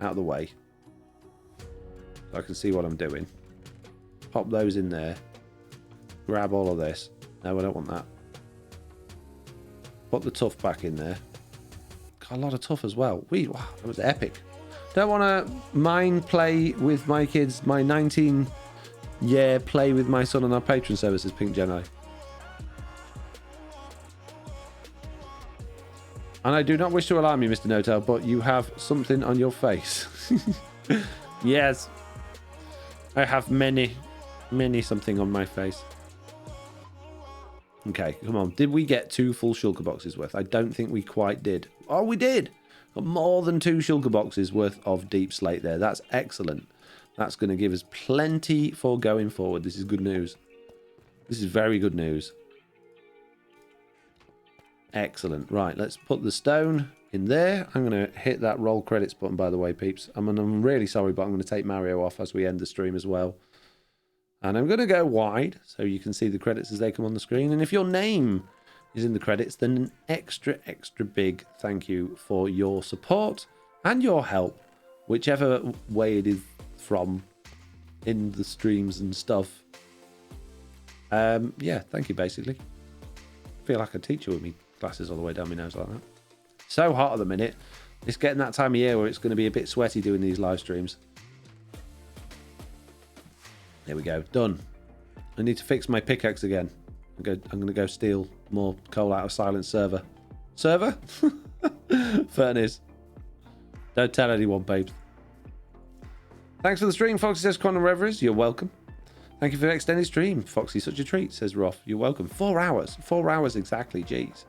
[SPEAKER 2] Out of the way. So I can see what I'm doing. Pop those in there. Grab all of this. No, I don't want that. Put the tough back in there. Got a lot of tough as well. Wow, that was epic. Don't want to mind play with my kids. My 19-year play with my son on our Patreon services, Pink Jedi. And I do not wish to alarm you, Mr. NoTail, but you have something on your face. Yes. I have many something on my face. Okay, come on. Did we get 2 full shulker boxes worth? I don't think we quite did. Oh, we did. Got more than 2 shulker boxes worth of deep slate there. That's excellent. That's going to give us plenty for going forward. This is good news. This is very good news. Excellent. Right, let's put the stone in there. I'm going to hit that roll credits button, by the way, peeps. I'm really sorry, but I'm going to take Mario off as we end the stream as well. And I'm going to go wide so you can see the credits as they come on the screen. And if your name is in the credits, then an extra big thank you for your support and your help, whichever way it is from in the streams and stuff. Yeah, thank you, basically. I feel like a teacher with me glasses all the way down my nose like that. So hot at the minute. It's getting that time of year where it's going to be a bit sweaty doing these live streams. There we go. Done. I need to fix my pickaxe again. I'm going to go steal more coal out of Silent Server. Server? Furnace. Don't tell anyone, babes. Thanks for the stream, Foxy, says Quantum Reveries. You're welcome. Thank you for the extended stream. Foxy, such a treat, says Roth. You're welcome. 4 hours. 4 hours exactly. Jeez.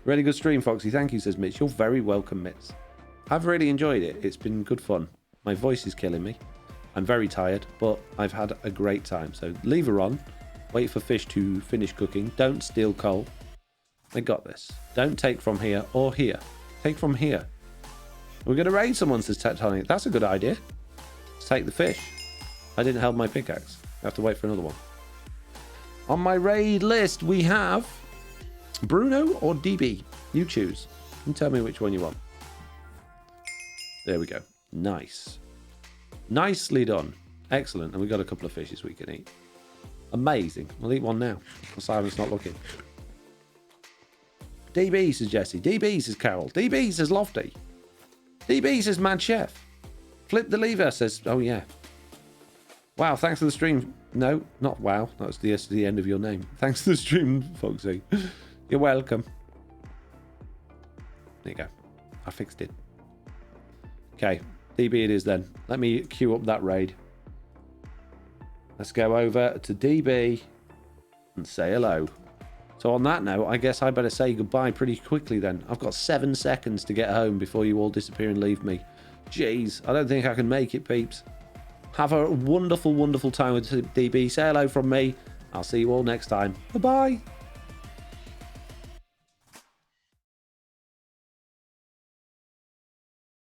[SPEAKER 2] Really good stream, Foxy. Thank you, says Mitch. You're very welcome, Mitch. I've really enjoyed it. It's been good fun. My voice is killing me. I'm very tired, but I've had a great time. So leave her on. Wait for fish to finish cooking. Don't steal coal. I got this. Don't take from here or here. Take from here. We're going to raid someone, says Tectonic. That's a good idea. Let's take the fish. I didn't hold my pickaxe. I have to wait for another one. On my raid list, we have Bruno or DB. You choose. And tell me which one you want. There we go. Nice. Nicely done. Excellent. And we've got a couple of fishes we can eat. Amazing. We'll eat one now. Simon's not looking. DB, says Jesse. DB, says Carol. DB, says Lofty. DB, says Mad Chef. Flip the lever, says... Oh, yeah. Wow, thanks for the stream. No, not wow. That's the end of your name. Thanks for the stream, Foxy. You're welcome. There you go. I fixed it. Okay. DB it is then. Let me queue up that raid. Let's go over to DB and say hello. So on that note, I guess I better say goodbye pretty quickly then. I've got 7 seconds to get home before you all disappear and leave me. Jeez, I don't think I can make it, peeps. Have a wonderful, wonderful time with DB. Say hello from me. I'll see you all next time. Bye-bye.